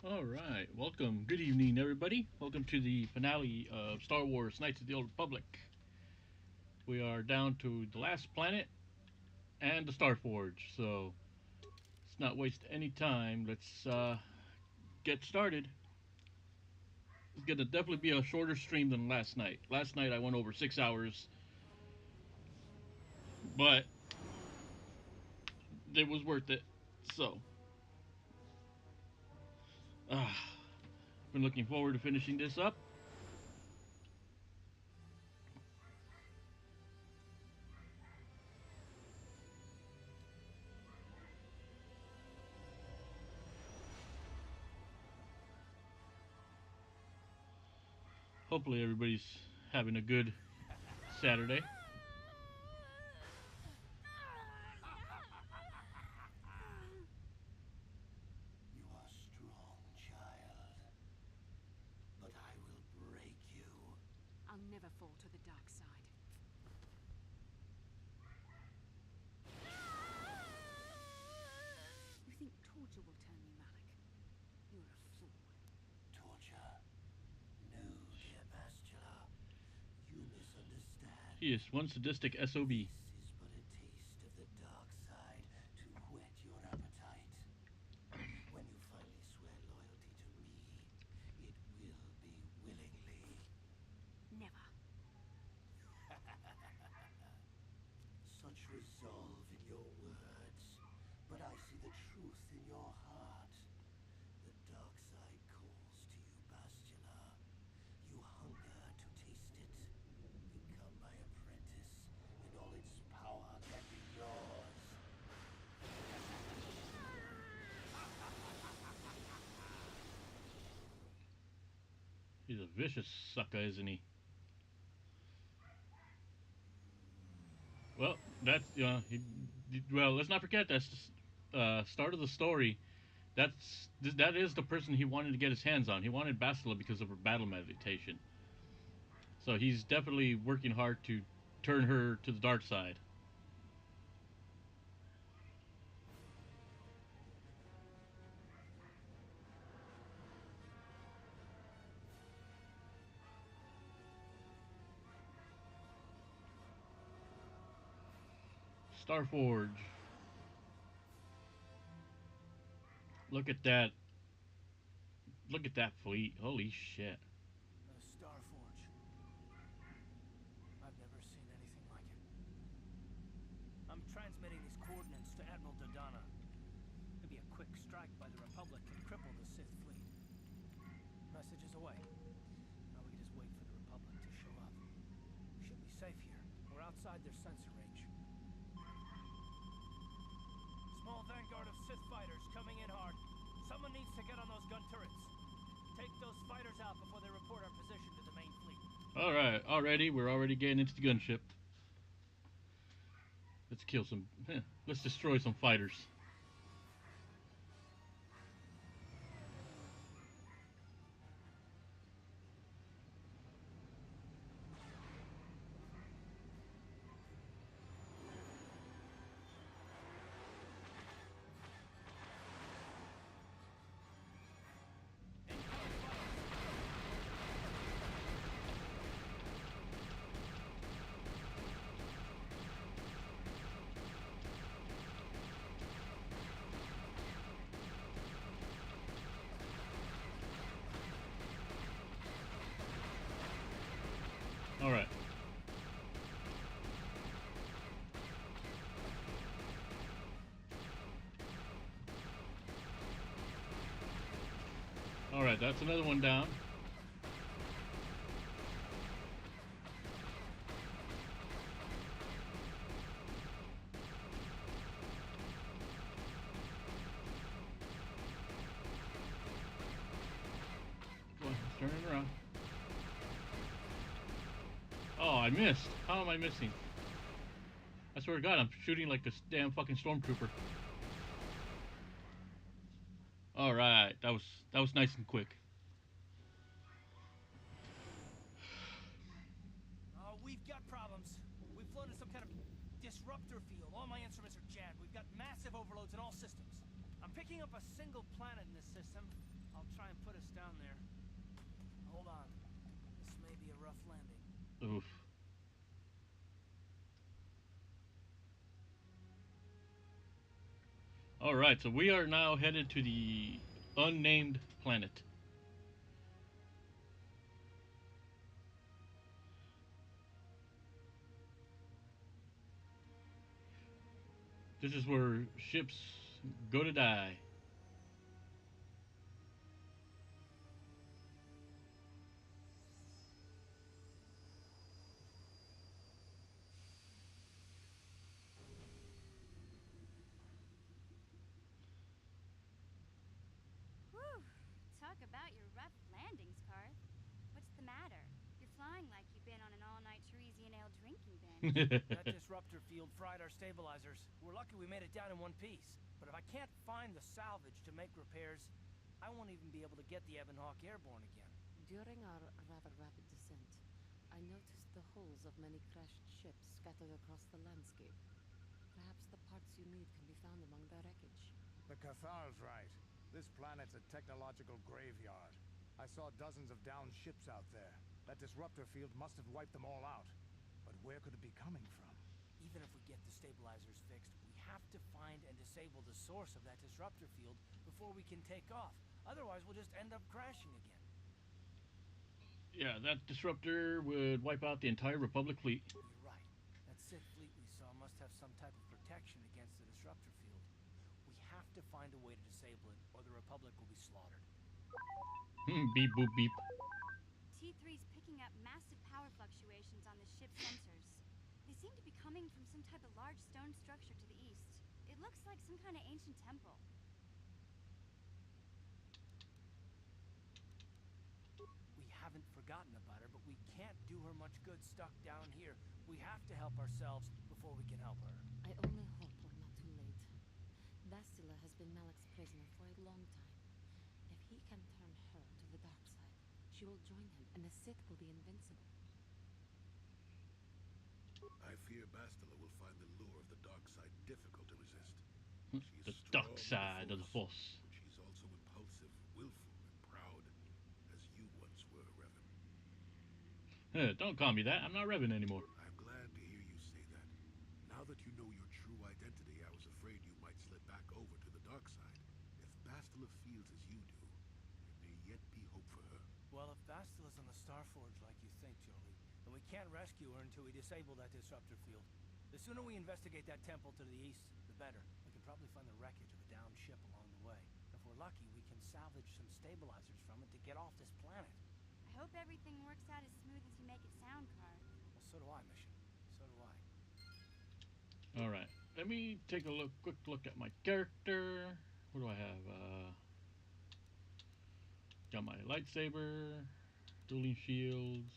All right, welcome. Good evening, everybody. Welcome to the finale of Star Wars: Knights of the Old Republic. We are down to the last planet and the Star Forge, so let's not waste any time. Let's get started. It's gonna definitely be a shorter stream than last night. Last night I went over 6 hours, but it was worth it. So, been looking forward to finishing this up. Hopefully, everybody's having a good Saturday. You are strong, child. But I will break you. I'll never fall to the dark side. You think torture will turn me, Malik? You're a fool. Torture? No, dear Bastila. You misunderstand. He is one sadistic SOB. This is but a taste of the dark side to whet your appetite. When you finally swear loyalty to me, it will be willingly. Never. Such resolve in your words, but I see the truth in your heart. The dark side calls to you, Bastila. You hunger to taste it. Become my apprentice, and all its power can be yours. He's a vicious sucker, isn't he? Well, that's well. Let's not forget that's the start of the story. That is the person he wanted to get his hands on. He wanted Bastila because of her battle meditation. So he's definitely working hard to turn her to the dark side. Starforge. Look at that. Look at that fleet. Holy shit. A Starforge. I've never seen anything like it. I'm transmitting these coordinates to Admiral Dodonna. Maybe a quick strike by the Republic can cripple the Sith fleet. Message is away. Now we can just wait for the Republic to show up. We should be safe here. We're outside their sensor range. Small vanguard of Sith fighters coming in hard. Someone needs to get on those gun turrets. Take those fighters out before they report our position to the main fleet. All right, we're already getting into the gunship. Let's kill some. Let's destroy some fighters. All right. All right, that's another one down. Go ahead, turn it around. Oh, I missed. How am I missing? I swear to God, I'm shooting like this damn fucking stormtrooper. All right, that was nice and quick. We've got problems. We've flown in some kind of disruptor field. All my instruments are jammed. We've got massive overloads in all systems. I'm picking up a single planet in the system, I'll try and put us down there. Hold on. This may be a rough landing. Oof. All right, so we are now headed to the unnamed planet. This is where ships go to die. Whew! Talk about your rough landings, Karth. What's the matter? You're flying like you've been on an all-night Teresian ale drinking binge. That disruptor field fried our stabilizers. We're lucky we made it down in one piece. But if I can't find the salvage to make repairs, I won't even be able to get the Ebonhawk airborne again. During our rather rapid descent, I noticed the hulls of many crashed ships scattered across the landscape. Perhaps the parts you need can be found among the wreckage. The Cathar's right. This planet's a technological graveyard. I saw dozens of downed ships out there. That disruptor field must have wiped them all out. But where could it be coming from? Even if we get the stabilizers fixed, we have to find and disable the source of that disruptor field before we can take off. Otherwise, we'll just end up crashing again. Yeah, that disruptor would wipe out the entire Republic fleet. You're right. That Sith fleet we saw must have some type of protection against the disruptor field. We have to find a way to disable it, or the Republic will be slaughtered. Beep boop beep. T3's picking up massive power fluctuations on the ship's sensors. They seem to be coming from some type of large stone structure to the east. It looks like some kind of ancient temple. We haven't forgotten about her, but we can't do her much good stuck down here. We have to help ourselves before we can help her. I only hope we're not too late. Bastila has been Malik's prisoner for a long time. If he can turn her to the dark side, she will join him and the Sith will be invincible. I fear Bastila will find the lure of the dark side difficult to resist. The She's dark strong side of the Force. but she's also impulsive, willful, and proud, as you once were, Revan. Don't call me that. I'm not Revan anymore. I'm glad to hear you say that. Now that you know your true identity, I was afraid you might slip back over to the dark side. If Bastila feels as you do, there may yet be hope for her. Well, if Bastila's on the Starforge like you think, Jolie, then we can't rescue her until we disable that disruptor field. The sooner we investigate that temple to the east, the better. We can probably find the wreckage of a downed ship along the way. If we're lucky, we can salvage some stabilizers from it to get off this planet. I hope everything works out as smooth as you make it sound, Karth. Well, so do I, Mission. So do I. All right. Let me take a quick look at my character. What do I have? Got my lightsaber, dueling shields.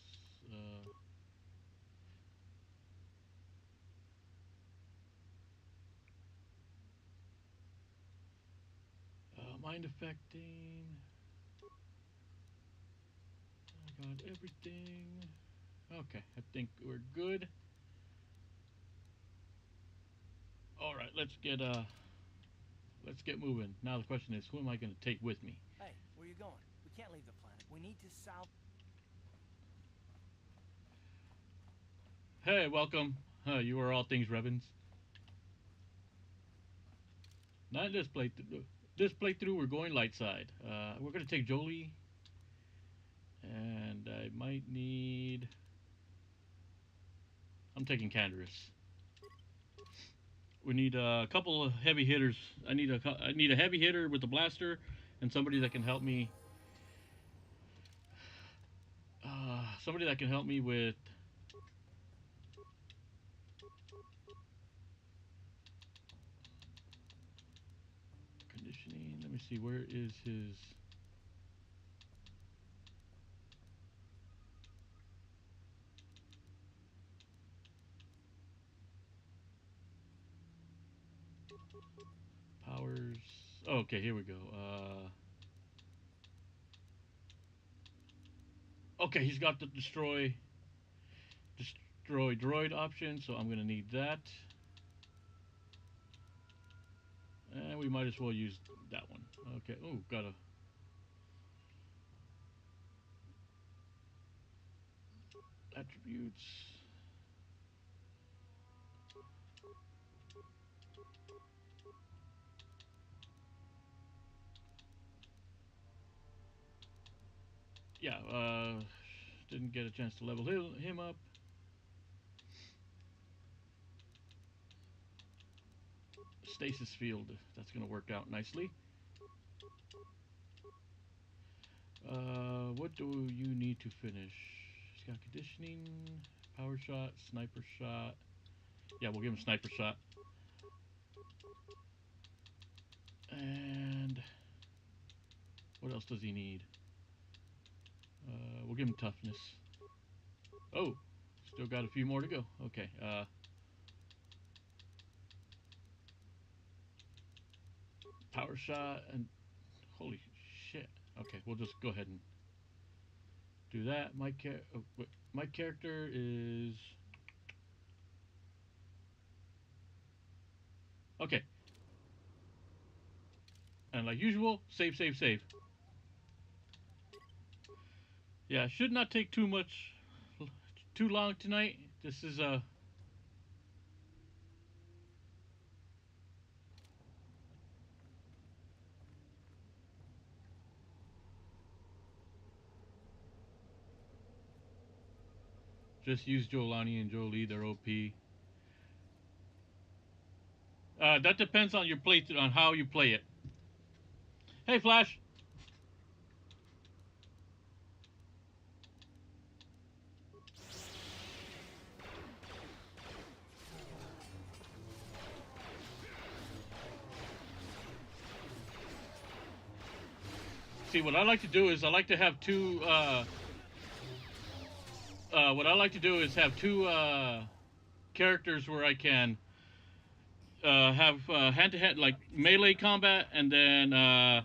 Mind affecting. I got everything. Okay, I think we're good. All right, let's get moving. Now the question is, who am I going to take with me? Hey, where you going? We can't leave the planet. We need to salvage. Hey, welcome. You are all things Revens. Not this playthrough. This playthrough, we're going light side. We're going to take Jolie. And I might need... I'm taking Canderous. We need a couple of heavy hitters. I need a heavy hitter with a blaster and somebody that can help me. Somebody that can help me with conditioning. Let me see, where is his... powers. Okay, here we go. Okay, he's got the destroy droid option, so I'm gonna need that. And we might as well use that one. Okay. Oh, got a attributes. Yeah. Didn't get a chance to level him up. Stasis field. That's gonna work out nicely. What do you need to finish? He's got conditioning, power shot, sniper shot. Yeah, we'll give him sniper shot. And what else does he need? We'll give him toughness. Oh, still got a few more to go. Okay. Power shot and holy shit. Okay, we'll just go ahead and do that. My character is okay. And like usual, save, save, save. Yeah, should not take too long tonight. This is just use Jolani and Jolie. They're OP. That depends on your play on how you play it. Hey, Flash. See, what I like to do is I like to have two. What I like to do is have two characters where I can have hand-to-hand, like melee combat, and then I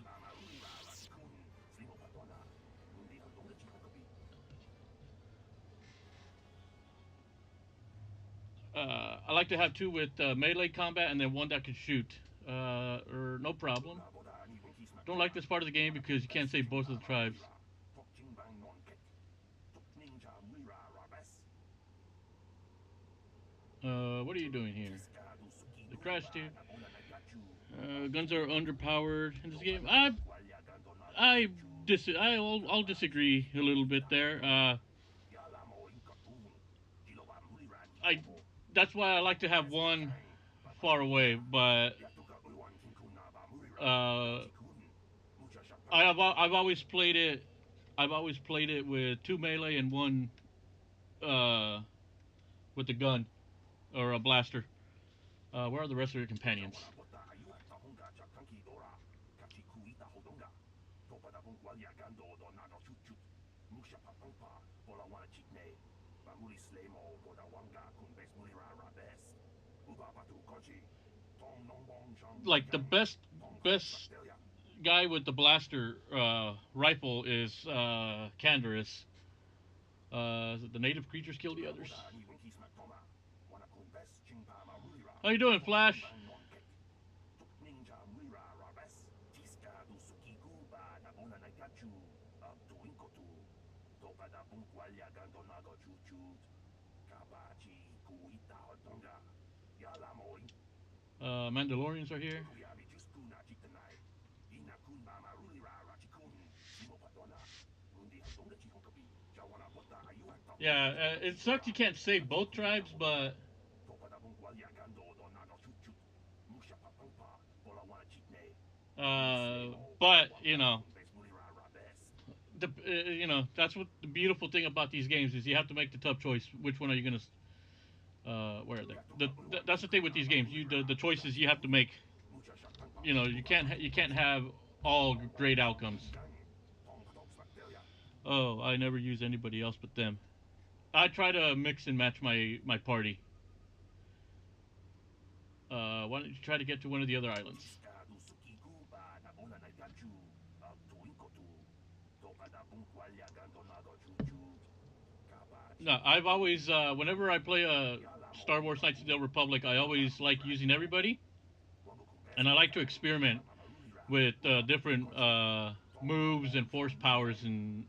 like to have two with melee combat, and then one that can shoot. Or no problem. Don't like this part of the game because you can't save both of the tribes. What are you doing here? They crashed here. Guns are underpowered in this game. I'll disagree a little bit there. I that's why I like to have one far away, but uh, I've always played it. I've always played it with two melee and one uh, with a gun or a blaster. Where are the rest of your companions? Like the best guy with the blaster rifle is Canderous. The native creatures kill the others. How you doing, Flash? Mandalorians are here. Yeah, it sucks you can't save both tribes, but you know, that's what the beautiful thing about these games is. You have to make the tough choice. Which one are you gonna? Where are they? That's the thing with these games. The choices you have to make. You can't have all great outcomes. Oh, I never use anybody else but them. I try to mix and match my party. Why don't you try to get to one of the other islands? No, I've always, whenever I play a Star Wars Knights of the Old Republic, I always like using everybody, and I like to experiment with different moves and force powers and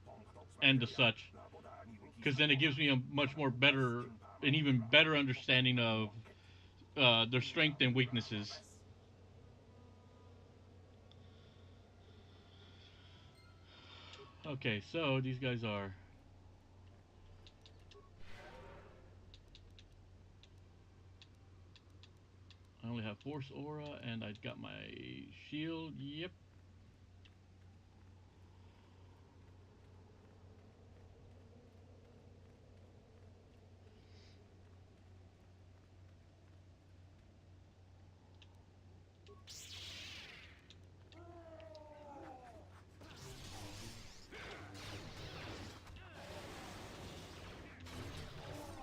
the such. Because then it gives me a much more better, an even better understanding of their strength and weaknesses. Okay, so these guys are. I only have Force Aura, and I got my shield. Yep.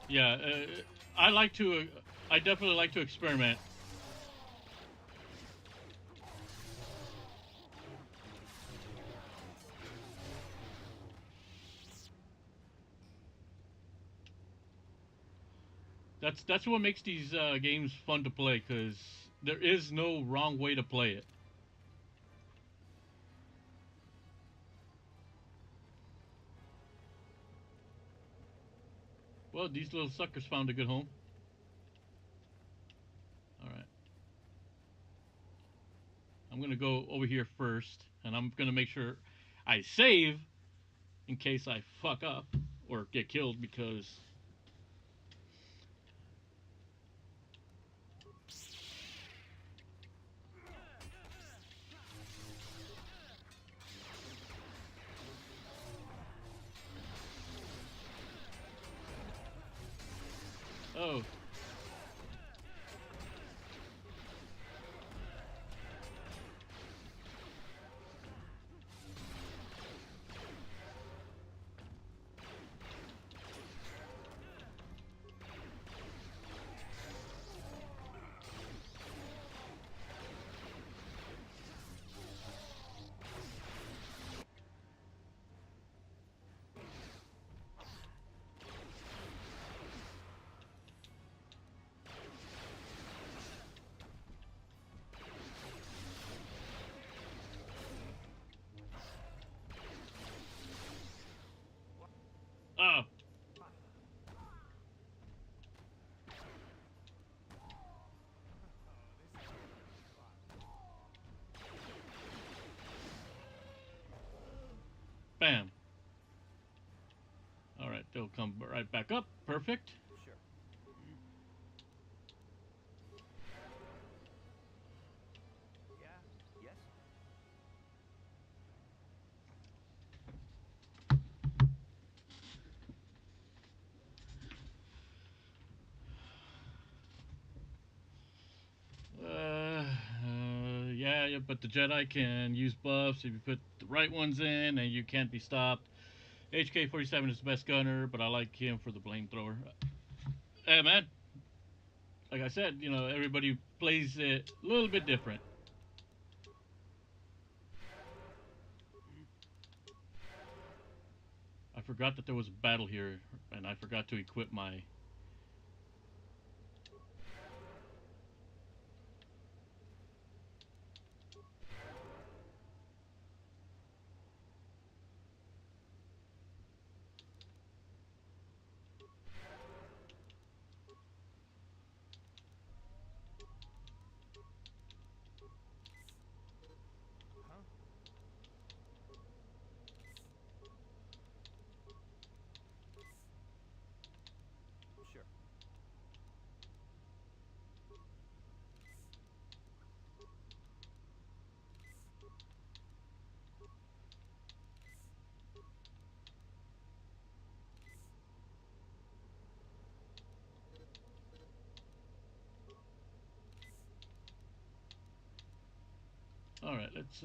Yeah, I like to. I definitely like to experiment. That's what makes these games fun to play because there is no wrong way to play it. Well, these little suckers found a good home. All right, I'm gonna go over here first, and I'm gonna make sure I save in case I fuck up or get killed because. Oh, oh, bam. All right, they'll come right back up. Perfect. Sure. Yeah. Yes. Yeah, yeah, but the Jedi can use buffs if you put the right ones in, and you can't be stopped. HK-47 is the best gunner, but I like him for the flamethrower. Hey, man, like I said, everybody plays it a little bit different. I forgot that there was a battle here, and I forgot to equip my. Huh? Sure. All right, let's.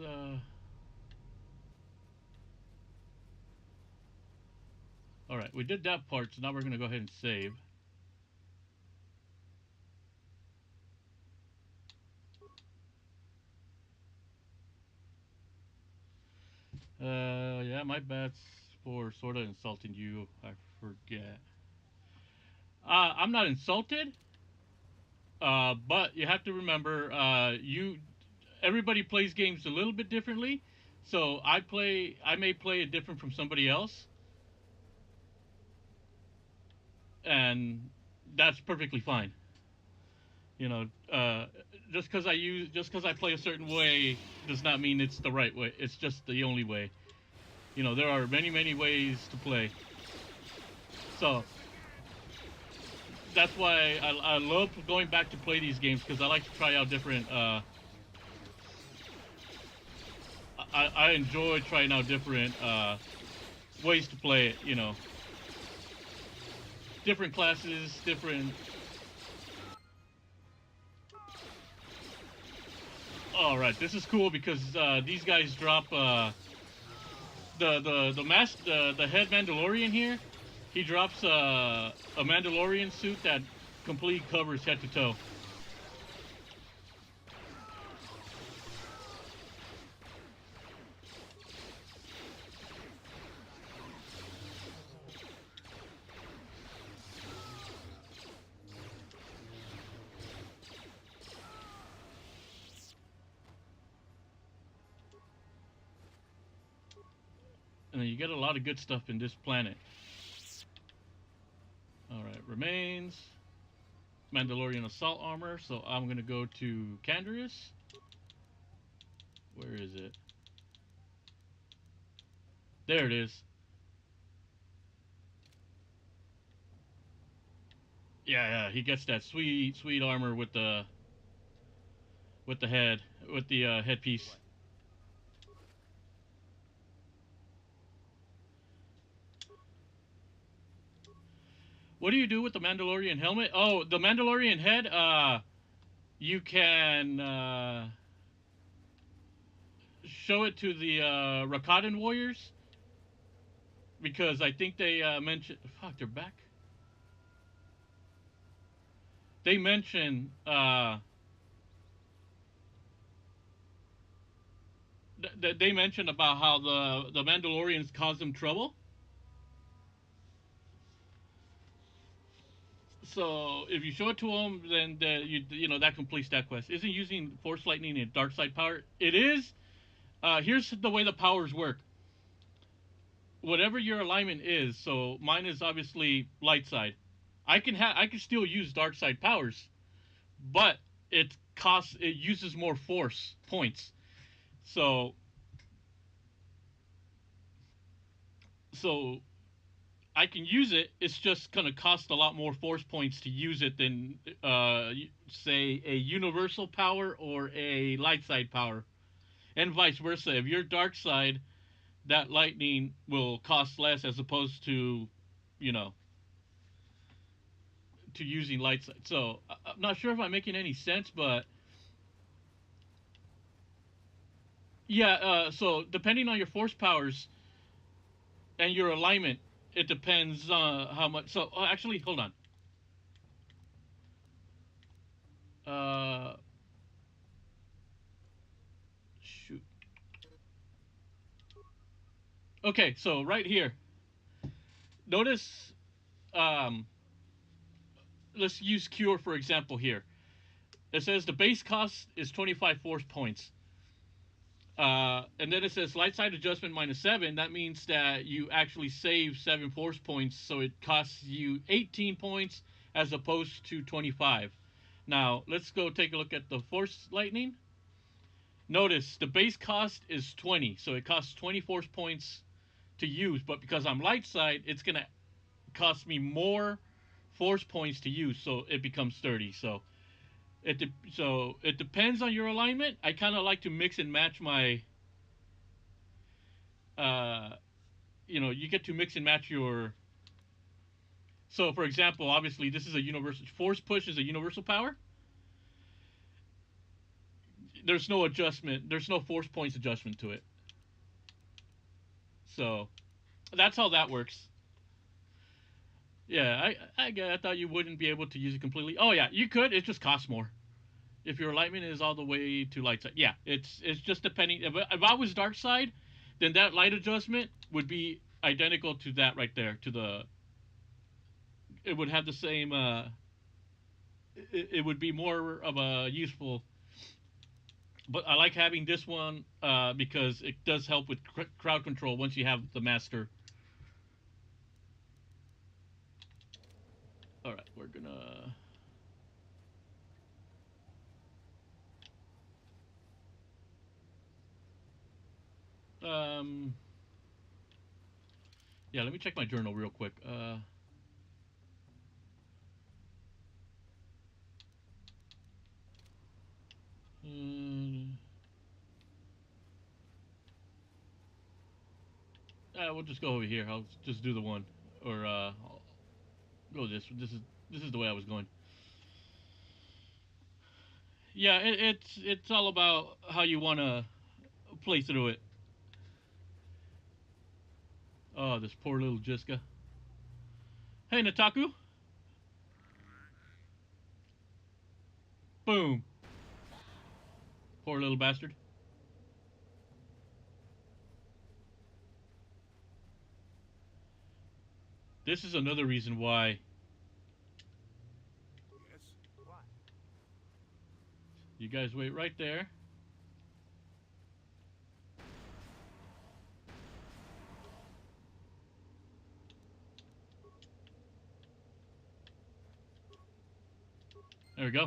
All right, we did that part, so now we're gonna go ahead and save. Yeah, my bad's for sort of insulting you. I forget. I'm not insulted. But you have to remember, you everybody plays games a little bit differently. So I may play it different from somebody else, and that's perfectly fine. You know, just because I play a certain way does not mean it's the right way. It's just the only way. You know, there are many ways to play. So that's why I love going back to play these games because I like to try out different. I enjoy trying out different ways to play it. You know, different classes, different. All right, this is cool because these guys drop the head Mandalorian here. He drops a Mandalorian suit that completely covers head to toe. And you get a lot of good stuff in this planet. All right, remains Mandalorian assault armor. So I'm gonna go to Canderous. Where is it? There it is. Yeah, he gets that sweet armor with the head with the headpiece. What do you do with the Mandalorian helmet? Oh, the Mandalorian head. You can show it to the Rakadan warriors because I think they mentioned. Fuck, they're back. They mention they mentioned about how the Mandalorians cause them trouble. So if you show it to them, then you know that completes that quest. Isn't using Force Lightning and Dark Side power? It is. Here's the way the powers work. Whatever your alignment is, so mine is obviously light side. I can still use dark side powers, but it uses more force points. So so I can use it. It's just gonna cost a lot more force points to use it than say a universal power or a light side power, and vice versa. If you're dark side, that lightning will cost less as opposed to, you know, to using light side. So I'm not sure if I'm making any sense, but yeah. So depending on your force powers and your alignment, it depends how much. So actually, hold on. Uh, Shoot. Okay, so right here, notice. Um, let's use Cure for example here. It says the base cost is 25 force points. And then it says light side adjustment -7. That means that you actually save 7 force points, so it costs you 18 points as opposed to 25. Now, let's go take a look at the force lightning. Notice the base cost is 20, so it costs 20 force points to use, but because I'm light side, it's going to cost me more force points to use, so it becomes 30. So it depends on your alignment. I kind of like to mix and match my uh, you know, you get to mix and match your. So, for example, obviously, this is a universal force push is a universal power. There's no adjustment. There's no force points adjustment to it. So that's how that works. Yeah, I thought you wouldn't be able to use it completely. Oh yeah, you could. It just costs more if your alignment is all the way to light side. Yeah, it's just depending. If I was dark side, then that light adjustment would be identical to that right there. To the it would have the same. It would be more of a useful But I like having this one because it does help with crowd control once you have the master. All right, we're gonna. Um, yeah, let me check my journal real quick. Mm, we'll just go over here. I'll just do the one, or I'll go this. This is the way I was going. Yeah, it's all about how you want to play through it. Oh, this poor little Jiska. Hey, Nataku. Boom. Poor little bastard. This is another reason why. Yes? What? You guys wait right there. There we go.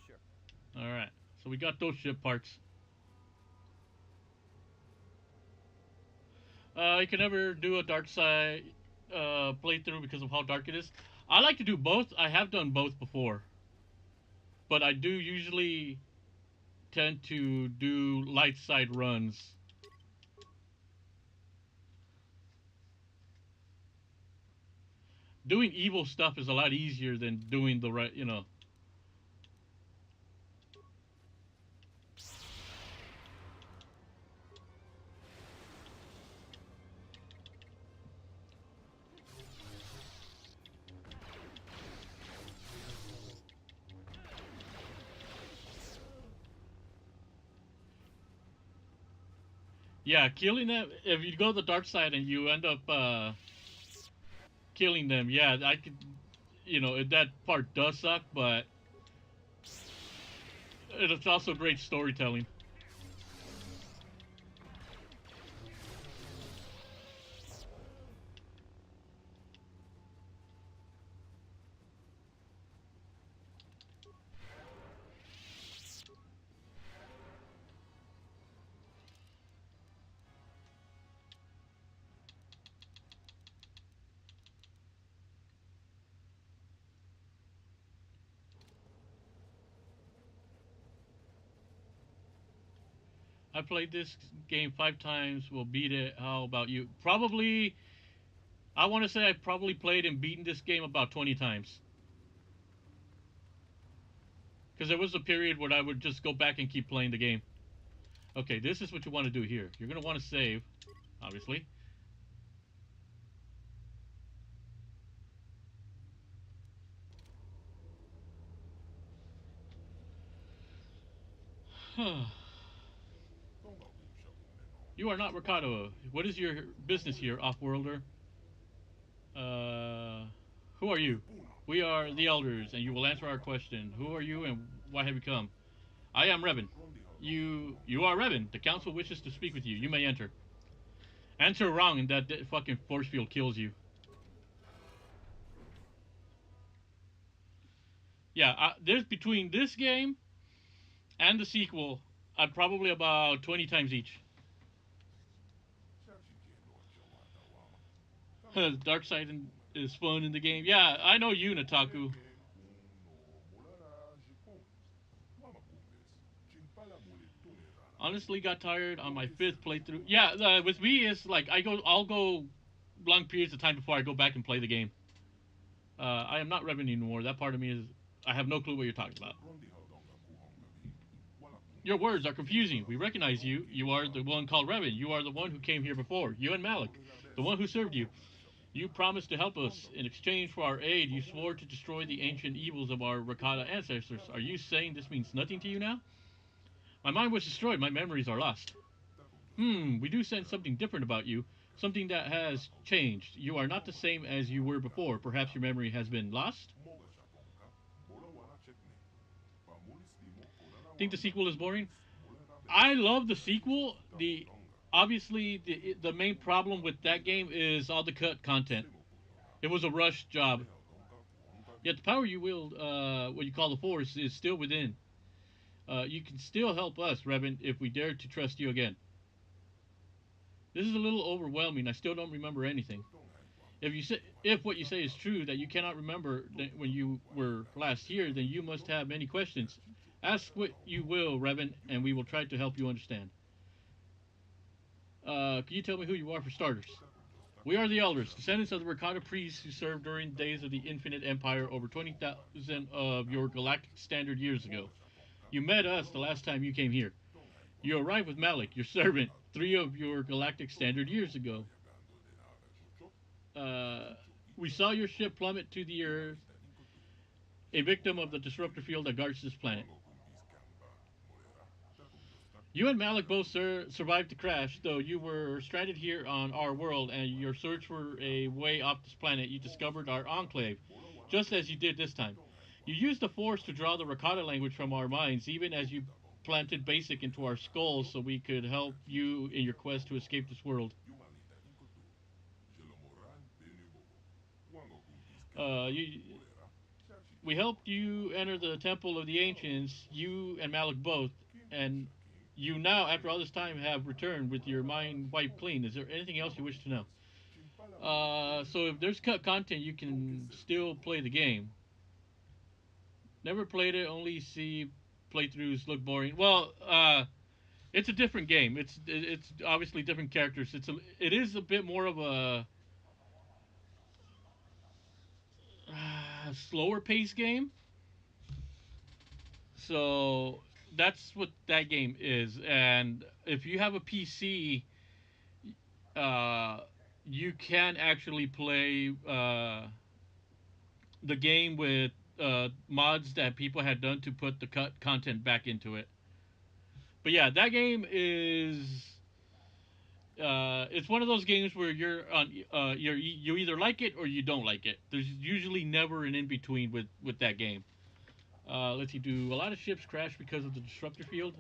Sure. All right. So we got those ship parts. You can never do a dark side playthrough because of how dark it is. I like to do both. I have done both before, but I do usually tend to do light side runs. Doing evil stuff is a lot easier than doing the right, you know. Yeah, killing them. If you go the dark side and you end up killing them, yeah, I could. You know, that part does suck, but it's also great storytelling. I played this game 5 times. We'll beat it. How about you? Probably. I want to say I probably played and beaten this game about 20 times. Because there was a period where I would just go back and keep playing the game. Okay, this is what you want to do here. You're going to want to save, obviously. You are not Ricardo. What is your business here, off-worlder? Uh, who are you? We are the elders, and you will answer our question. Who are you, and why have you come? I am Revan. You are Revan. The council wishes to speak with you. You may enter. Answer wrong, and that fucking force field kills you. Yeah, there's between this game and the sequel, probably about 20 times each. Dark side is fun in the game. Yeah, I know you, Nataku. Honestly, got tired on my fifth playthrough. Yeah, with me, it's like I'll go long periods of time before I go back and play the game. I am not Revan anymore. That part of me is I have no clue what you're talking about. Your words are confusing. We recognize you. You are the one called Revan. You are the one who came here before. You and Malik, the one who served you. You promised to help us. In exchange for our aid, you swore to destroy the ancient evils of our Rakata ancestors. Are you saying this means nothing to you now? My mind was destroyed. My memories are lost. We do sense something different about you. Something that has changed. You are not the same as you were before. Perhaps your memory has been lost? Think the sequel is boring? I love the sequel. The obviously the main problem with that game is all the cut content. It was a rush job. Yet the power you wield, what you call the Force, is still within. You can still help us, Revan, if we dare to trust you again. This is a little overwhelming. I still don't remember anything. If what you say is true, that you cannot remember when you were last here, then you must have many questions. Ask what you will, Revan, and we will try to help you understand. Can you tell me who you are for starters? We are the Elders, descendants of the Rakata priests who served during the days of the Infinite Empire over 20,000 of your galactic standard years ago. You met us the last time you came here. You arrived with Malik, your servant, 3 of your galactic standard years ago. Uh, we saw your ship plummet to the Earth, a victim of the disruptor field that guards this planet. You and Malik both survived the crash, though you were stranded here on our world, and your search for a way off this planet, you discovered our enclave, just as you did this time. You used the Force to draw the Rakata language from our minds, even as you planted Basic into our skulls so we could help you in your quest to escape this world. You, we helped you enter the Temple of the Ancients, you and Malik both, and you now, after all this time, have returned with your mind wiped clean. Is there anything else you wish to know? So if there's cut content, you can still play the game. Never played it, only see playthroughs look boring. Well, it's a different game. It's obviously different characters. It is a bit more of a slower paced game. So that's what that game is. And if you have a PC, uh, you can actually play the game with mods that people had done to put the cut content back into it. But yeah, that game is. It's one of those games where you either like it or you don't like it. There's usually never an in between with that game. Let's see. Do a lot of ships crash because of the disruptor field?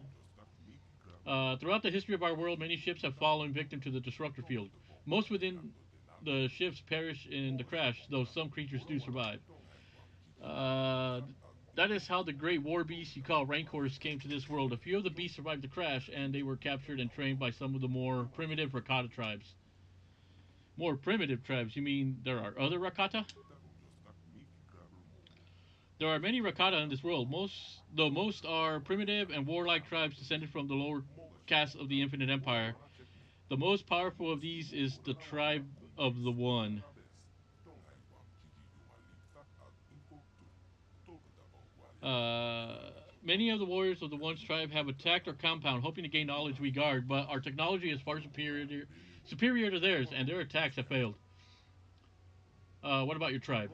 Throughout the history of our world, many ships have fallen victim to the disruptor field. Most within the ships perish in the crash, though some creatures do survive. Uh, that is how the great war beasts you call rancors came to this world. A few of the beasts survived the crash, and they were captured and trained by some of the more primitive Rakata tribes. More primitive tribes? You mean there are other Rakata? There are many Rakata in this world. Though most are primitive and warlike tribes descended from the lower caste of the Infinite Empire. The most powerful of these is the tribe of the One. Many of the warriors of the One's tribe have attacked our compound, hoping to gain knowledge we guard, but our technology is far superior to theirs, and their attacks have failed. What about your tribe?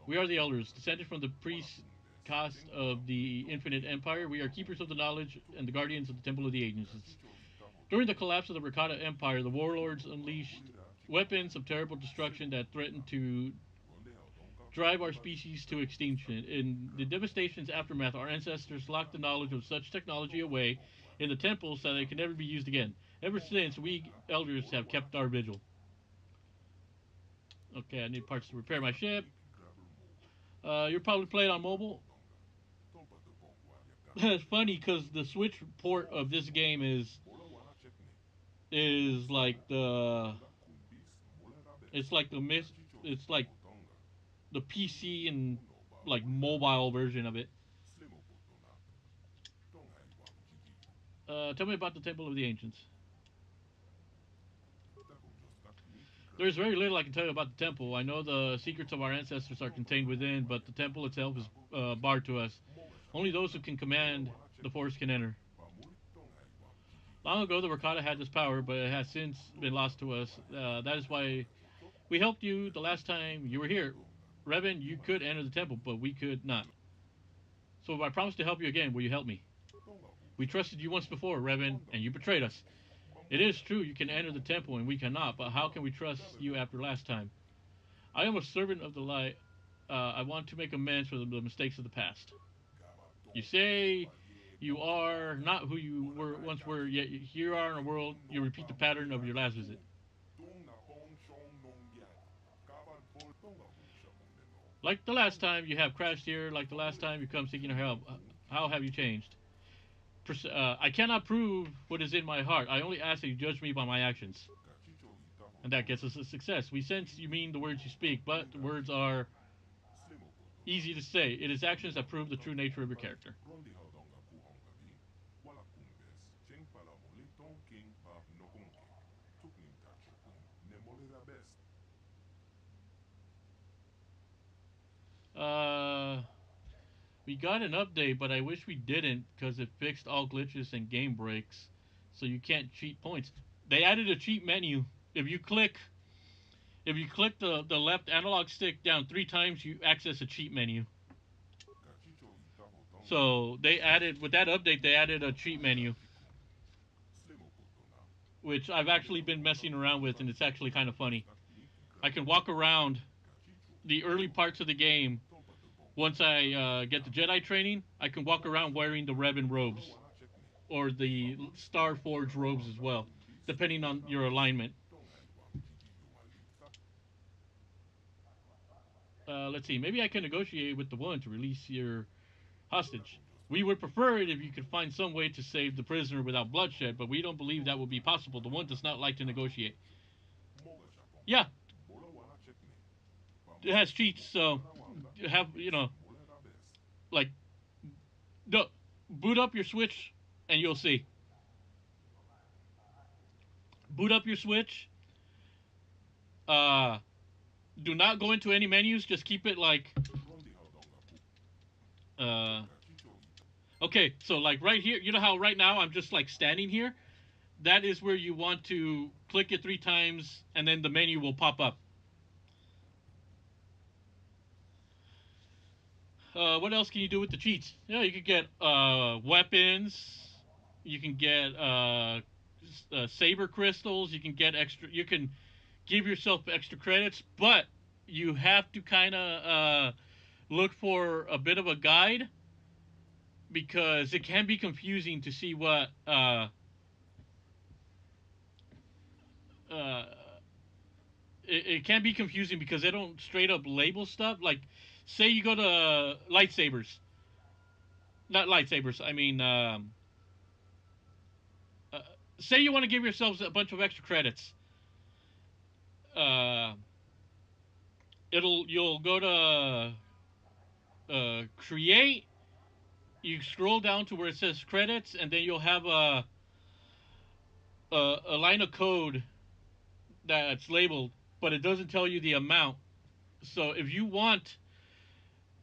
We are the elders, descended from the priest caste of the Infinite Empire. We are keepers of the knowledge and the guardians of the Temple of the Ancients. During the collapse of the Rakata Empire, the warlords unleashed weapons of terrible destruction that threatened to drive our species to extinction. In the devastation's aftermath, our ancestors locked the knowledge of such technology away in the temple so that it can never be used again. Ever since, we elders have kept our vigil. Okay, I need parts to repair my ship. You're probably playing on mobile. It's funny because the Switch port of this game is like the it's like the mis it's like the PC and like mobile version of it. Tell me about the Temple of the Ancients. There's very little I can tell you about the temple. I know the secrets of our ancestors are contained within, but the temple itself is barred to us. Only those who can command the force can enter. Long ago, the Rakata had this power, but it has since been lost to us. That is why we helped you the last time you were here. Revan, you could enter the temple, but we could not. So if I promise to help you again, will you help me? We trusted you once before, Revan, and you betrayed us. It is true you can enter the temple and we cannot, but how can we trust you after last time? I am a servant of the light. I want to make amends for the mistakes of the past. You say you are not who you were once were, yet here you are in a world. You repeat the pattern of your last visit. Like the last time you have crashed here, like the last time you come seeking our help. How have you changed? I cannot prove what is in my heart. I only ask that you judge me by my actions. And that gets us a success. We sense you mean the words you speak, but the words are easy to say. It is actions that prove the true nature of your character. Uh, we got an update, but I wish we didn't because it fixed all glitches and game breaks, so you can't cheat points. They added a cheat menu. If you click, if you click the left analog stick down 3 times, you access a cheat menu. So they added with that update, they added a cheat menu, which I've actually been messing around with, and it's actually kind of funny. I can walk around the early parts of the game. Once I get the Jedi training, I can walk around wearing the Revan robes or the Star Forge robes as well, depending on your alignment. Let's see. Maybe I can negotiate with the one to release your hostage. We would prefer it if you could find some way to save the prisoner without bloodshed, but we don't believe that will be possible. The one does not like to negotiate. Yeah, it has cheats, so have like no, boot up your Switch and you'll see. Boot up your Switch. Uh, do not go into any menus. Just keep it like uh. Okay, so like right here, you know how right now I'm just like standing here. That is where you want to click it 3 times, and then the menu will pop up. What else can you do with the cheats? Yeah, you can get weapons. You can get saber crystals. You can get extra. You can give yourself extra credits, but you have to kind of look for a bit of a guide because it can be confusing to see what uh, it can be confusing because they don't straight up label stuff. Like, say you go to lightsabers, not lightsabers. I mean, uh, say you want to give yourselves a bunch of extra credits. Uh, you'll go to create. You scroll down to where it says credits, and then you'll have a line of code that's labeled, but it doesn't tell you the amount. So if you want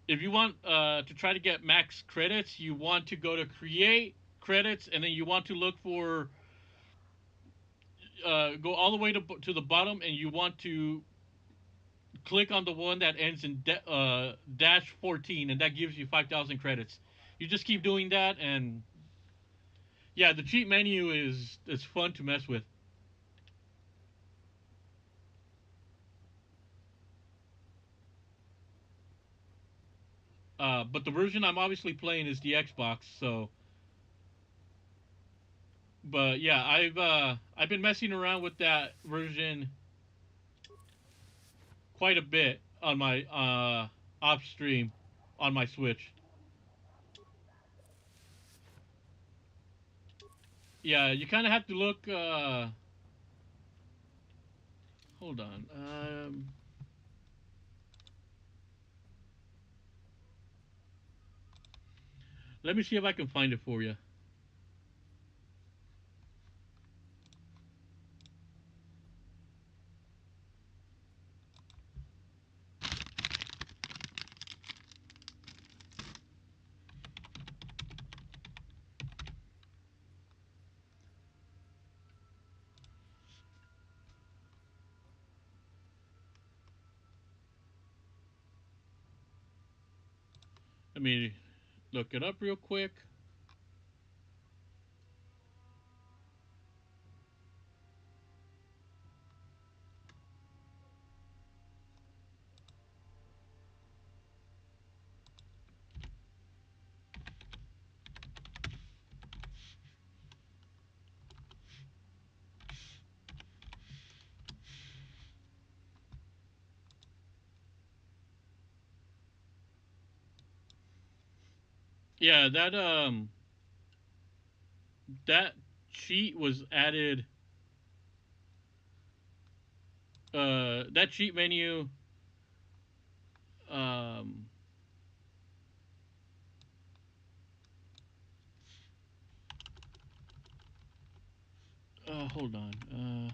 to try to get max credits, you want to go to create credits, and then you want to look for go all the way to the bottom, and you want to click on the one that ends in dash 14, and that gives you 5,000 credits. You just keep doing that, and yeah, the cheat menu is fun to mess with. But the version I'm obviously playing is the Xbox, so but yeah, I've been messing around with that version quite a bit on my off stream on my Switch. Yeah, you kind of have to look. Hold on. Let me see if I can find it for you. Let me look it up real quick. Yeah, that cheat was added. That cheat menu. Um, Hold on.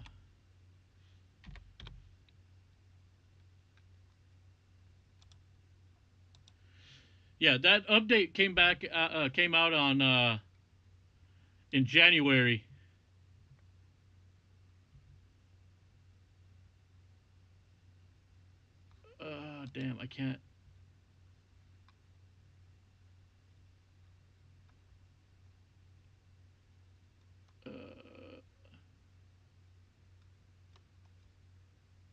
Yeah, that update came out on in January. Damn, I can't.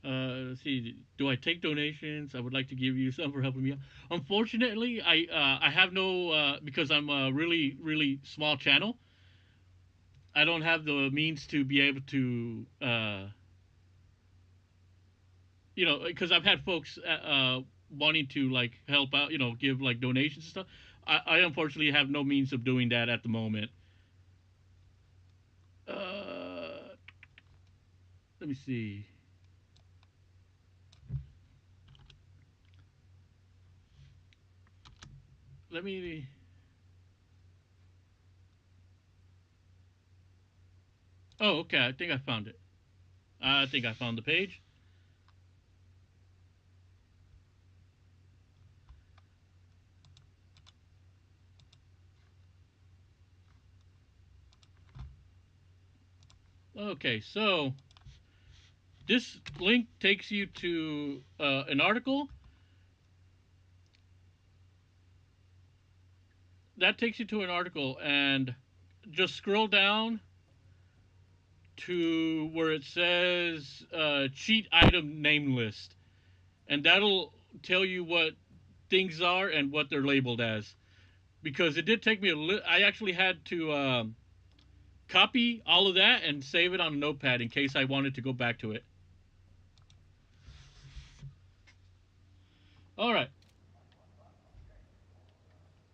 Uh, let's see. Do I take donations? I would like to give you some for helping me out. Unfortunately, I have no because I'm a really small channel. I don't have the means to be able to because I've had folks wanting to like help out, give like donations and stuff. I unfortunately have no means of doing that at the moment. Uh, Let me see. Let me. Oh, okay. I think I found it. I think I found the page. Okay, so this link takes you to an article that takes you to an article, and just scroll down to where it says cheat item name list, and that'll tell you what things are and what they're labeled as. Because it did take me I actually had to copy all of that and save it on a notepad in case I wanted to go back to it. All right.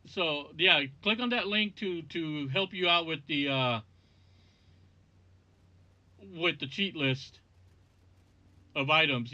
So yeah, click on that link to help you out with the cheat list of items.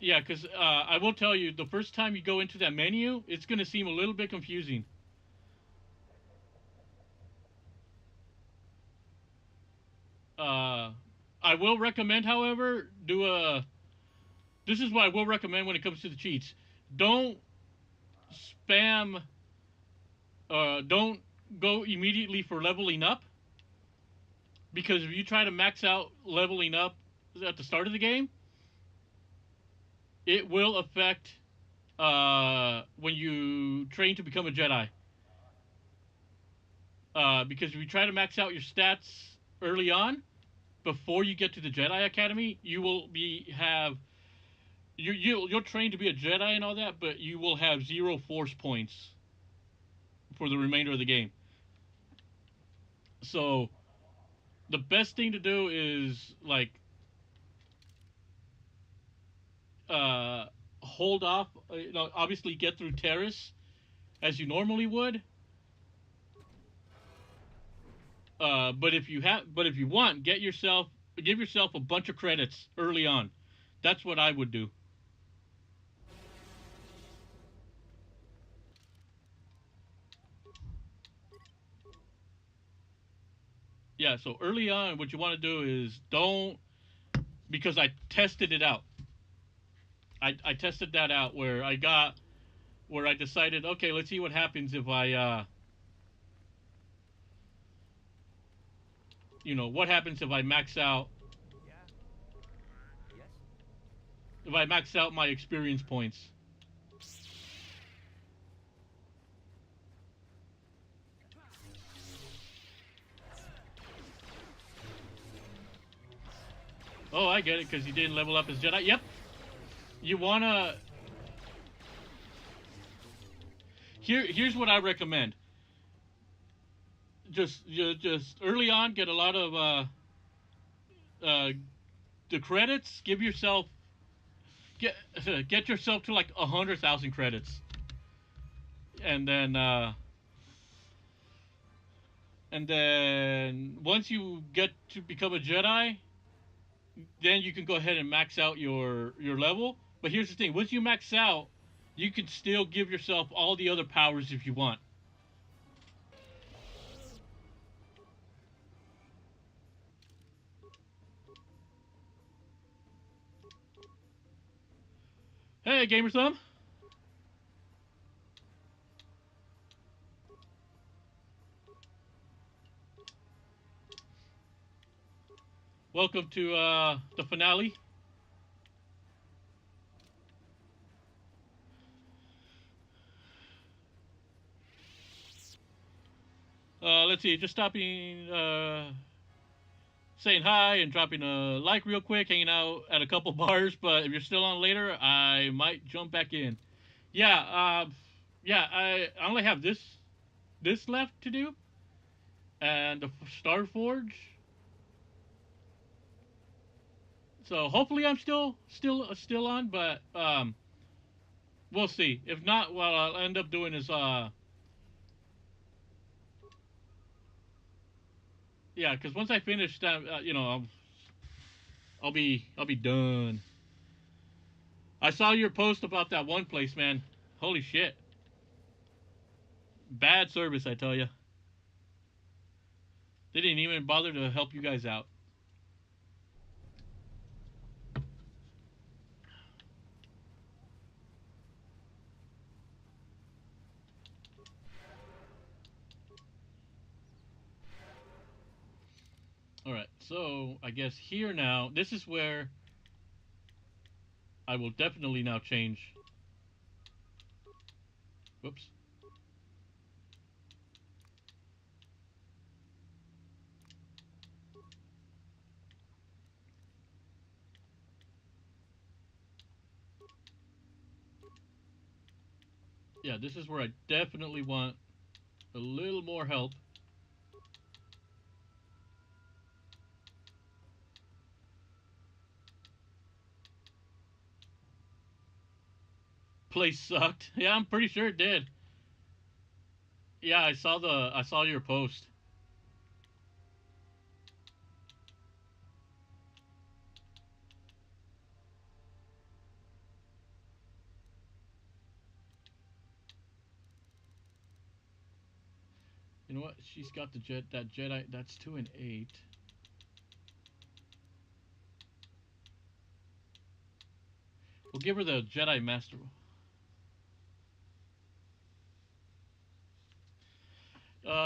Yeah, because I will tell you, the first time you go into that menu, it's going to seem a little bit confusing. Uh, I will recommend, however, do a. This is what I will recommend when it comes to the cheats. Don't spam. Don't go immediately for leveling up, because if you try to max out leveling up at the start of the game, it will affect when you train to become a Jedi. Because if you try to max out your stats early on, before you get to the Jedi Academy, you will have you'll train to be a Jedi and all that, but you will have 0 force points for the remainder of the game. So the best thing to do is like uh, hold off. Obviously get through Terrace as you normally would. But if you want, give yourself a bunch of credits early on. That's what I would do. Yeah, so early on, what you want to do is don't, because I tested it out. I tested that out where I decided, okay, let's see what happens if what happens if I max out Yeah? Yes? my experience points. Oh, I get it, because he didn't level up his Jedi. Yep. you wanna here's what I recommend. Just early on, get a lot of uh, the credits. Give yourself get get yourself to like 100,000 credits, and then once you get to become a Jedi, then you can go ahead and max out your level. But here's the thing: once you max out, you can still give yourself all the other powers if you want. Hey, Gamer Thumb. Welcome to the finale. Let's see, just stopping, saying hi and dropping a like real quick, hanging out at a couple bars. But if you're still on later, I might jump back in. Yeah, yeah, I only have this left to do, and the Star Forge. So hopefully I'm still on, but we'll see. If not, what I'll end up doing is yeah, because once I finish that, I'll be done. I saw your post about that one place, man. Holy shit, bad service, I tell you. They didn't even bother to help you guys out. All right, so I guess here now, this is where I will definitely now change. Whoops. Yeah, this is where I definitely want a little more help. Place sucked. Yeah, I'm pretty sure it did. Yeah, I saw your post. You know what? She's got that Jedi. That's 2 and 8. We'll give her the Jedi Master.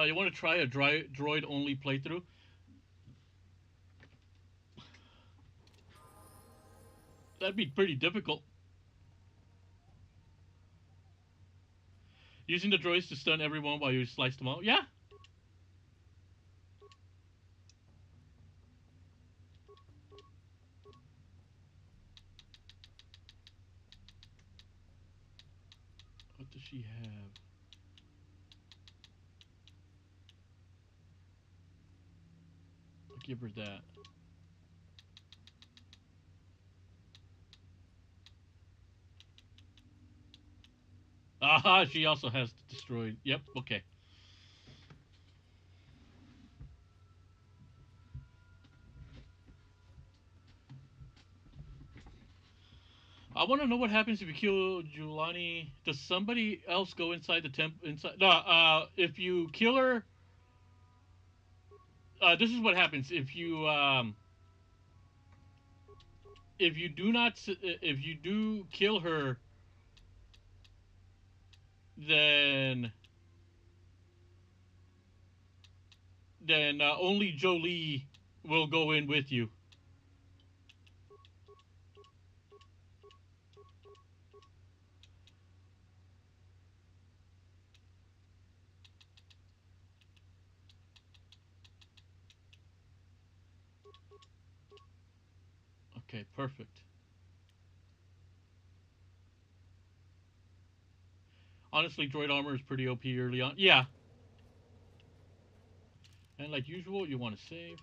You want to try a droid only playthrough? That'd be pretty difficult. Using the droids to stun everyone while you slice them out. Yeah. What does she have? I'll give her that. Aha, she also has destroyed. Yep, okay. I want to know what happens if you kill Julani. Does somebody else go inside the temp? Inside? No. If you kill her, this is what happens. If you do not, if you do kill her, then only Jolie will go in with you. Okay, perfect. Honestly, droid armor is pretty OP early on. Yeah, and like usual, you want to save.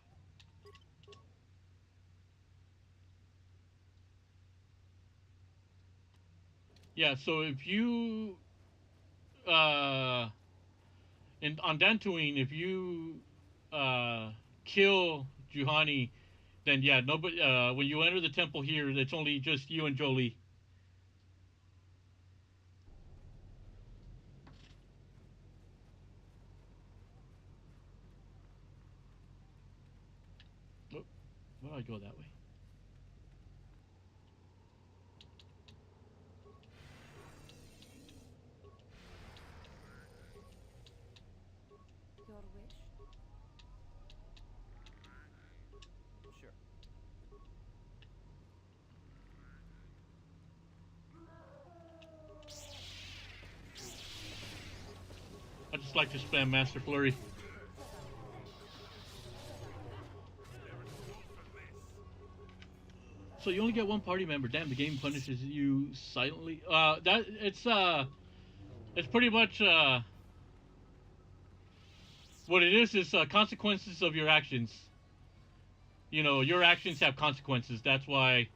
Yeah, so if you on Dantooine, if you uh kill Juhani, then yeah, nobody. When you enter the temple here, it's only just you and Jolie. Oh, why do I go that way? Your wish? Sure. I just like to spam Master Flurry. So you only get one party member. Damn, the game punishes you silently. It's pretty much what it is consequences of your actions. You know, your actions have consequences. That's why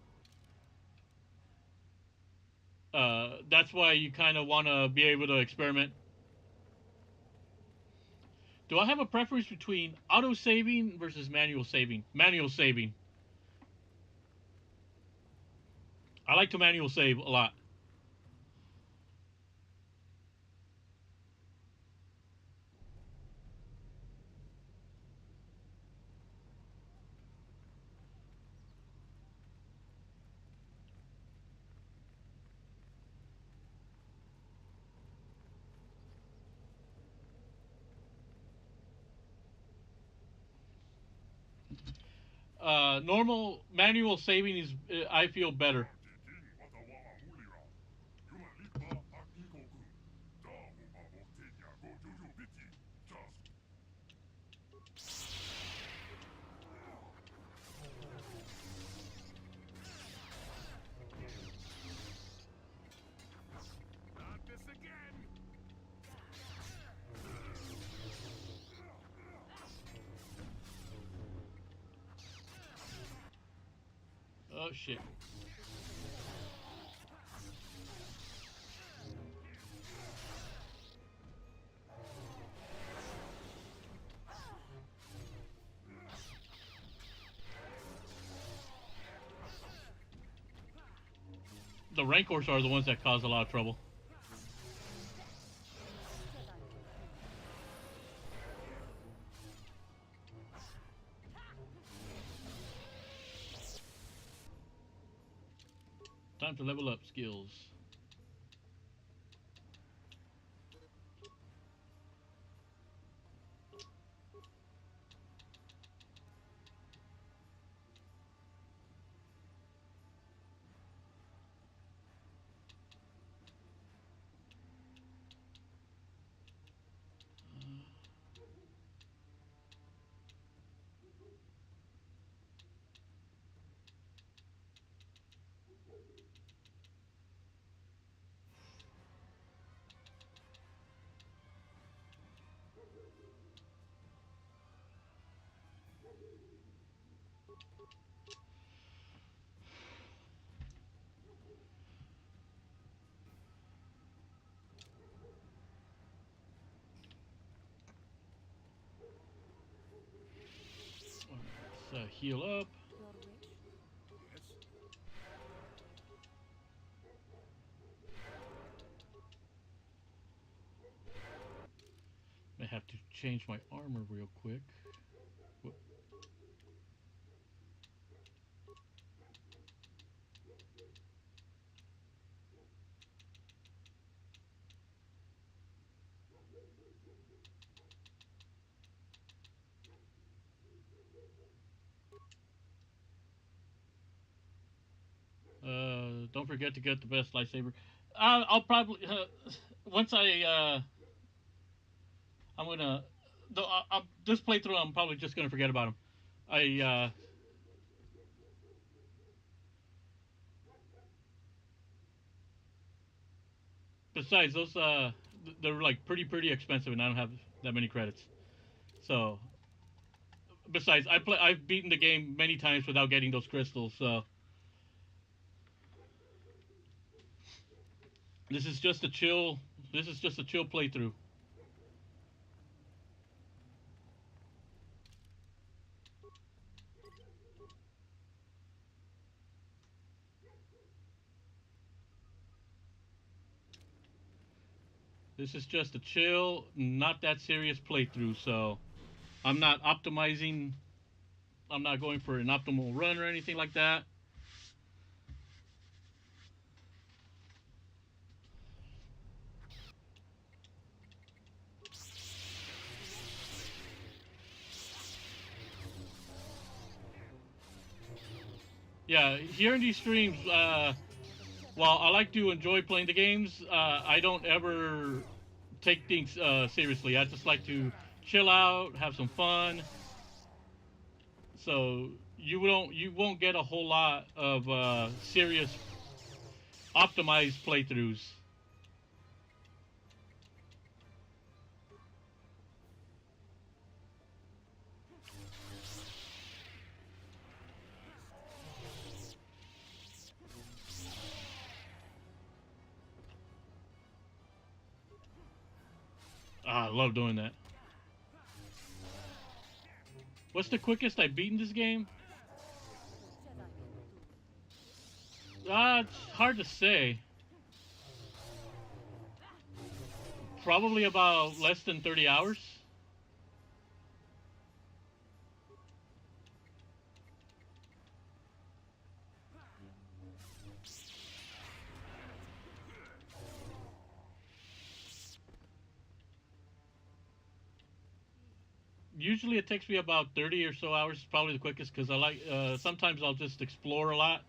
you kind of want to be able to experiment. Do I have a preference between auto saving versus manual saving? Manual saving. I like to manual save a lot. Normal manual saving is I feel better. Not this again! Oh shit. The Rancors are the ones that cause a lot of trouble. Time to level up skills. Let's heal up. Your wish? Yes? I have to change my armor real quick. Don't forget to get the best lightsaber. I'll probably once I'm gonna this playthrough I'm probably just gonna forget about him. I Besides those they're like pretty expensive, and I don't have that many credits. So besides, I've beaten the game many times without getting those crystals. So this is just a chill. This is just a chill playthrough. This is just a chill, not that serious playthrough. So I'm not optimizing. I'm not going for an optimal run or anything like that. Yeah, here in these streams, while I like to enjoy playing the games, I don't ever take things seriously. I just like to chill out, have some fun. So you won't get a whole lot of serious optimized playthroughs. Ah, I love doing that. What's the quickest I've beaten this game? It's hard to say. Probably about less than 30 hours. Usually it takes me about 30 or so hours. Probably the quickest because I like. Sometimes I'll just explore a lot.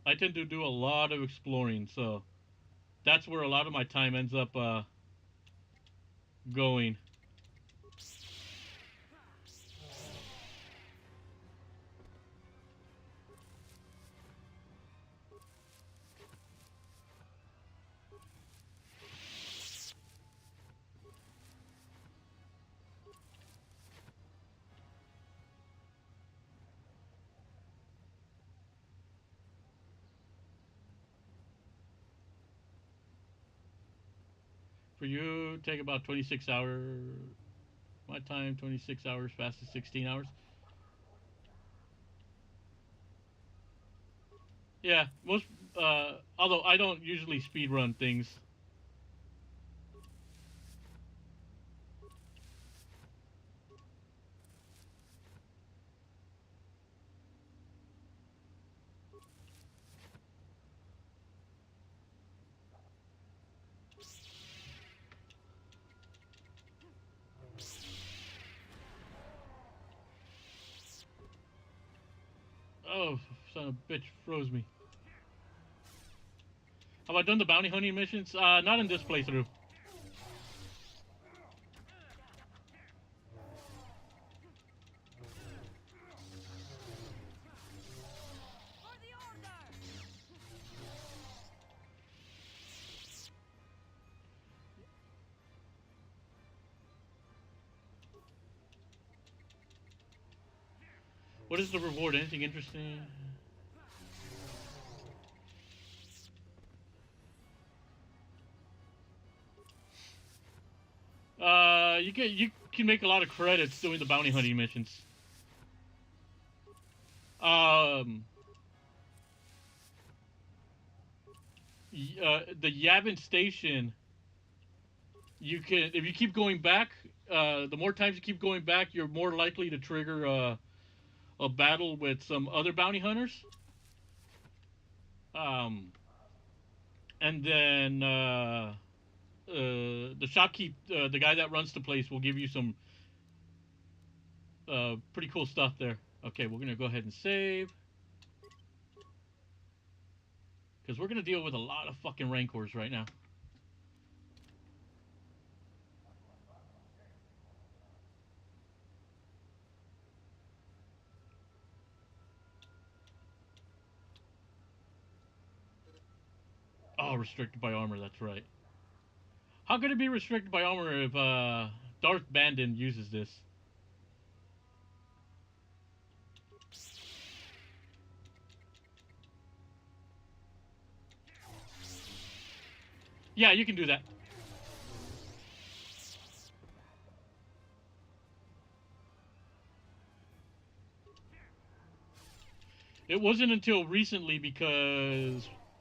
I tend to do a lot of exploring, so that's where a lot of my time ends up going. For you, take about 26 hours. My time, 26 hours, fastest 16 hours. Yeah, most. Although I don't usually speed run things. Oh, son of a bitch, froze me. Have I done the bounty hunting missions? Not in this playthrough. For the order! What is the reward? Anything interesting? You can make a lot of credits doing the bounty hunting missions. Um, the Yavin Station. You can if you keep going back. The more times you keep going back, you're more likely to trigger a battle with some other bounty hunters. Um, and then the shopkeep, the guy that runs the place, will give you some pretty cool stuff there. Okay, we're gonna go ahead and save because we're gonna deal with a lot of fucking rancors right now. Oh, restricted by armor. That's right. How could it be restricted by armor if Darth Bandon uses this? Yeah, you can do that. It wasn't until recently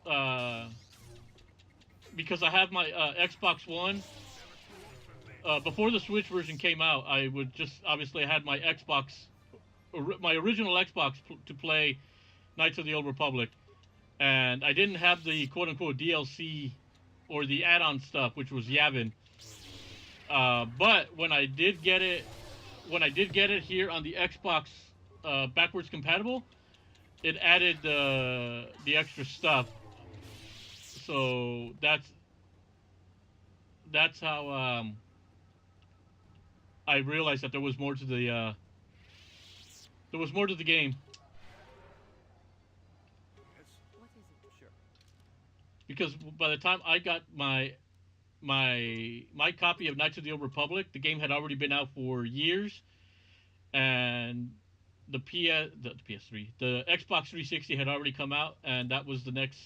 uh, because I have my Xbox One. Before the Switch version came out, I would just obviously I had my Xbox, my original Xbox to play Knights of the Old Republic, and I didn't have the quote unquote DLC or the add-on stuff, which was Yavin. But when I did get it here on the Xbox backwards compatible, it added the extra stuff. So that's how I realized that there was more to the game Yes? What is it? Sure. because by the time I got my copy of Knights of the Old Republic, the game had already been out for years, and the PS3, the Xbox 360 had already come out, and that was the next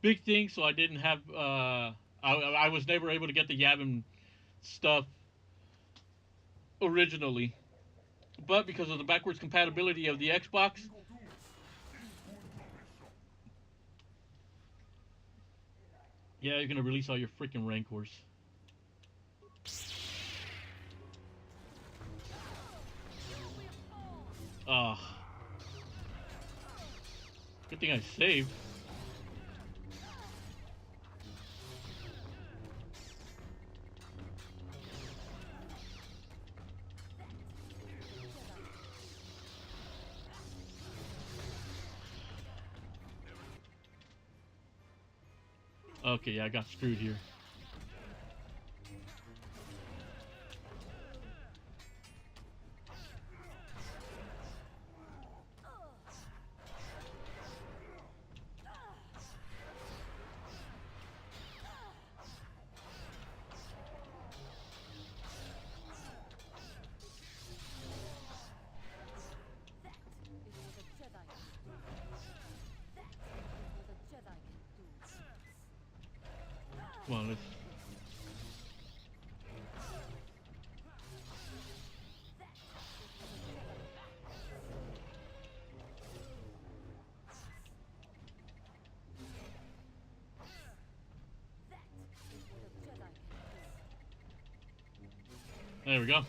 big thing. So I didn't have I was never able to get the Yavin stuff originally, but because of the backwards compatibility of the Xbox, yeah, you're gonna release all your freaking Rancors. Ah, good thing I saved. Okay, yeah, I got screwed here. Come on, let's. There we go.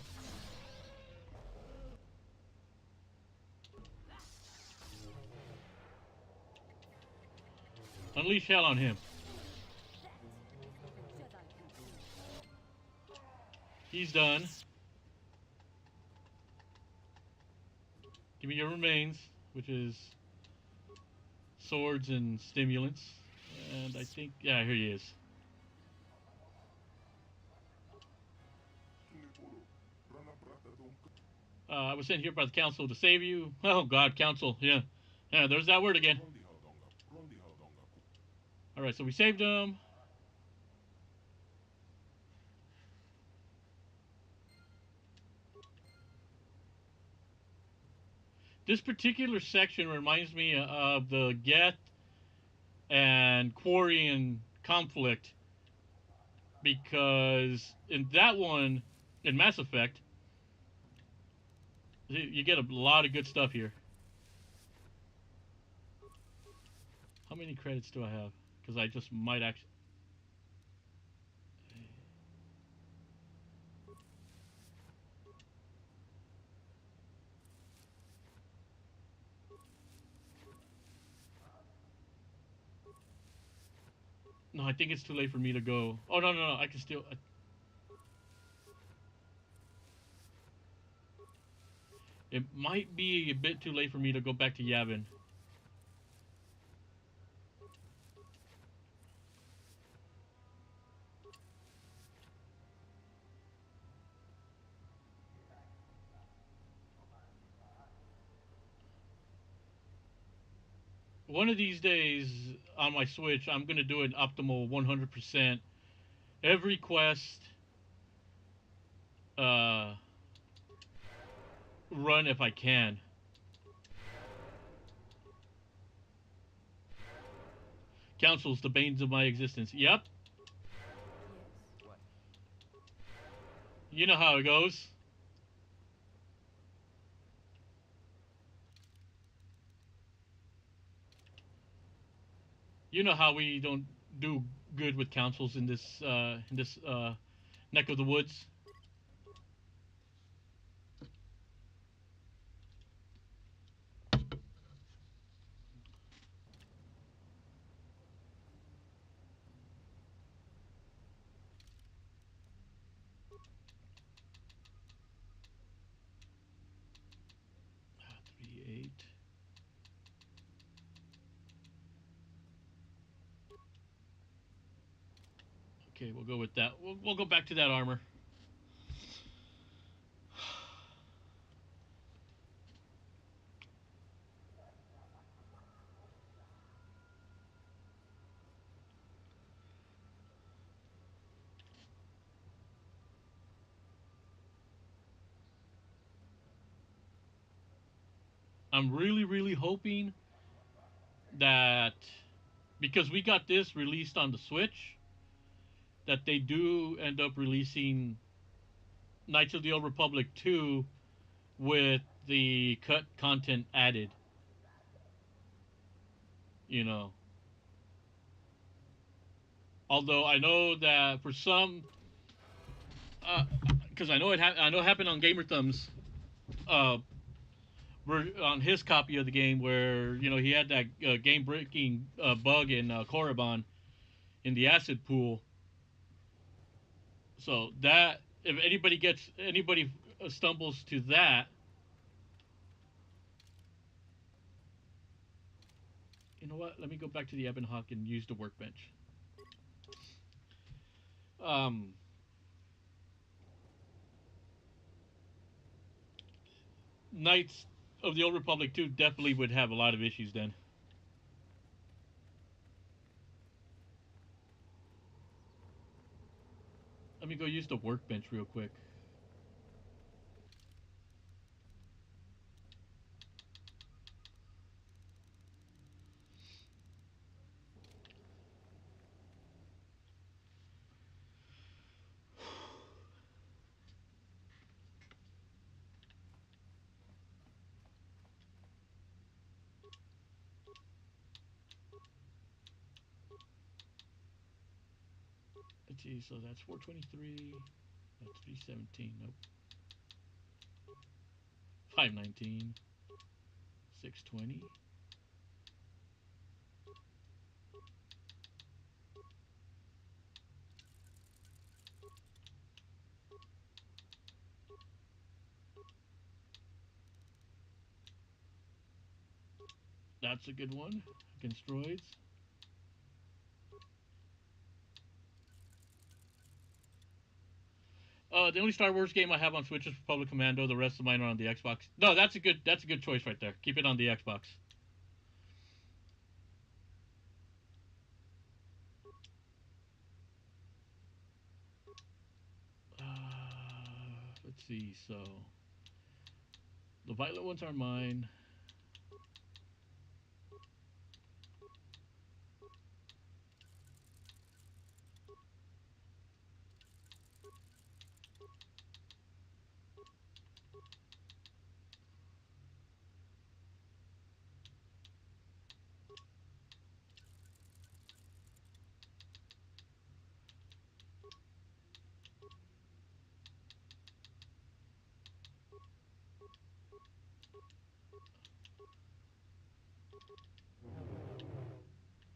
Unleash hell on him. He's done. Give me your remains, which is swords and stimulants. And I think, yeah, here he is. I was sent here by the council to save you. Oh God, council. Yeah, yeah. There's that word again. All right, so we saved him. This particular section reminds me of the Geth and Quarian conflict because in that one, in Mass Effect, you get a lot of good stuff here. How many credits do I have? Because I just might actually. No, I think it's too late for me to go. Oh no, no, no! I can still. It might be a bit too late for me to go back to Yavin. One of these days, on my Switch, I'm gonna do an optimal 100%. Every quest uh, run if I can. Council's the banes of my existence. Yep, Yes. What? you know how it goes. You know how we don't do good with councils in this neck of the woods. 3-8. Okay, we'll go with that. We'll go back to that armor. I'm really, really hoping that because we got this released on the Switch, that they do end up releasing Knights of the Old Republic 2 with the cut content added. You know, although I know that for some, because I know it happened on Gamer Thumbs, uh, on his copy of the game where he had that game breaking bug in Korriban in the acid pool. So that if anybody stumbles to that, you know what? Let me go back to the Ebon Hawk and use the workbench. Um, Knights of the Old Republic 2 definitely would have a lot of issues then. Let me go use the workbench real quick. Let's see, so that's 423. That's 317. Nope. 519. 620. That's a good one against droids. The only Star Wars game I have on Switch is Republic Commando. The rest of mine are on the Xbox. No, that's a good choice right there. Keep it on the Xbox. Let's see. So the violet ones are mine.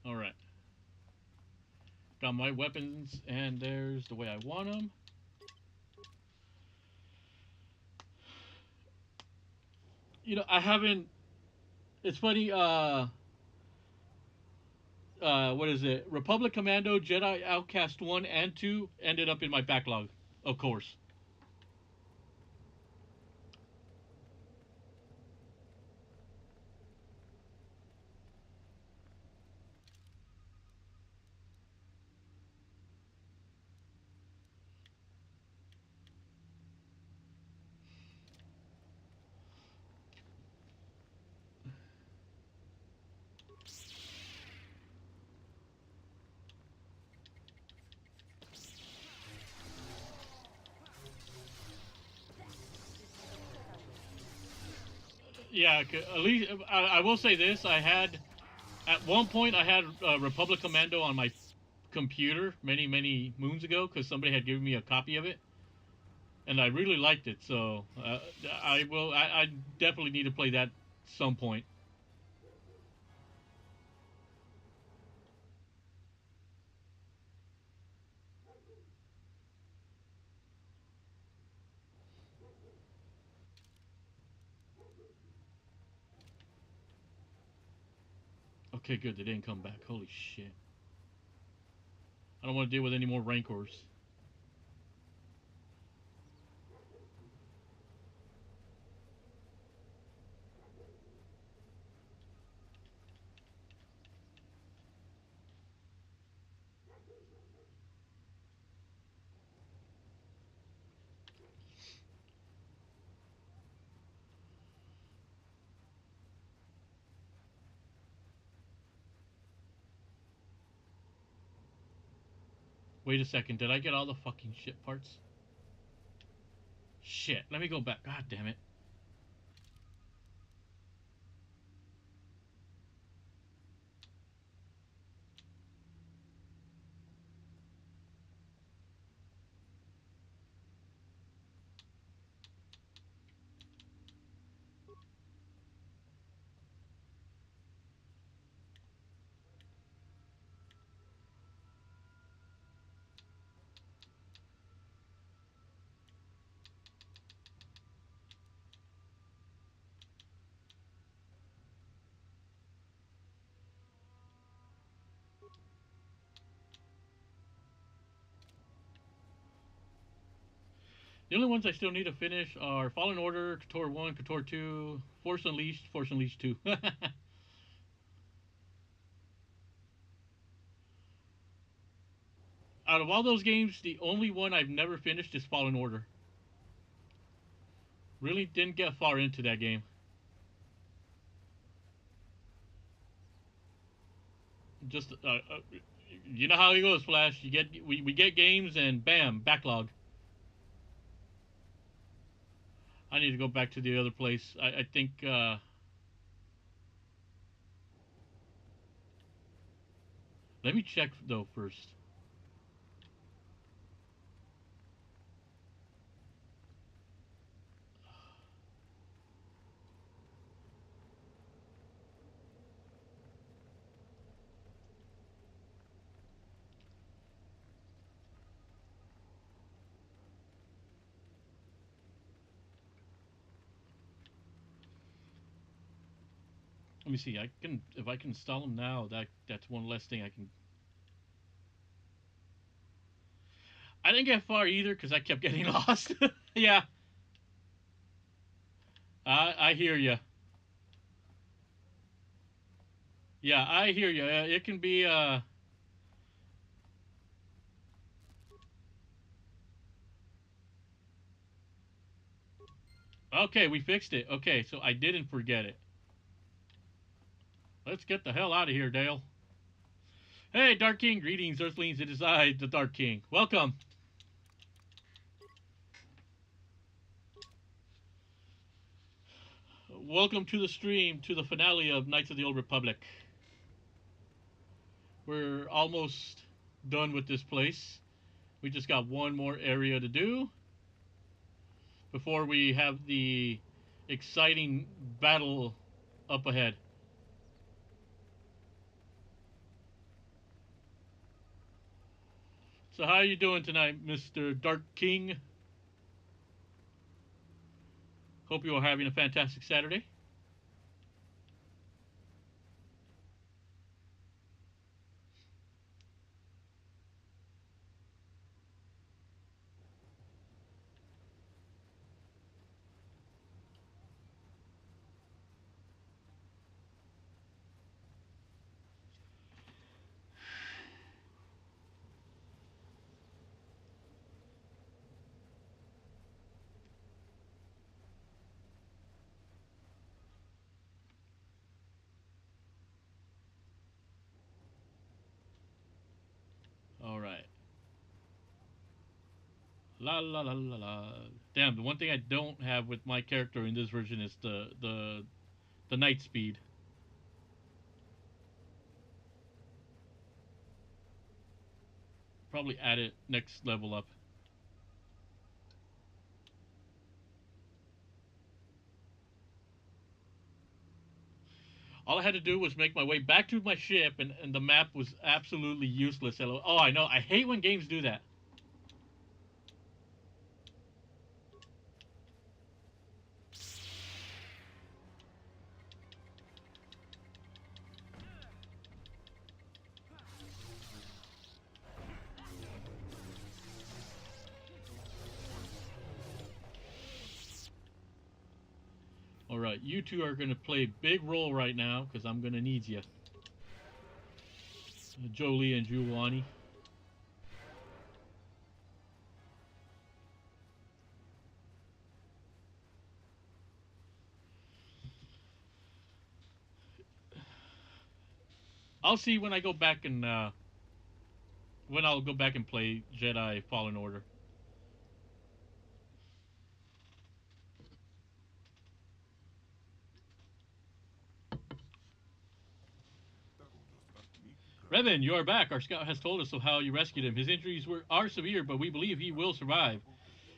All right. Got my weapons, and there's the way I want them. I haven't. It's funny. What is it? Republic Commando, Jedi Outcast 1 and 2 ended up in my backlog, of course. Yeah, at least I will say this: I had at one point I had Republic Commando on my computer many moons ago because somebody had given me a copy of it, and I really liked it. So I will. I definitely need to play that some point. Okay, good. They didn't come back. Holy shit! I don't want to deal with any more rancors. Wait a second. Did I get all the fucking shit parts? Shit. Let me go back. God damn it. The only ones I still need to finish are Fallen Order, KOTOR 1, KOTOR 2, Force Unleashed 2. Out of all those games, the only one I've never finished is Fallen Order. Really didn't get far into that game. Just you know how it goes, Flash. We get games and bam, backlog. I need to go back to the other place. I think let me check though first. Let me see. I can if I can install them now. That's one less thing I can. I didn't get far either because I kept getting lost. Yeah, I hear you. Yeah, I hear you. It can be. Okay, we fixed it. Okay, so I didn't forget it. Let's get the hell out of here, Dale. Hey, Dark King. Greetings, Earthlings. It is I, the Dark King. Welcome. Welcome to the stream, to the finale of Knights of the Old Republic. We're almost done with this place. We just got one more area to do before we have the exciting battle up ahead. So how are you doing tonight, Mr. Dark King? Hope you are having a fantastic Saturday. All right. La la la la la. Damn, the one thing I don't have with my character in this version is the the night speed. Probably add it next level up. All I had to do was make my way back to my ship, and the map was absolutely useless. Oh, I know. I hate when games do that. All right, you two are going to play a big role right now because I'm going to need you. Jolie and Giovanni. I'll see when I go back and when I'll go back and play Jedi Fallen Order. Revan, you are back. Our scout has told us of how you rescued him. His injuries are severe, but we believe he will survive.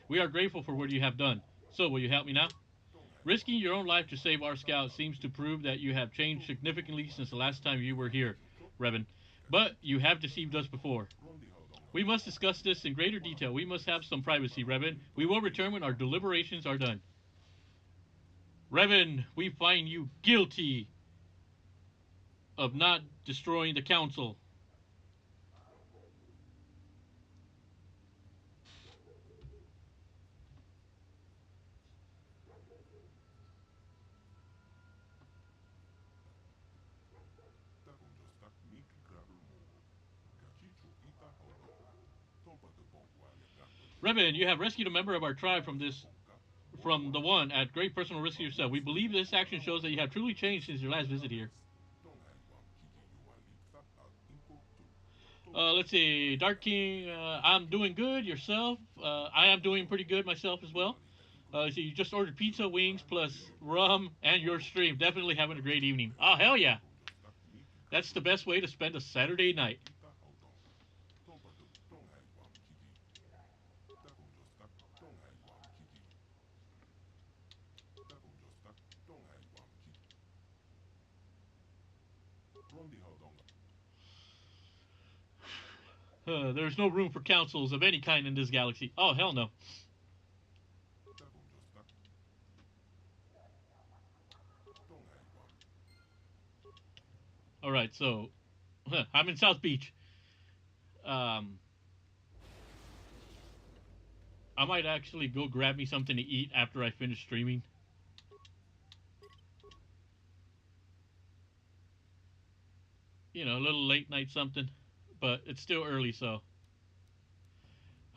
We are grateful for what you have done. So, will you help me now? Risking your own life to save our scout seems to prove that you have changed significantly since the last time you were here, Revan. But you have deceived us before. We must discuss this in greater detail. We must have some privacy, Revan. We will return when our deliberations are done. Revan, we find you guilty of not destroying the council. Revan, you have rescued a member of our tribe from the one at great personal risk to yourself. We believe this action shows that you have truly changed since your last visit here. Let's see, Dark King. I'm doing good. Yourself? I am doing pretty good myself as well. So you just ordered pizza, wings, plus rum, and your stream. Definitely having a great evening. Oh hell yeah! That's the best way to spend a Saturday night. There's no room for councils of any kind in this galaxy. Oh hell no. All right, so I'm in South Beach. Um, I might actually go grab me something to eat after I finish streaming. You know, a little late night something, but it's still early, so.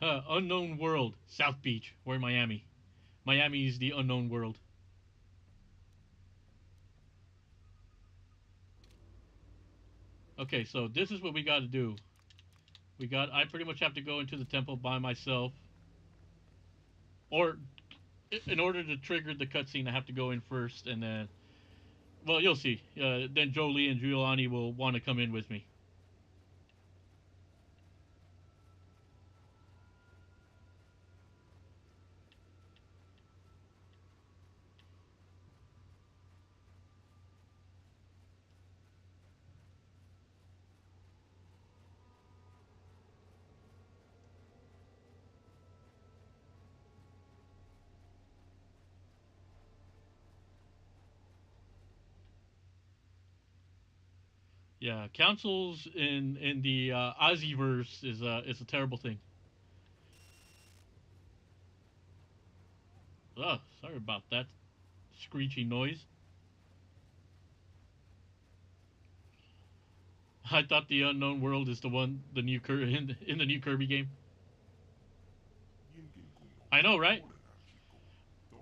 Unknown world, South Beach. We're in Miami. Miami is the unknown world. Okay, so this is what we got to do. I pretty much have to go into the temple by myself, or in order to trigger the cutscene, I have to go in first, and then, well, you'll see. Then Jolie and Giuliani will want to come in with me. Yeah, councils in the Ozzyverse is a terrible thing. Oh, sorry about that screechy noise. I thought the unknown world is the one the new in the new Kirby game. I know, right?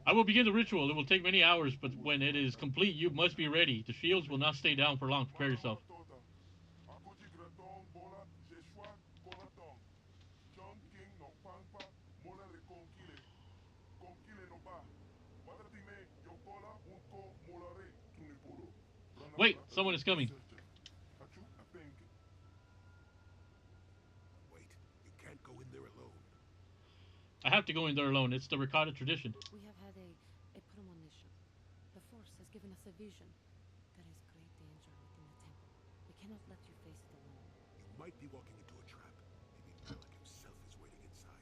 I will begin the ritual. It will take many hours, but when it is complete, you must be ready. The shields will not stay down for long. Prepare yourself. Wait, someone is coming. Wait, you can't go in there alone. I have to go in there alone. It's the Ricotta tradition. We have had a premonition. The Force has given us a vision. There is great danger within the temple. We cannot let you face it alone. You might be walking into a trap. Maybe Malik himself is waiting inside.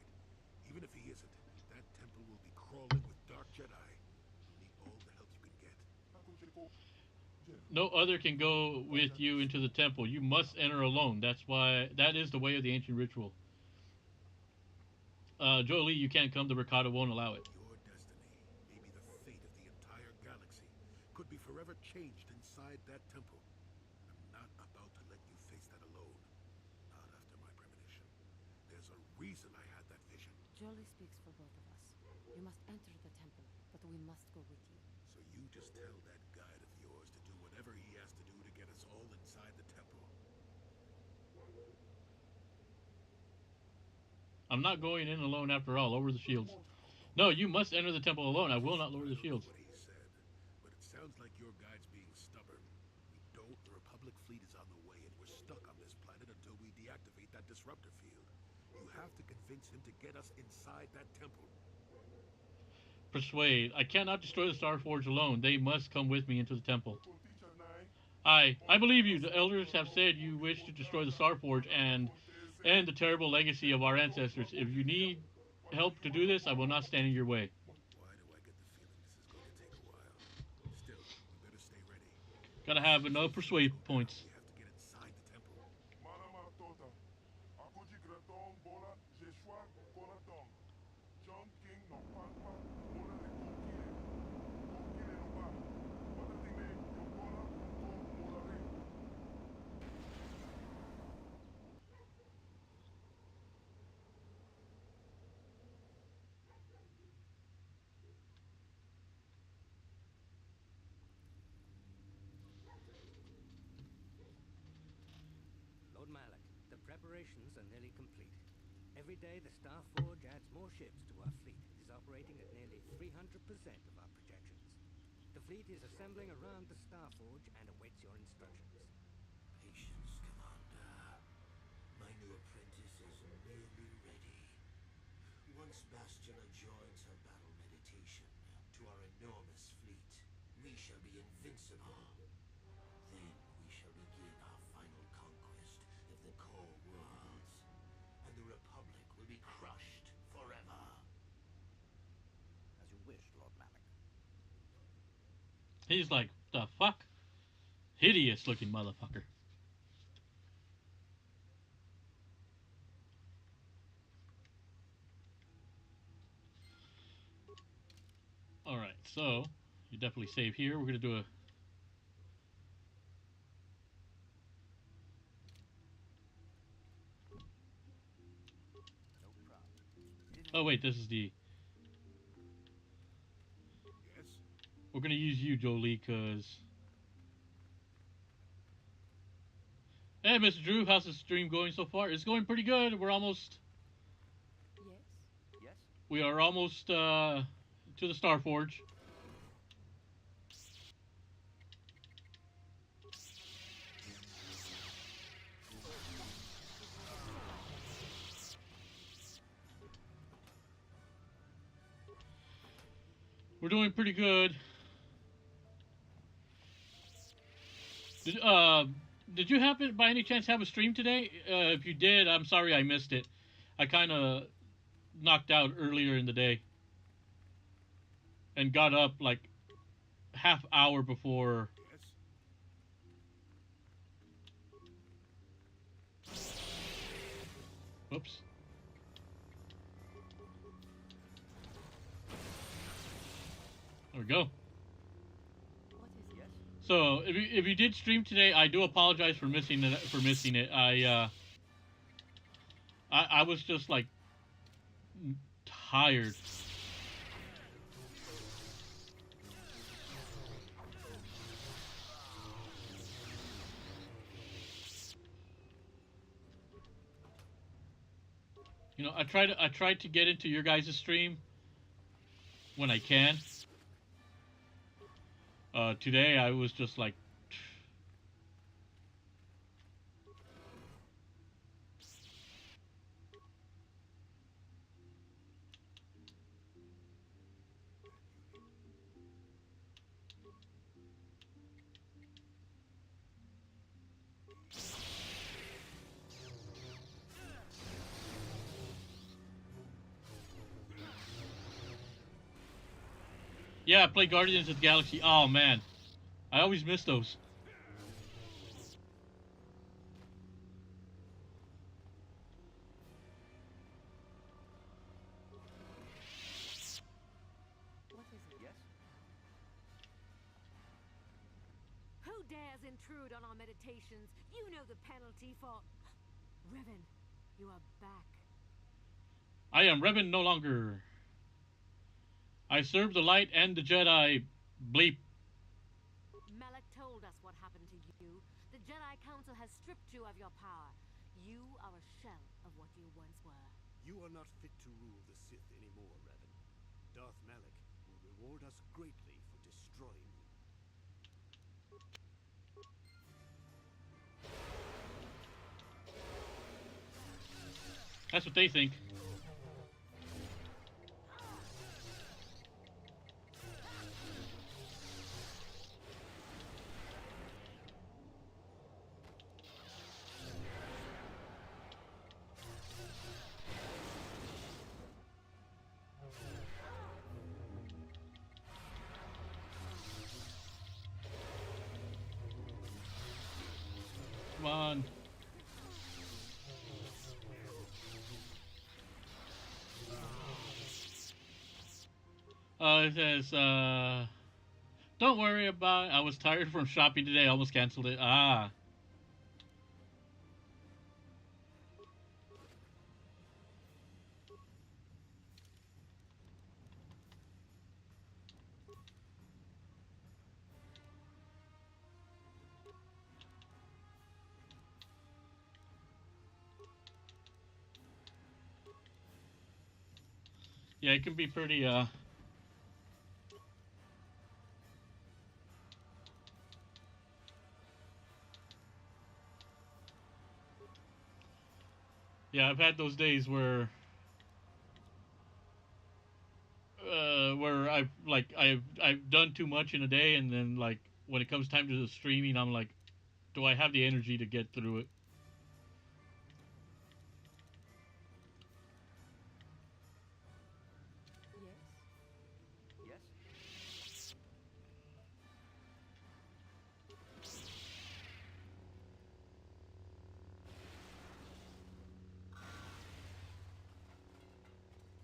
Even if he isn't, that temple will be crawling with dark Jedi. You'll need all the help you can get. No other can go with you into the temple. You must enter alone. That is the way of the ancient ritual. Jolie, you can't come. The Ricotta won't allow it. Your destiny, maybe the fate of the entire galaxy, could be forever changed inside that temple. I'm not about to let you face that alone. Not after my premonition. There's a reason I had that vision. Jolie speaks for both of us. You must enter the temple, but we must go with you. So you just tell that guide of yours to do whatever he has to do to get us all inside the temple. I'm not going in alone after all. Lower the shields. No, you must enter the temple alone. I will not lower the shields. What he said, but it sounds like your guide's being stubborn. The Republic fleet is on the way, and we're stuck on this planet until we deactivate that disruptor field. You have to convince him to get us inside that temple. Persuade. I cannot destroy the Star Forge alone. They must come with me into the temple. I believe you. The elders have said you wish to destroy the Star Forge and the terrible legacy of our ancestors. If you need help to do this, I will not stand in your way. Why do I get the feeling this is going to take a while? Still, we better stay ready. Gotta have enough persuade points. We have to get inside the temple. Lord Malak, the preparations are nearly complete. Every day the Star Forge adds more ships to our fleet. It is operating at nearly 300% of our projections. The fleet is assembling around the Star Forge and awaits your instructions. Patience, Commander. My new apprentice is nearly ready. Once Bastila joins her battle meditation to our enormous fleet, we shall be invincible. Then we shall begin our final conquest of the core worlds, and the Republic will be crushed forever. As you wish, Lord Malak. He's like, the fuck? Hideous looking motherfucker. Alright, so you definitely save here. We're gonna do a No problem. oh wait, this is the Yes? we're gonna use you, Jolie, cause hey Mr. Drew, how's the stream going so far? It's going pretty good. Yes? Yes? We are almost to the Star Forge. We're doing pretty good. Did you happen by any chance have a stream today? If you did, I'm sorry I missed it. I kind of knocked out earlier in the day and got up like half hour before. Yes? Oops. There we go. What is it? Yes? So if you did stream today, I do apologize for missing it. I was just like tired. You know, I try to get into your guys' stream when I can. Today I was just like Yeah, I play Guardians of the Galaxy. Oh man, I always miss those. What is it? Yes? Who dares intrude on our meditations? You know the penalty for... Revan, you are back. I am Revan no longer. I serve the light and the Jedi. Bleep. Malak told us what happened to you. The Jedi Council has stripped you of your power. You are a shell of what you once were. You are not fit to rule the Sith anymore, Revan. Darth Malak will reward us greatly for destroying you. That's what they think. Come on. It says, don't worry about it. I was tired from shopping today. I almost canceled it. Ah. Yeah, it can be pretty, yeah, I've had those days where I've done too much in a day, and then like when it comes time to the streaming, I'm like, do I have the energy to get through it? Yes? Yes?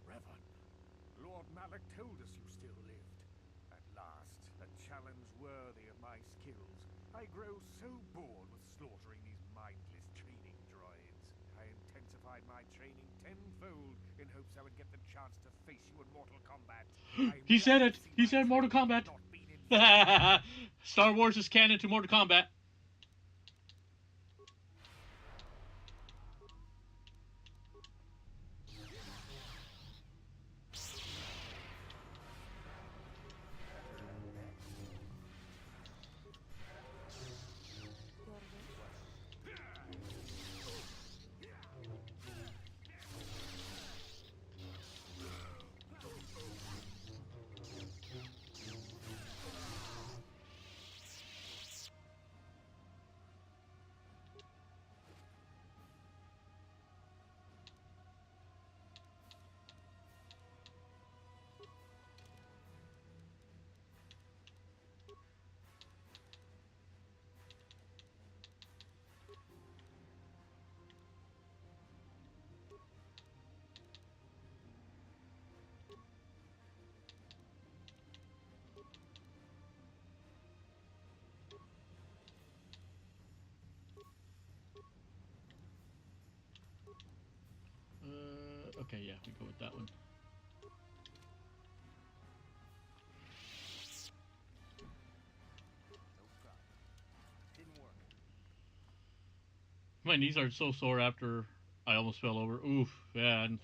Revan, Lord Malak told us you still lived. At last, a challenge worthy of my skills. I grow so bored with slaughtering these mindless training droids. I intensified my training tenfold in hopes I would get the chance to face you in Mortal Kombat. I'm He said glad it. to see He my said Mortal training Kombat. has not been in vain. Star Wars is canon to Mortal Kombat. Your wish? Okay, yeah, we go with that one. No problem. Didn't work. My knees are so sore after I almost fell over. Oof, yeah. And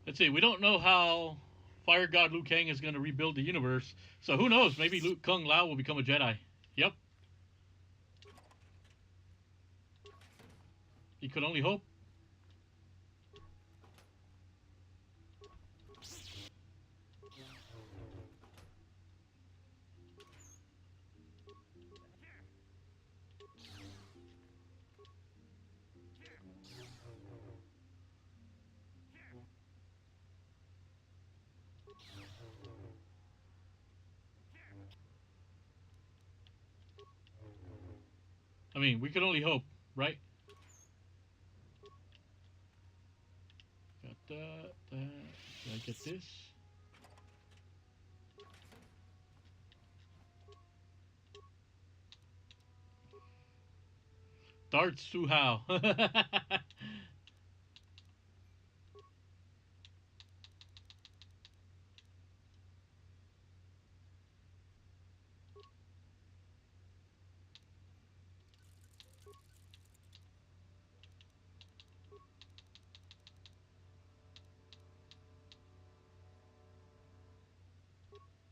let's see, we don't know how Fire God Liu Kang is going to rebuild the universe. So who knows? Maybe Luke Kung Lao will become a Jedi. Yep. You could only hope. I mean, we could only hope, right? Got that. Did I get this? Darts Suhao.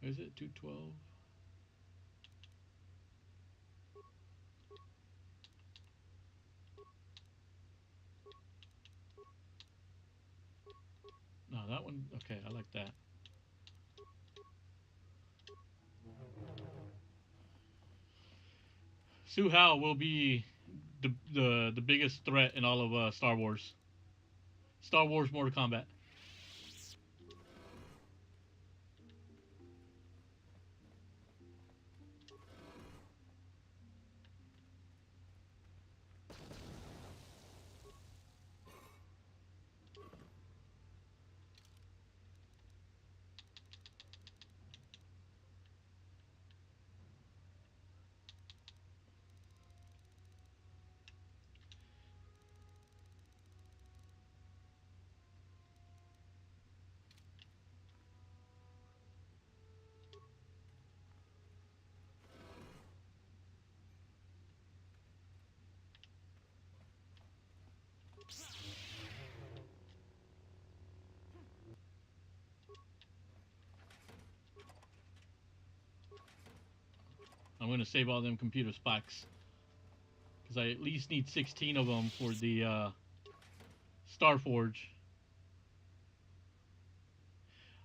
Is it 212? No, that one. Okay, I like that. Suhao will be the biggest threat in all of Star Wars. Star Wars Mortal Kombat. I'm gonna save all them computer spikes because I at least need 16 of them for the Star Forge.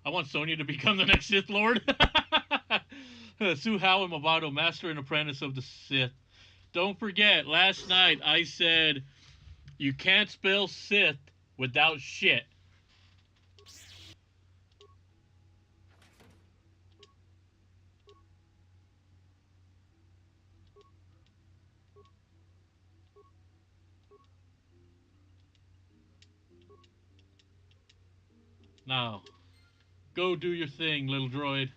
I want Sonya to become the next Sith Lord. Suhao and Mabato, Master and Apprentice of the Sith. Don't forget, last night I said you can't spell Sith without shit. Now, go do your thing, little droid.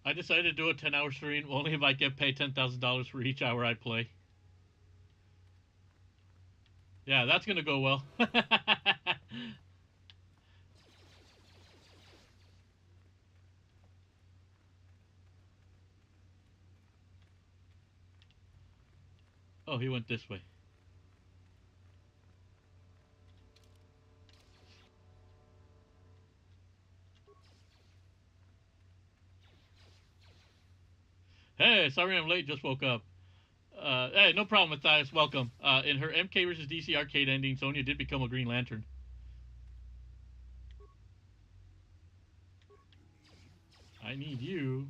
I decided to do a 10-hour stream only if I get paid $10,000 for each hour I play. Yeah, that's gonna go well. Oh, he went this way. Hey, sorry I'm late, just woke up. Hey, no problem, Matthias. Welcome. In her MK vs. DC arcade ending, Sonya did become a Green Lantern. I need you.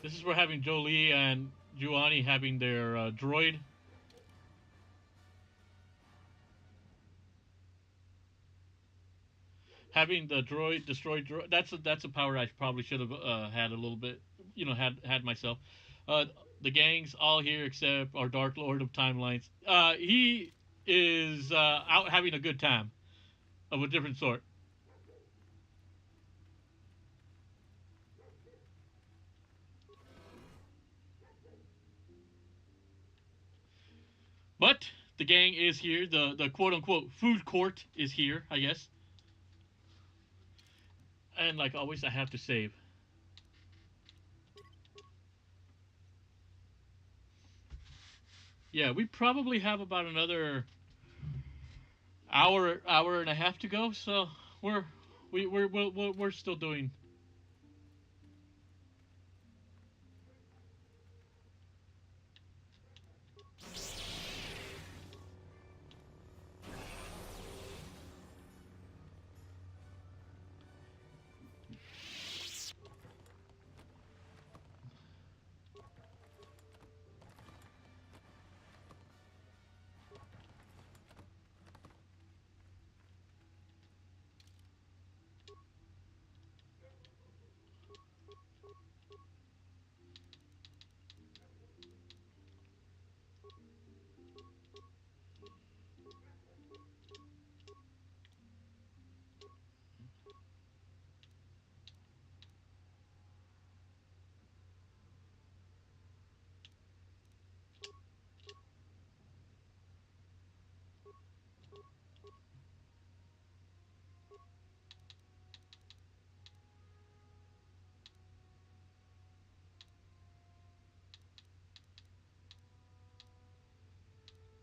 This is where having Jolie and Giovanni having their droid. Having the droid destroy droid. That's a power I probably should have had a little bit. Had myself. Uh, the gang's all here except our Dark Lord of Timelines. He is out having a good time of a different sort. But the gang is here. The quote unquote food court is here, I guess. And like always, I have to save. Yeah, we probably have about another hour and a half to go. So we're we're still doing.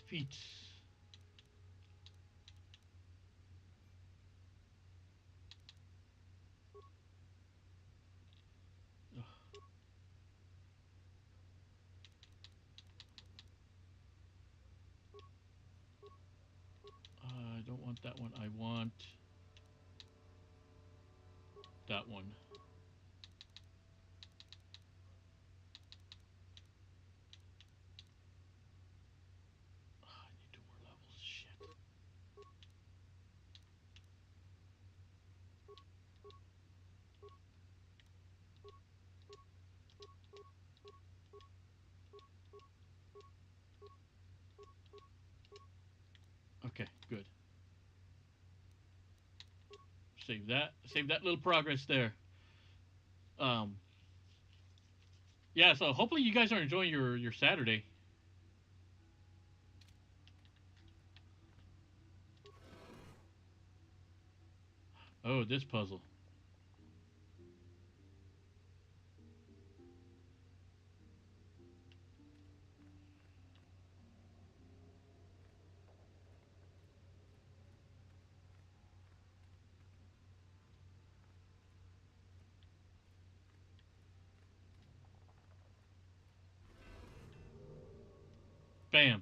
Feet. I don't want that one. I want that one. I need two more levels. Shit. Okay, good. Save that. Save that little progress there. Um, yeah. So hopefully you guys are enjoying your Saturday. Oh, this puzzle. Bam.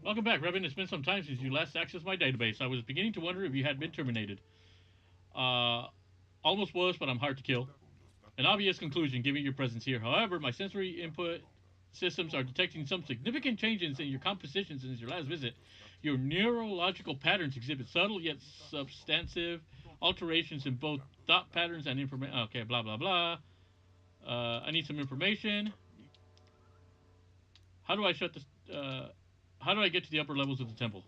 Welcome back, Revan. It's been some time since you last accessed my database. I was beginning to wonder if you had been terminated. Uh, almost was, but I'm hard to kill. An obvious conclusion given your presence here. However, my sensory input systems are detecting some significant changes in your composition since your last visit. Your neurological patterns exhibit subtle yet substantive alterations in both thought patterns and information. Okay, blah, blah, blah. I need some information. How do I shut this? How do I get to the upper levels of the temple?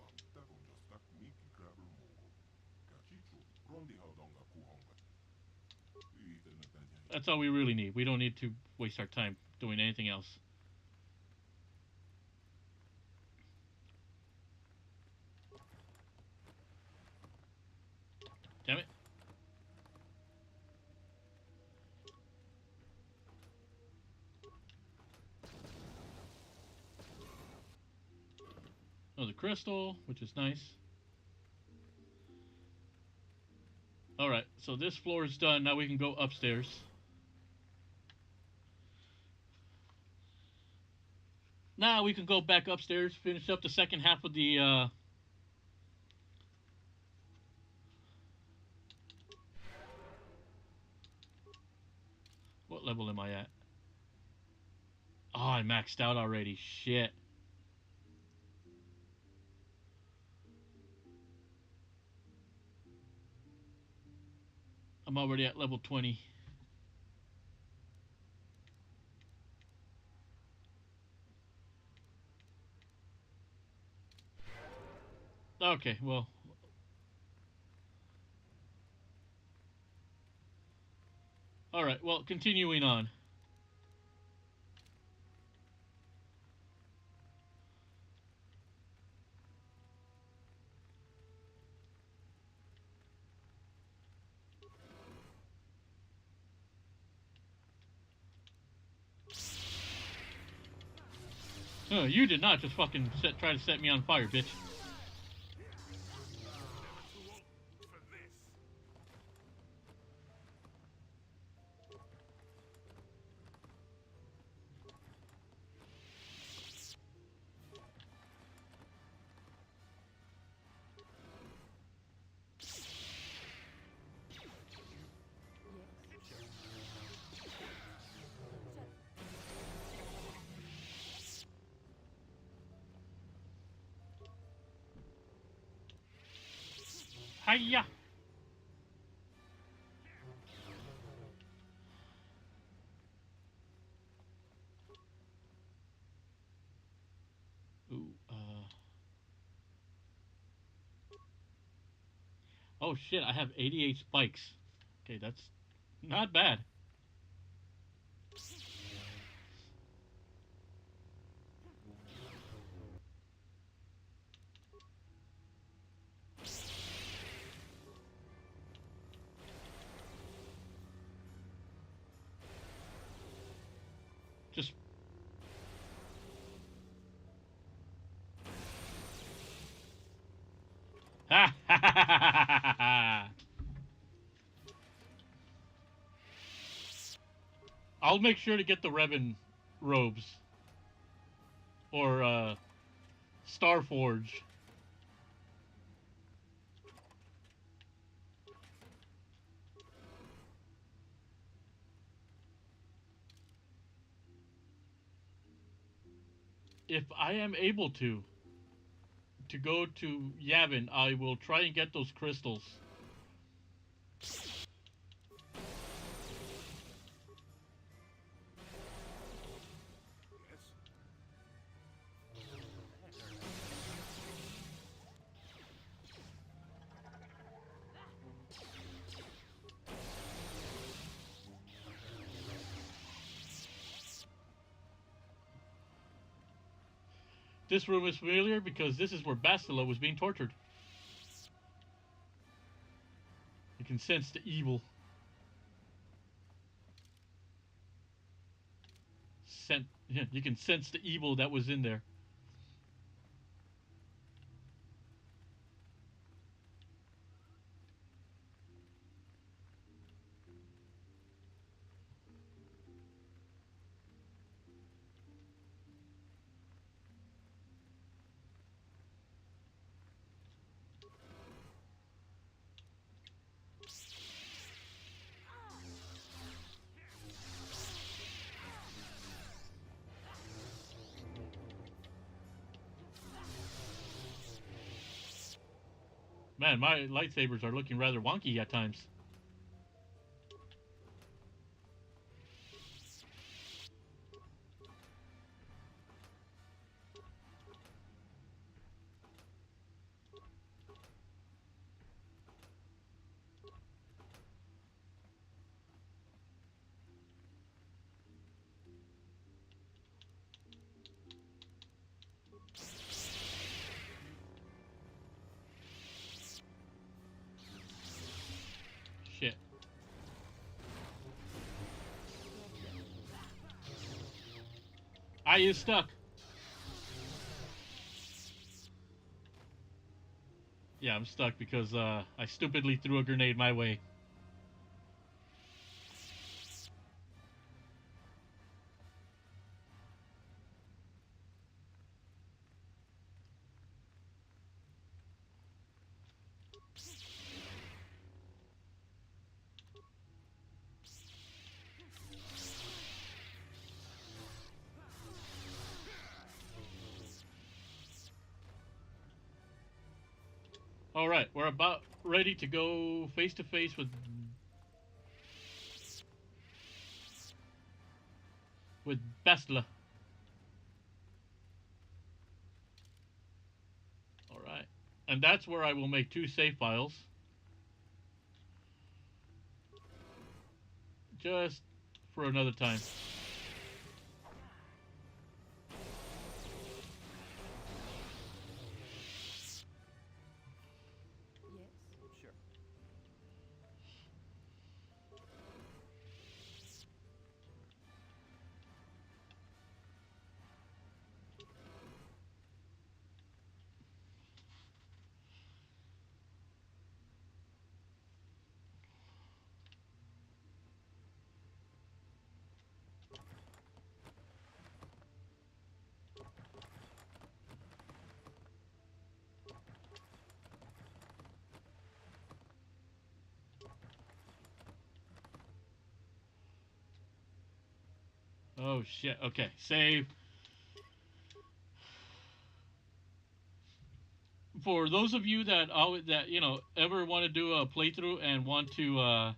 That's all we really need. We don't need to waste our time doing anything else. Damn it. Another crystal, which is nice. Alright, so this floor is done. Now we can go upstairs. Now we can go back upstairs, finish up the second half of the what level am I at? Oh, I maxed out already. Shit. I'm already at level 20. Okay, well. Alright, well, continuing on. You did not just fucking try to set me on fire, bitch. Never too old for this. Hiya! Ooh, oh shit, I have 88 spikes. Okay, that's not bad. Just ha ha ha ha ha. I'll make sure to get the Revan robes or Starforge. If I am able to go to Yavin, I will try and get those crystals. Yes. This room is familiar because this is where Bastila was being tortured. You can sense the evil. You can sense the evil that was in there. Man, my lightsabers are looking rather wonky at times. Shit. I is stuck. Yeah, I'm stuck because I stupidly threw a grenade my way. All right, we're about ready to go face to face with Bastila. All right, and that's where I will make 2 save files, just for another time. Sure. Oh shit. Okay, save. For those of you that always that ever want to do a playthrough and want to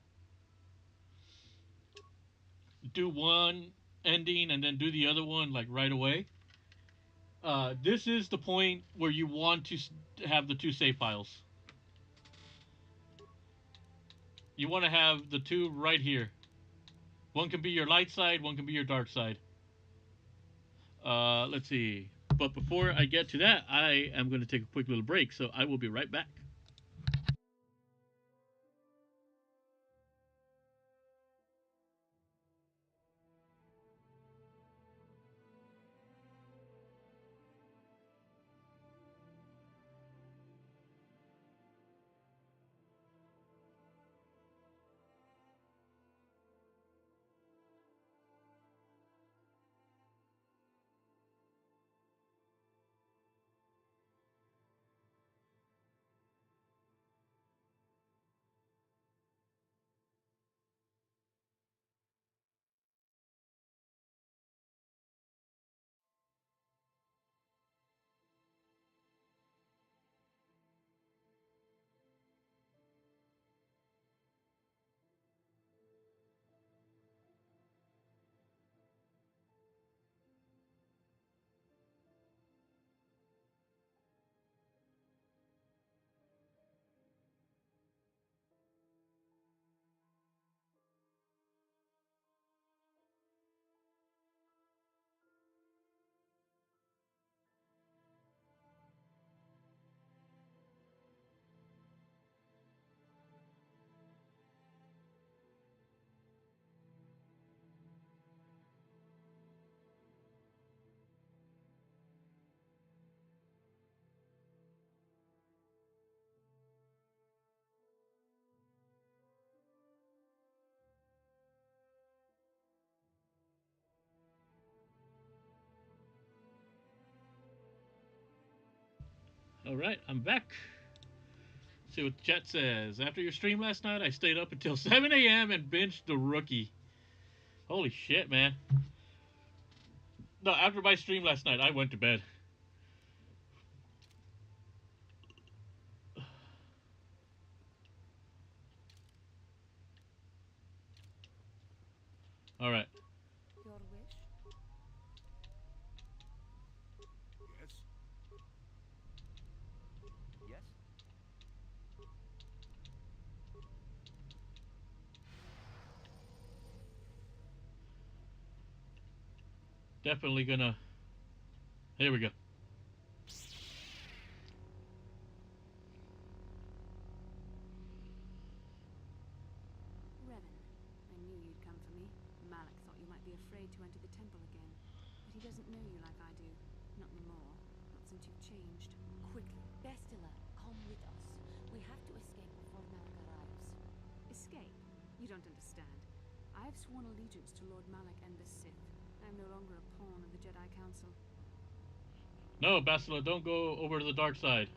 do one ending and then do the other one like right away, this is the point where you want to have the two save files. You want to have the two right here. One can be your light side, one can be your dark side. Let's see. But before I get to that, I am going to take a quick little break, so I will be right back. All right, I'm back. See what the chat says. After your stream last night, I stayed up until 7 a.m. and binged The Rookie. Holy shit, man. No, after my stream last night, I went to bed. All right. Your wish? Yes? Yes? Definitely gonna. Here we go. Revan, I knew you'd come for me. Malik thought you might be afraid to enter the temple again. But he doesn't know you like I do. Not anymore. Not since you've changed. Quickly, Bestila, come with us. We have to escape before Malik arrives. Escape? You don't understand. I have sworn allegiance to Lord Malik and the Sith. I am no longer a pawn of the Jedi Council. No, Bastila, don't go over to the dark side.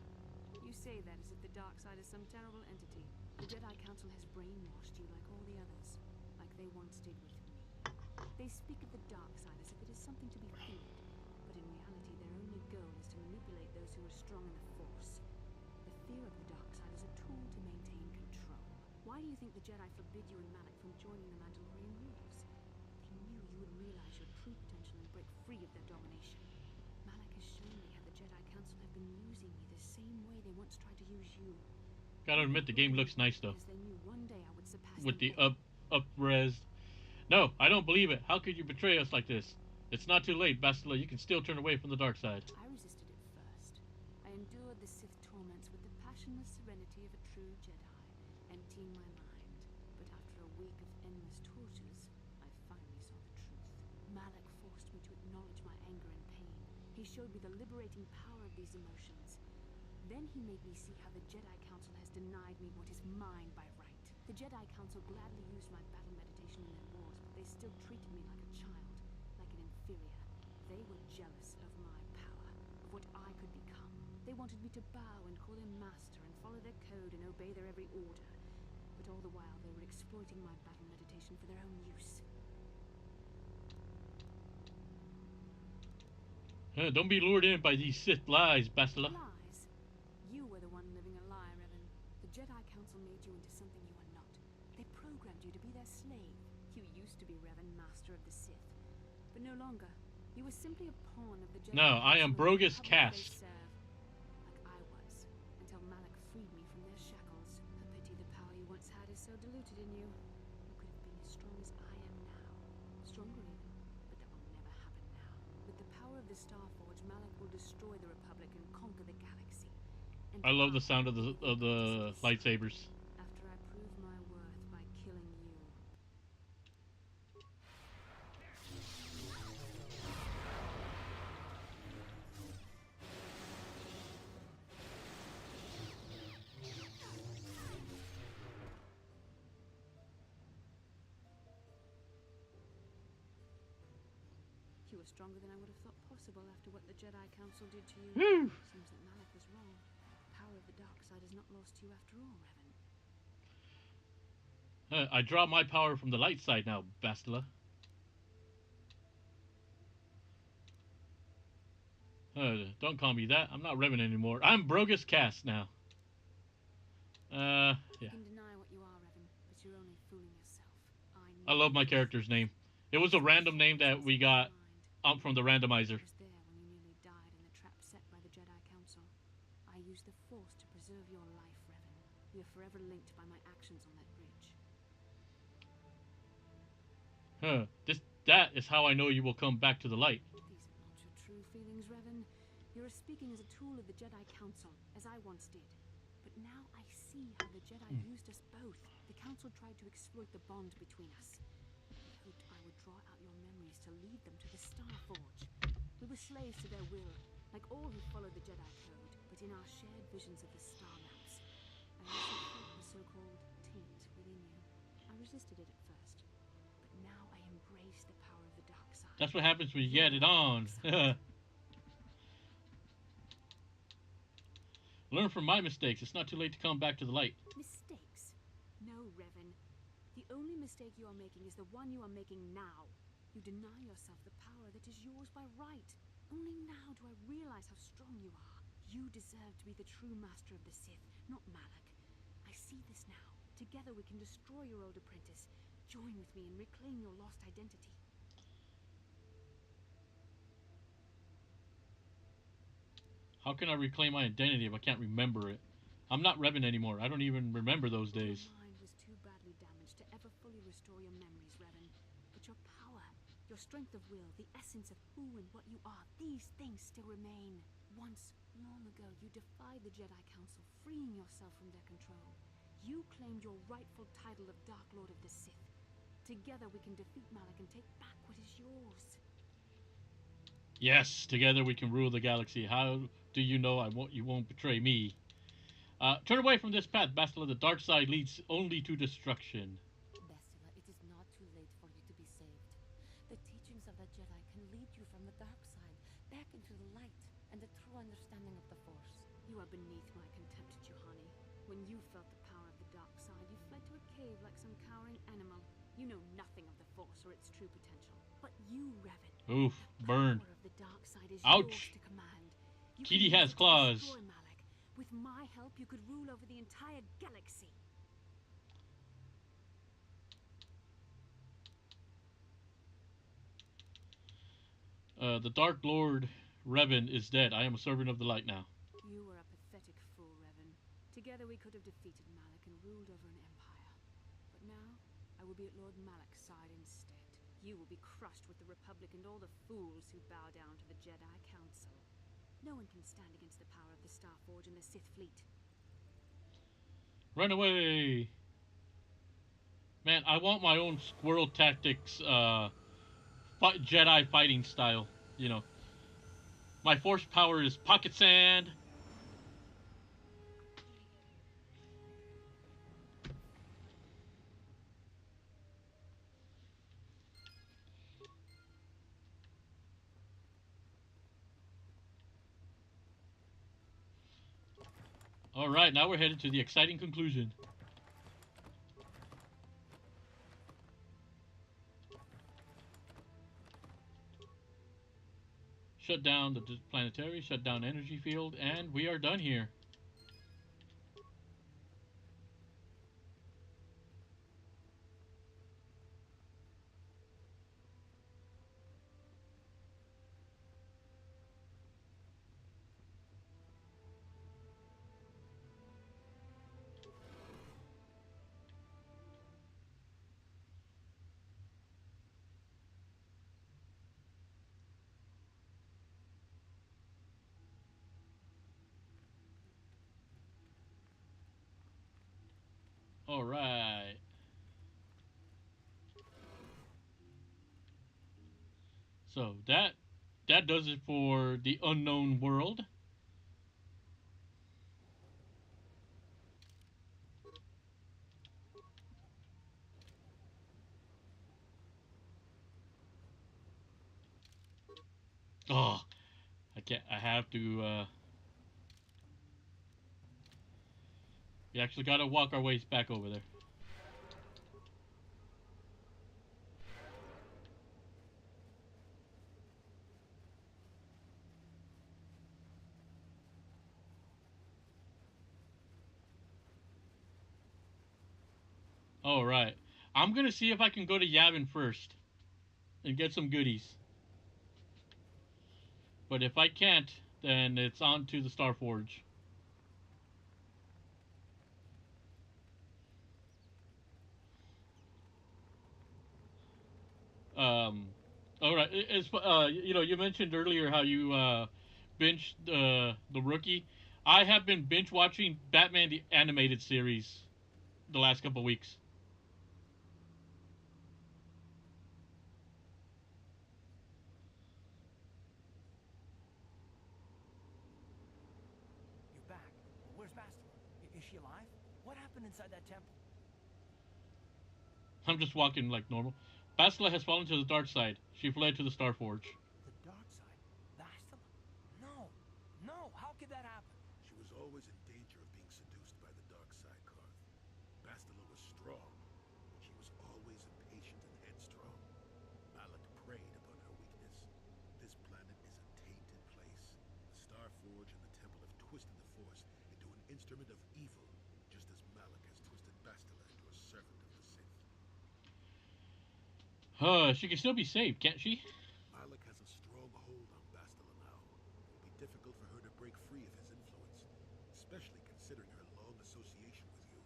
You say that as if the dark side is some terrible entity. The Jedi Council has brainwashed you like all the others. Like they once did with me. They speak of the dark side as if it is something to be feared. But in reality, their only goal is to manipulate those who are strong in the Force. The fear of the dark side is a tool to maintain control. Why do you think the Jedi forbid you and Malik from joining the Mandalorian rules? They knew you would realize your true potential and break free of their domination. Malik has shown me how the Jedi Council have been using me the same way they once tried to use you. Gotta admit, the game looks nice though. Because they knew one day I would surpass With them the all. up res. No, I don't believe it. How could you betray us like this? It's not too late, Bastila. You can still turn away from the dark side. I resisted it first. I endured the Sith torments with the passionless serenity of a true Jedi, emptying my mind. But after a week of endless tortures, I finally saw the truth. Malik forced me to acknowledge my anger and pain. He showed me the liberating power of these emotions. Then he made me see how the Jedi Council has denied me what is mine by right. The Jedi Council gladly used my battle meditation in their wars, but they still treated me like a child, like an inferior. They were jealous of my power, of what I could become. They wanted me to bow and call them master and follow their code and obey their every order. But all the while, they were exploiting my battle meditation for their own use. Don't be lured in by these Sith lies, Bastila. Lies? You were the one living a lie, Revan. The Jedi Council made you into something you are not. They programmed you to be their slave. You used to be Revan, Master of the Sith. But no longer. You were simply a pawn of the Jedi No, I am Council and the Brogus Republic they Cass. serve. Like I was. Until Malak freed me from their shackles. A pity the power you once had is so diluted in you. You could have been as strong as I am now. Stronger even. But that will never happen now. With the power of the Starforge, Malak will destroy the Republic and conquer the galaxy. And I love the sound of will the be apprentice of his lightsabers. son, after I prove my worth by killing you. You were stronger than I would have thought possible after what the Jedi Council did to you. Whew. Seems that Malak was wrong. The power of the dark side is not lost to you after all, Revan. I draw my power from the light side now, Bastila. Don't call me that. I'm not Revan anymore. I'm Brogus Cass now. Yeah. You can deny what you are, Revan, but you're only fooling yourself. I love my character's name. It was a random name that we got from the randomizer. I was there when you nearly died in the trap set by the Jedi Council. I used the Force to preserve your life, Revan. We are forever linked by my actions on that bridge. That is how I know you will come back to the light. These are not your true feelings, Revan. You are speaking as a tool of the Jedi Council, as I once did. But now I see how the Jedi used us both. The Council tried to exploit the bond between us. They hoped I would draw out your memories to lead them to the Starforge. We were slaves to their will, like all who followed the Jedi Code, but in our shared visions of the star maps. I also felt the so-called taint within you. I resisted it at first, but now I embrace the power of the dark side. That's what happens when you get it on. Learn from my mistakes. It's not too late to come back to the light. Mistakes? No, Revan. The only mistake you are making is the one you are making now. You deny yourself the power that is yours by right. Only now do I realize how strong you are. You deserve to be the true master of the Sith, not Malak. I see this now. Together we can destroy your old apprentice. Join with me and reclaim your lost identity. How can I reclaim my identity if I can't remember it? I'm not Revan anymore. I don't even remember those days. Your mind was too badly damaged to ever fully restore your memories, Revan. But your power, your strength of will, the essence of who and what you are, these things still remain. Once, long ago, you defied the Jedi Council, freeing yourself from their control. You claimed your rightful title of Dark Lord of the Sith. Together we can defeat Malak and take back what is yours. Yes, together we can rule the galaxy. How do you know you won't betray me? Turn away from this path, Bastila. The dark side leads only to destruction. Bastila, it is not too late for you to be saved. The teachings of the Jedi can lead you from the dark side back into the light and the true understanding of the Force. You are beneath my contempt, Juhani. When you felt the power of the dark side, you fled to a cave like some cowering animal. You know nothing of the Force or its true potential. But you, Revan. Oof, burned. The power of the dark side is Ouch. yours to command. You Kitty can use has it to claws. destroy Malak. With my help, you could rule over the entire galaxy. The Dark Lord Revan is dead. I am a servant of the light now. You were a pathetic fool, Revan. Together we could have defeated Malak and ruled over an empire. But now, I will be at Lord Malak's side instead. You will be crushed with the Republic and all the fools who bow down to the Jedi Council. No one can stand against the power of the Starforge and the Sith fleet. Run away! Man, I want my own Squirrel Tactics Jedi fighting style. You know, my force power is pocket sand. All right, now we're headed to the exciting conclusion. Shut down the planetary, shut down energy field, and we are done here. All right. So that does it for the unknown world. Oh, I can't. I have to. We actually got to walk our ways back over there. All right. I'm gonna see if I can go to Yavin first and get some goodies. But if I can't, then it's on to the Star Forge. Um, all right. You mentioned earlier how you binged the Rookie. I have been binge watching Batman the animated series the last couple of weeks. You're back. Where's Bastila? Is she alive? What happened inside that temple? I'm just walking like normal. Bastila has fallen to the dark side. She fled to the Star Forge. The dark side? Bastila? No. No, how could that happen? She was always in danger of being seduced by the dark side, Karth. Bastila was strong, but she was always impatient and headstrong. Malak preyed upon her weakness. This planet is a tainted place. The Star Forge and the Temple have twisted the Force into an instrument of evil, just as Malak has twisted Bastila into a servant of the Sith. She can still be saved, can't she? Malak has a strong hold on Bastila now. It will be difficult for her to break free of his influence, especially considering her long association with you.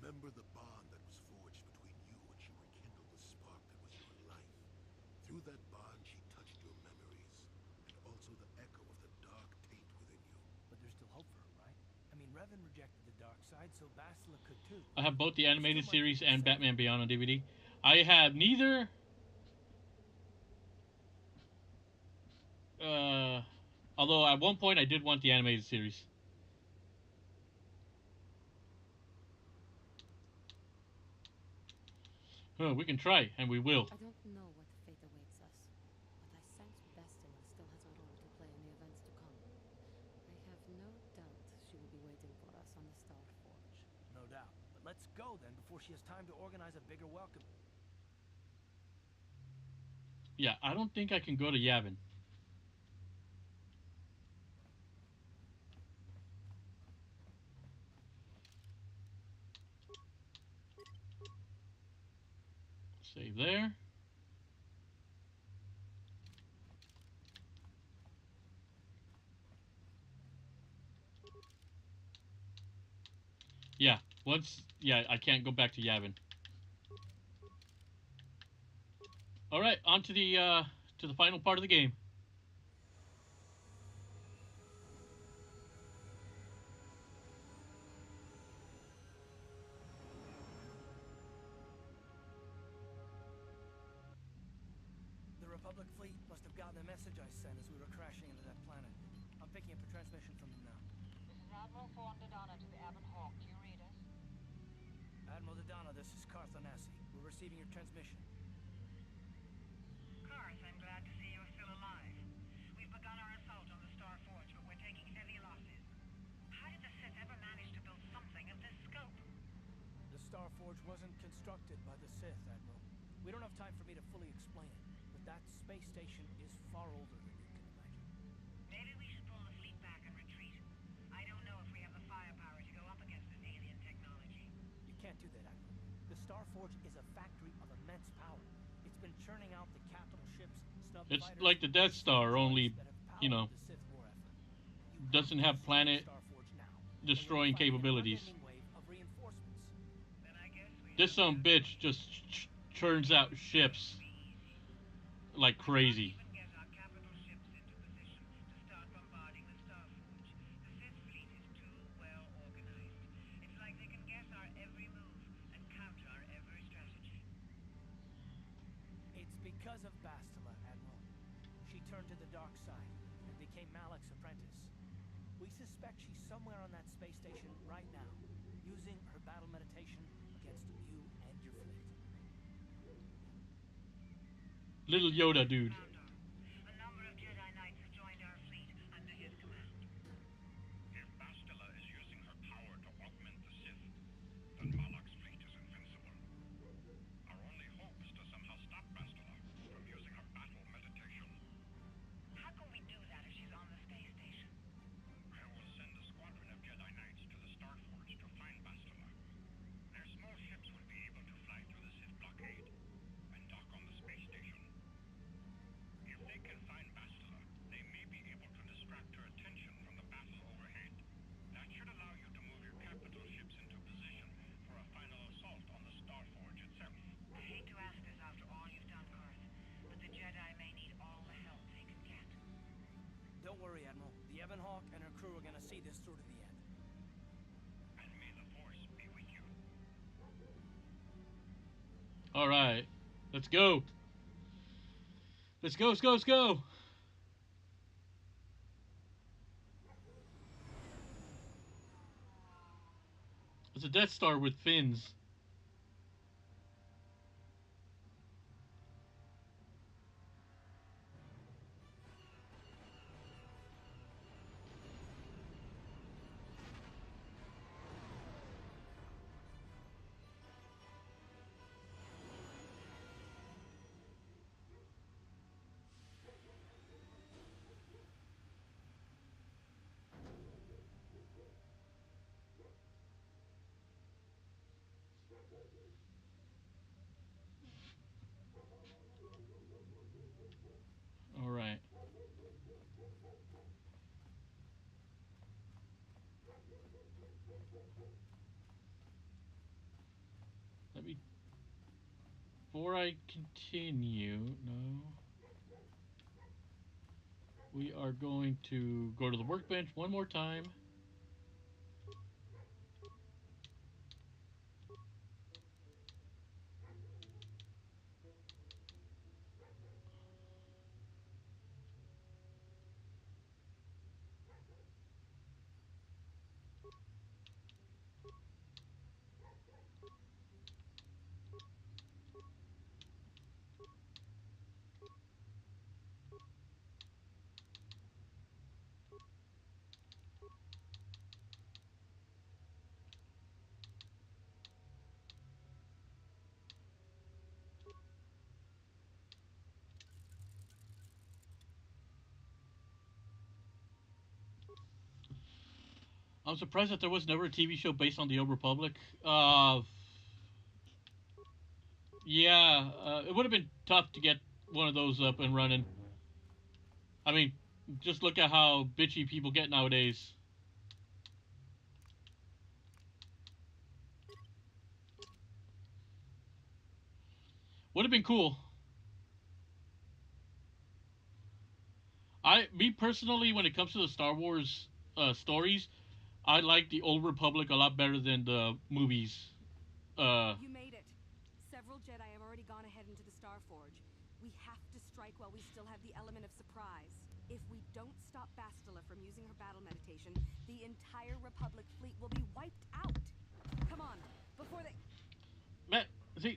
Remember the bond that was forged between you when she rekindled the spark that was your life. Through that bond, she touched your memories, and also the echo of the dark taint within you. But there's still hope for her, right? I mean, Revan rejected the dark side, so Bastila could too. I have both the There animated still might be series and hope. Batman Beyond on DVD. I have neither. Uh, Although at one point I did want the animated series. We can try, and we will. I don't know what fate awaits us, but I sense Bastila still has a role to play in the events to come. I have no doubt she will be waiting for us on the Star Forge. No doubt. But let's go then before she has time to organize a bigger welcome. Yeah, I don't think I can go to Yavin. Save there. Yeah, I can't go back to Yavin. All right, on to the final part of the game. The Republic fleet must have gotten the message I sent as we were crashing into that planet. I'm picking up a transmission from them now. This is Admiral Thorn Dodonna to the Abbot Hawk. Do you read us? Admiral Dodonna, this is Karth Onasi. We're receiving your transmission. Karth, I'm glad to see you're still alive. We've begun our assault on the Star Forge, but we're taking heavy losses. How did the Sith ever manage to build something of this scope? The Star Forge wasn't constructed by the Sith, Admiral. We don't have time for me to fully explain it, but that space station is far older than you can imagine. Starforge is a factory of immense power. It's been churning out the capital ships, stub It's fighters, like the Death Star, only, that have you powered know, the Sith war effort. You have doesn't to have destroy the planet Starforge now, or you'll be destroying fighting an capabilities. unending wave of reinforcements. Then I guess we This have some the bitch just churns out ships like I can't crazy. even get our capital ships into position to start bombarding the Starforge. The Sith fleet is too well organized. It's like they can guess our every move and counter our every strategy. It's because of Bastila, Admiral. She turned to the dark side and became Malik's apprentice. We suspect she's somewhere on that space station right now, using her battle meditation against you and your fleet. Little Yoda dude. Commander, a number of Jedi Knights have joined our fleet under his command. If Bastila is using her power to augment the Sith, then Malak's fleet is invincible. Our only hope is to somehow stop Bastila from using her battle meditation. How can we do that if she's on the space station? I will send a squadron of Jedi Knights to the Starforge to find Bastila. Their small ships will be able to fly through the Sith blockade and dock on the space station. If they can find Bastila, they may be able to distract her attention from the battle overhead. That should allow you to move your capital ships into position for a final assault on the Starforge itself. I hate to ask this after all you've done, Karth, but the Jedi may need all the help they can get. Don't worry, Admiral. The Ebon Hawk and her crew are gonna see this through to the end. And may the Force be with you. Alright. Let's go. Let's go, let's go, let's go. It's a Death Star with fins. Alright. Let me... Before I continue, no. We are going to go to the workbench one more time. I'm surprised that there was never a TV show based on the Old Republic. Yeah, it would have been tough to get one of those up and running. I mean, just look at how bitchy people get nowadays. Would have been cool. Me personally, when it comes to the Star Wars stories, I like the Old Republic a lot better than the movies. You made it. Several Jedi have already gone ahead into the Starforge. We have to strike while we still have the element of surprise. If we don't stop Bastila from using her battle meditation, the entire Republic fleet will be wiped out. Come on, before they... Man, see,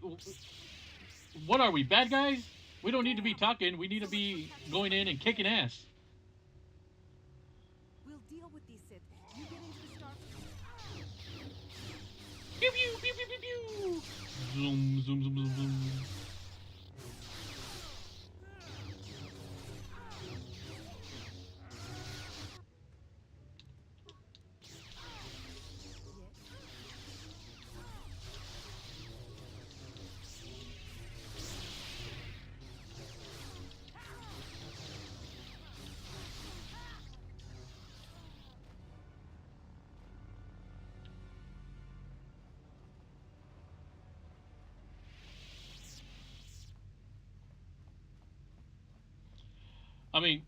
what are we, bad guys? We don't need to be talking. We need to be going in and kicking ass. We'll deal with these Sith. You get into the Starforge. Pew pew pew pew pew pew. Zoom zoom zoom zoom zoom. I mean,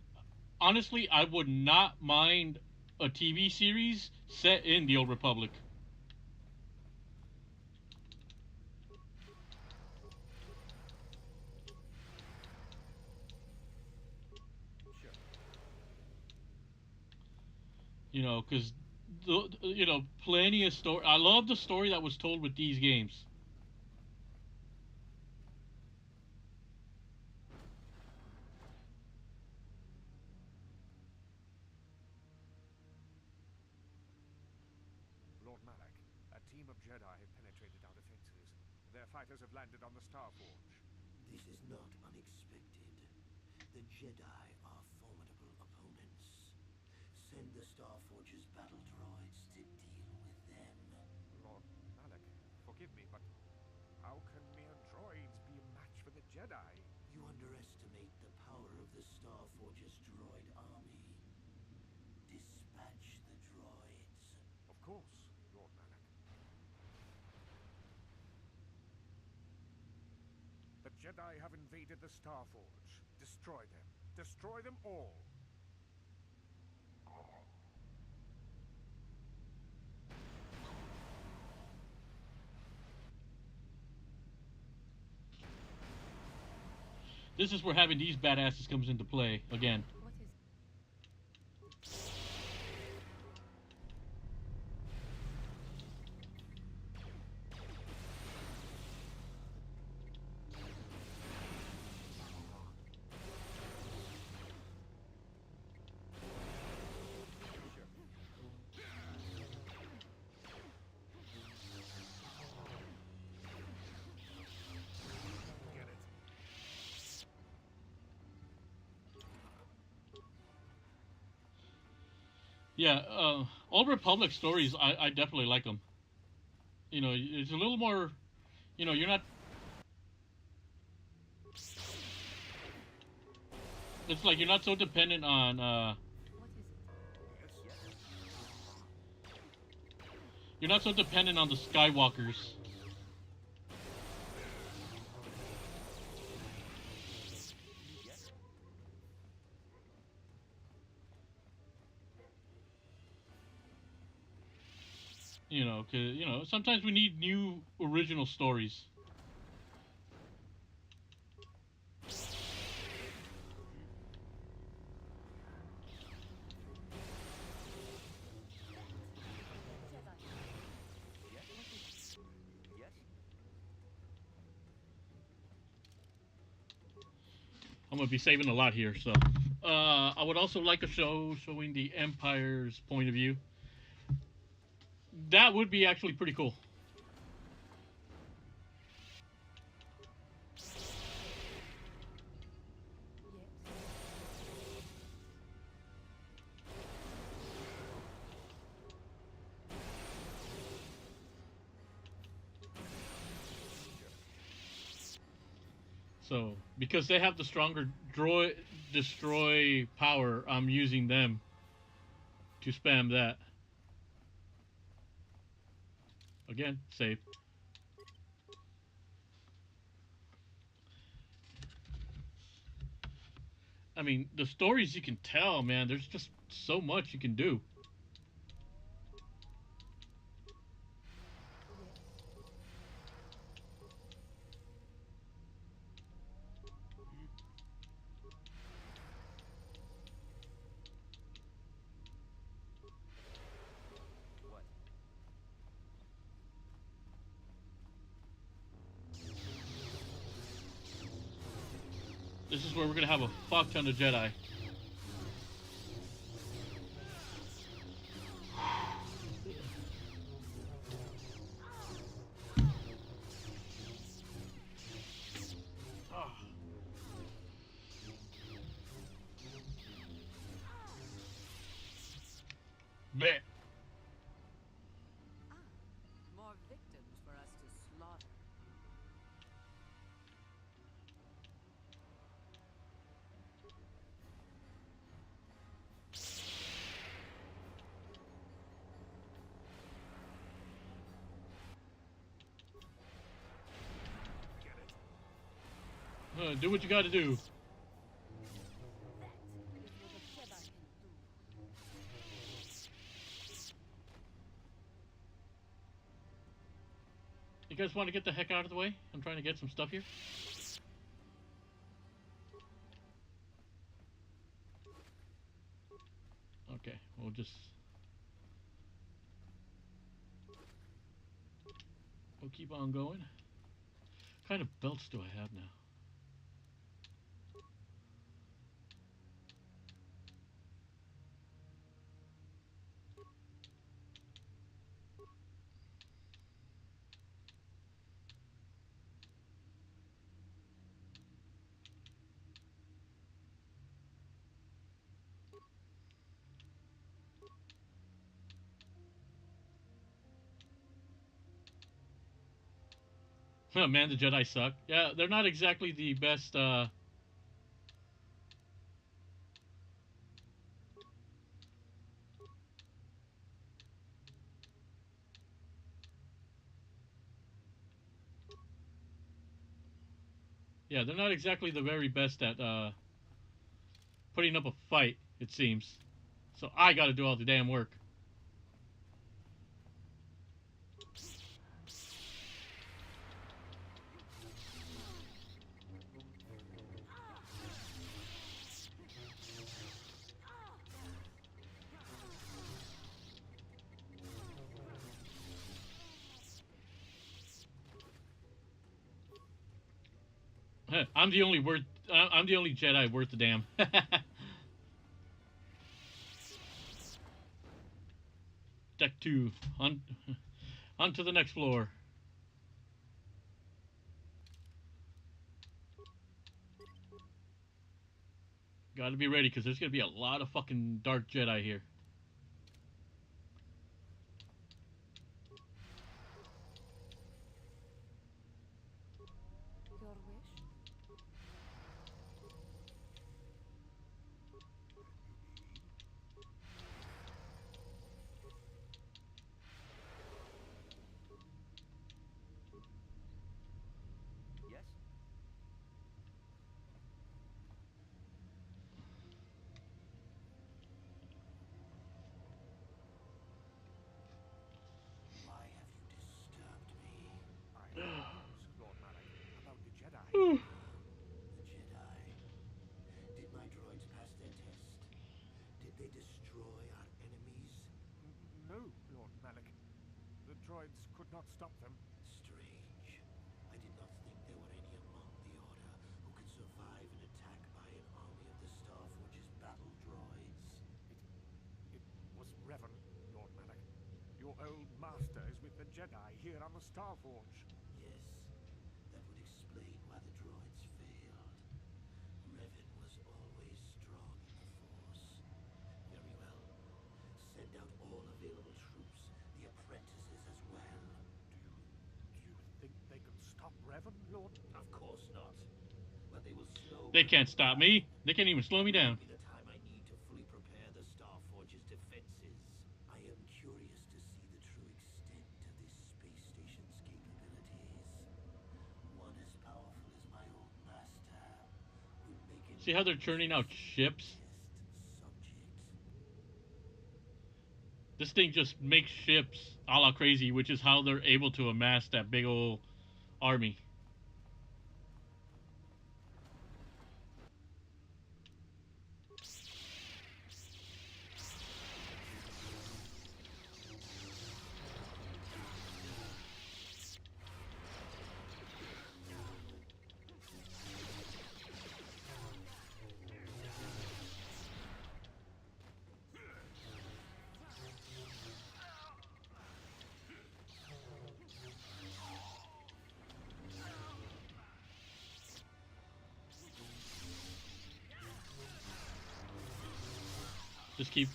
honestly, I would not mind a TV series set in the Old Republic. Sure. You know, because plenty of story. I love the story that was told with these games. Lord Malak, a team of Jedi have penetrated our defenses. Their fighters have landed on the Starforge. This is not unexpected. The Jedi are formidable opponents. Send the Starforge's battle droids to deal with them. Lord Malak, forgive me, but how can mere droids be a match for the Jedi? You underestimate the power of the Starforge's droid army. Dispatch the droids. Of course, Lord Malak. The Jedi have invaded the Starforge. Destroy them. Destroy them all. This is where having these badasses comes into play again. What is Get it. Yeah, Old Republic stories, I definitely like them. You know, it's a little more. You know, you're not. It's like you're not so dependent on. what is it? Yes, yes. You're not so dependent on the Skywalkers. Yes. You know, 'cause, sometimes we need new original stories. Yes. Yes. I'm gonna be saving a lot here, so. I would also like a show showing the Empire's point of view. That would be actually pretty cool. So, because they have the stronger droid destroy power, I'm using them to spam that. Again, save. I mean, the stories you can tell, man, there's just so much you can do. What? This is where we're gonna have a fuck ton of Jedi. Bet. Ah, more victims for us to slaughter. Get it. Do what you gotta do. That You guys want to get the heck out of the way? I'm trying to get some stuff here. Okay, we'll just... We'll keep on going. What kind of belts do I have now? Oh man, the Jedi suck. Yeah, they're not exactly the best, yeah, they're not exactly the very best at, putting up a fight, it seems. So I gotta do all the damn work. I'm the only I'm the only Jedi worth the damn. Deck 2. On to the next floor. Gotta be ready, because there's gonna be a lot of fucking Dark Jedi here. Your wish? Yes? Why have you disturbed me? I have news, Lord Malik, about the Jedi. The Jedi. Did my droids pass their test? Did they destroy our enemies? No, Lord Malik. The droids could not stop them. Strange. I did not think there were any among the Order who could survive an attack by an army of the Starforge's battle droids. It was Revan, Lord Malik. Your old master is with the Jedi here on the Starforge. Yes, that would explain why the droids failed. Revan was always strong in the Force. Very well. Send out all available troops, the apprentices as well. Do you think they can stop Revan, Lord? Of course not. But they will slow. They can't stop me. They can't even slow me down. Give me the time I need to fully prepare the Starforge's defenses. I am curious to see the true extent of this space station's capabilities. One as powerful as my old master would make it. See how they're churning out ships? Subject. This thing just makes ships a la crazy, which is how they're able to amass that big old army. Just keep...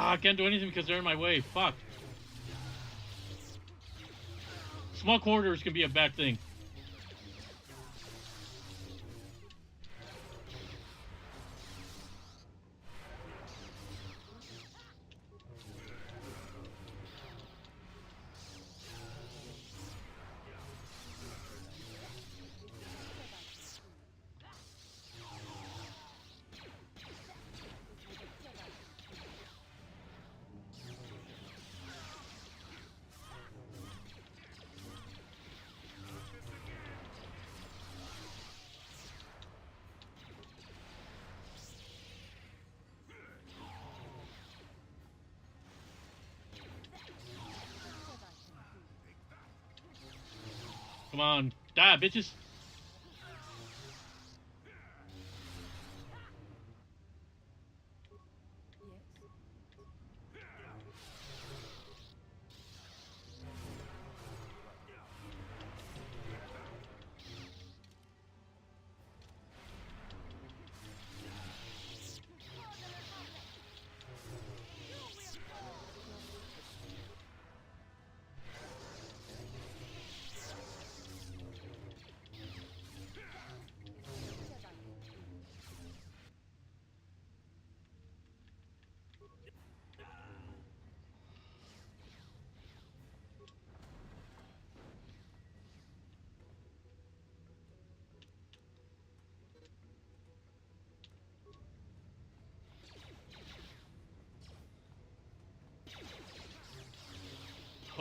I can't do anything because they're in my way. Fuck. Small corridors can be a bad thing. Come on. Die, bitches.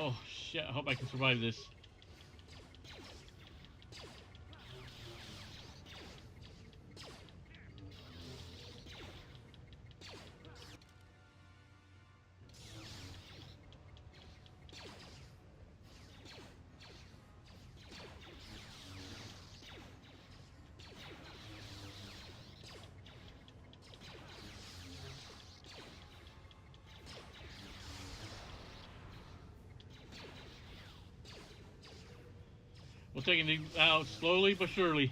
Oh shit, I hope I can survive this. We're taking it out slowly but surely.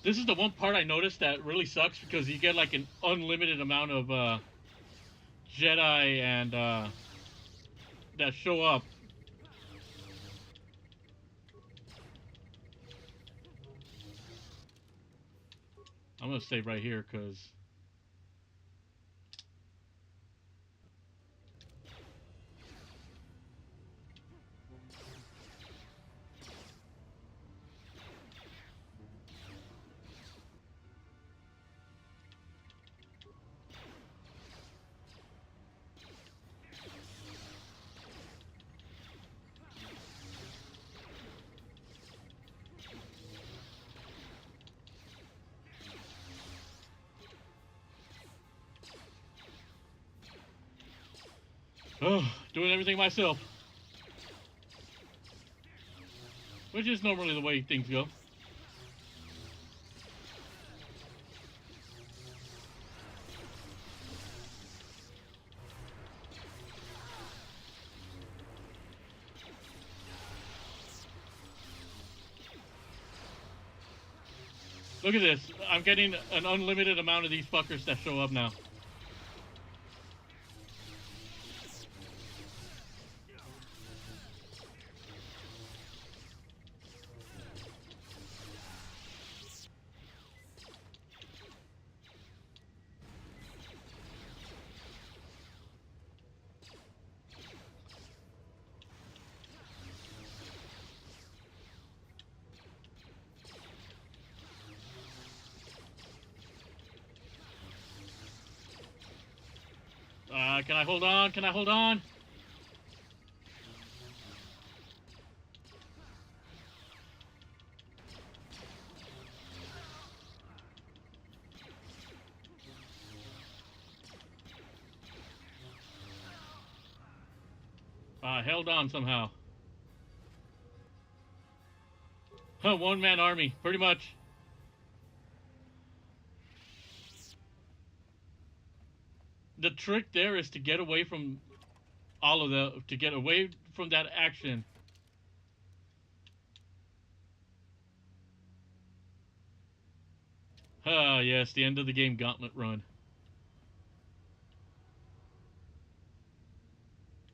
This is the one part I noticed that really sucks because you get like an unlimited amount of Jedi and that show up. I'm gonna stay right here because doing everything myself, which is normally the way things go. Look at this. I'm getting an unlimited amount of these fuckers that show up now. Can I hold on? Can I hold on? I held on somehow. Huh, one-man army, pretty much. The trick there is to get away from all of to get away from that action. Ah, yes, the end of the game gauntlet run.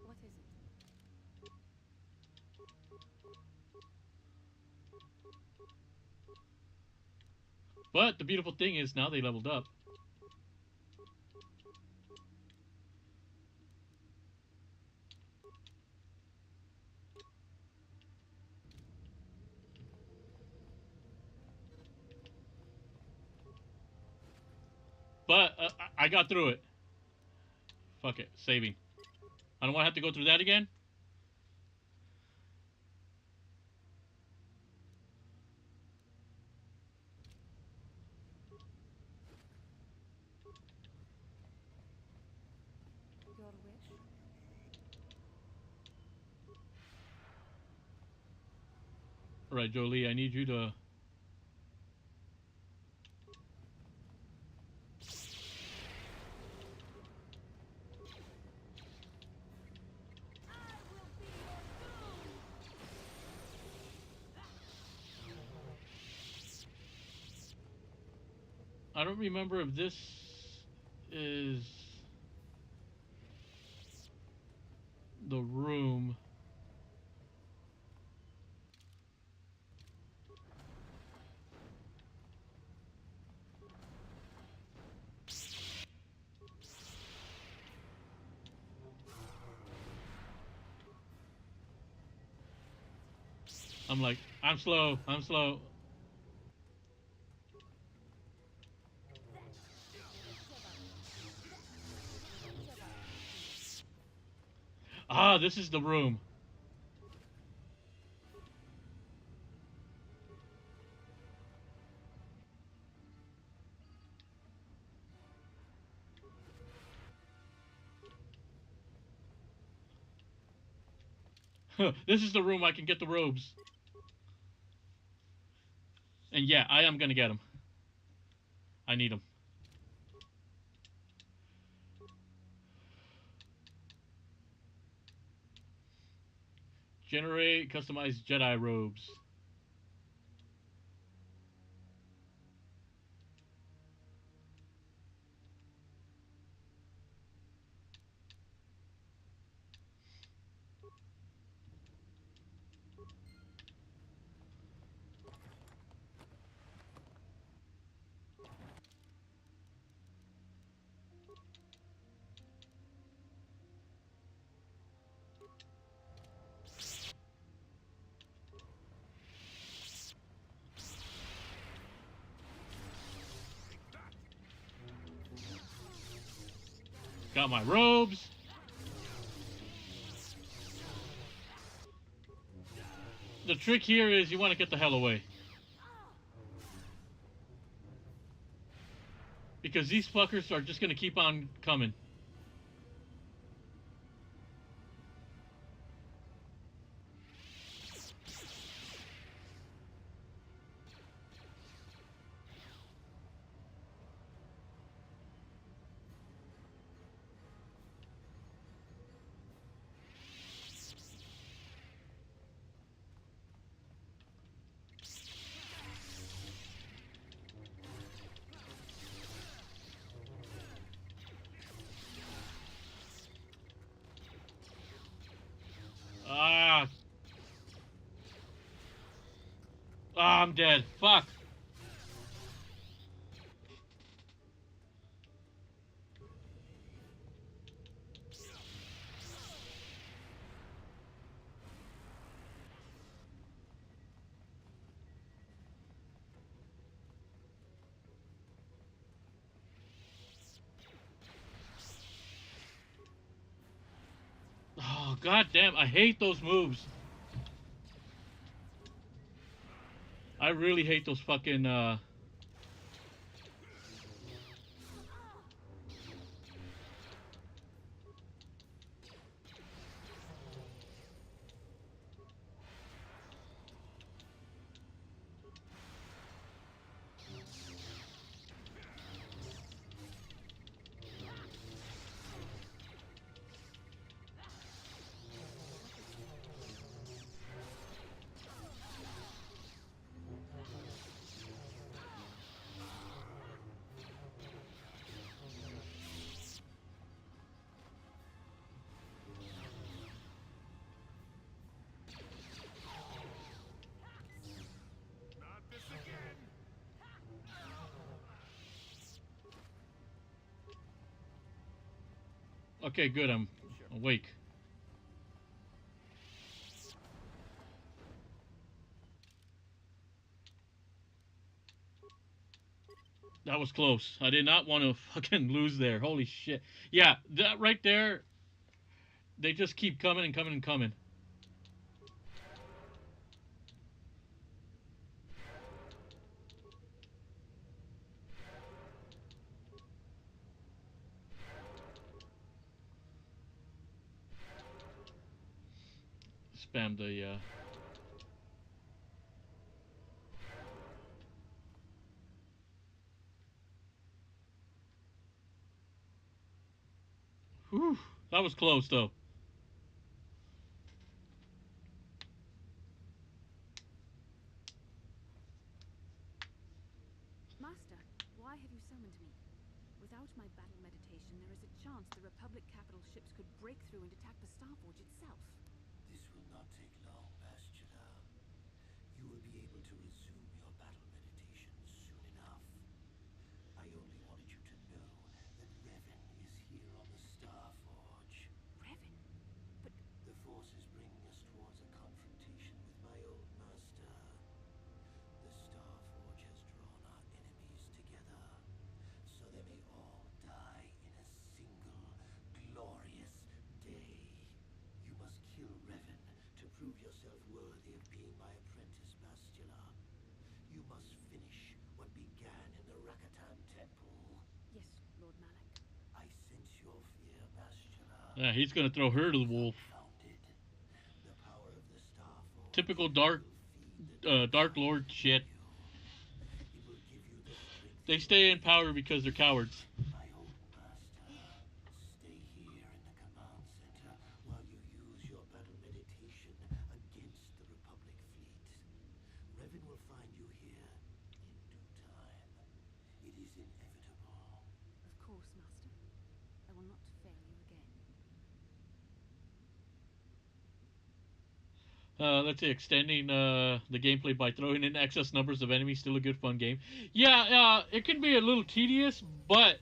What is it? But the beautiful thing is now they leveled up. But I got through it. Fuck it, saving. I don't want to have to go through that again. Your wish? All right, Jolie, I need you to. I don't remember if this is the room. I'm like, I'm slow, I'm slow. Ah, this is the room. This is the room I can get the robes. And yeah, I am gonna get them. I need them. Generate customized Jedi robes. Got my robes. The trick here is you want to get the hell away. Because these fuckers are just going to keep on coming. Ah. Ah, I'm dead. Fuck. Oh, god damn. I hate those moves. I really hate those fucking, Okay, good. I'm awake. That was close. I did not want to fucking lose there. Holy shit. Yeah, that right there. They just keep coming and coming and coming. Spam the. Whew, that was close though. Master, why have you summoned me? Without my battle meditation, there is a chance the Republic capital ships could break through and attack the Starforge itself. This will not take long, Bastila. You will be able to resume your battle meditation soon enough. I only wanted you to know that Revan is here on the Starforge. Revan? But The Force is bringing us towards a confrontation with my old master. The Starforge has drawn our enemies together, so they may all die in a single, glorious day. You must kill Revan to prove yourself worthy of being my apprentice, Bastila. You must finish what began in the Rakatan Temple. yes, Lord Malak. I sense your fear, Bastila. Yeah, he's gonna throw her to the wolf. Founded. The power of the Starforge Typical dark, will feed the Dark side Lord shit. within you. It will give you the strength They you stay in need. power because they're cowards. My old master, stay here in the command center while you use your battle meditation against the Republic fleet. Revan will find you here in due time. It is inevitable. Of course, Master. I will not fail you again. Let's say extending the gameplay by throwing in excess numbers of enemies. Still a good fun game. Yeah, it can be a little tedious, but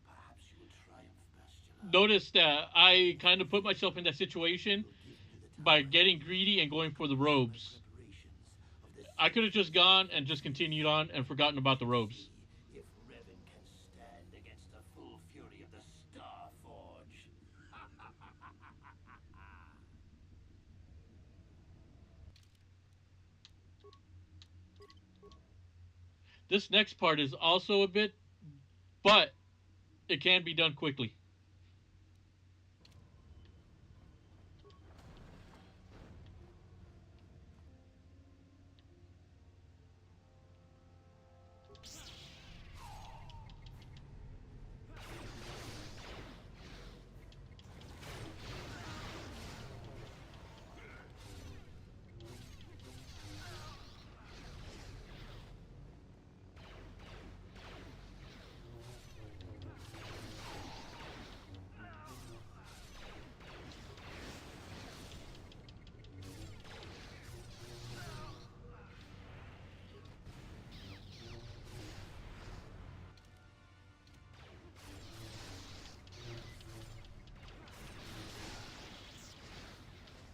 Perhaps you will triumph, Bastila. notice that I kind of put myself in that situation Will give me the by time getting greedy and going for the robes. preparations of the I could have just gone and just continued on and forgotten about the robes. if Revan can stand against the full fury of the Starforge. This next part is also a bit, but it can be done quickly.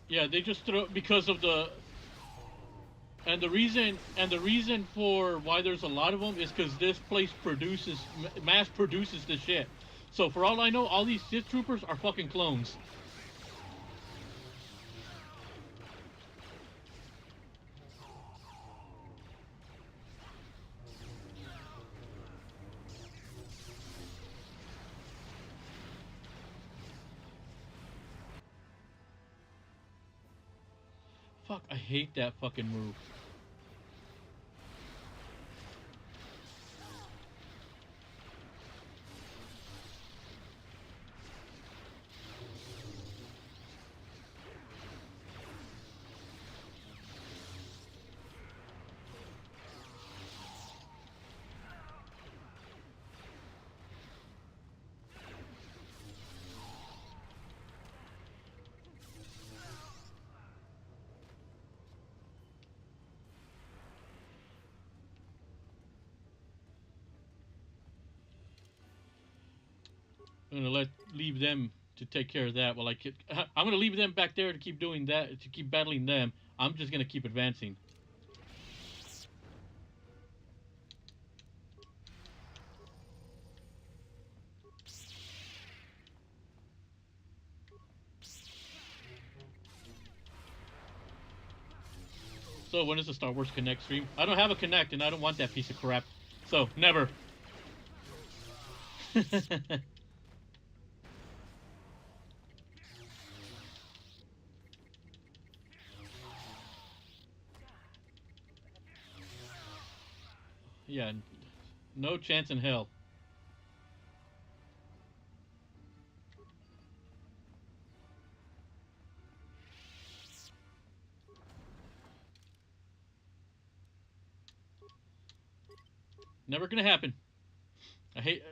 Yeah, they just throw because of the and the reason for why there's a lot of them is because this place mass produces the shit. So for all I know, all these Sith troopers are fucking clones. Fuck, I hate that fucking move. I'm gonna leave them to take care of that. While I'm gonna leave them back there to keep doing that, to keep battling them. I'm just gonna keep advancing. So when is the Star Wars Connect stream? I don't have a Connect, and I don't want that piece of crap. So never. Yeah, no chance in hell. Never gonna happen. I hate.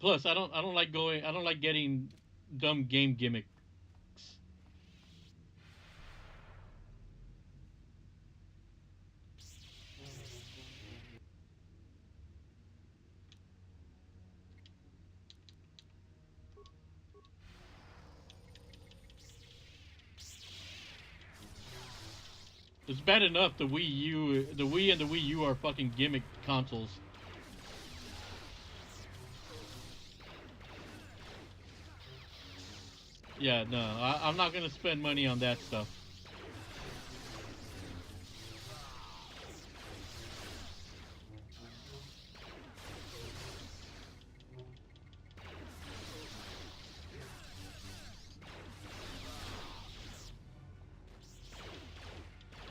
Plus, I don't like going. I don't like getting dumb game gimmicks. It's bad enough the Wii and the Wii U are fucking gimmick consoles. Yeah, no, I'm not gonna spend money on that stuff.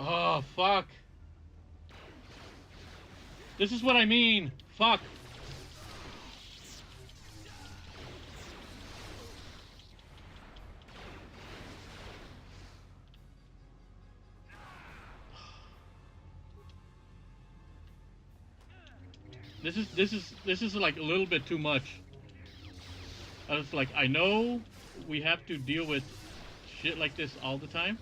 Oh, fuck. This is what I mean. Fuck. This is like a little bit too much. I was like, I know we have to deal with shit like this all the time.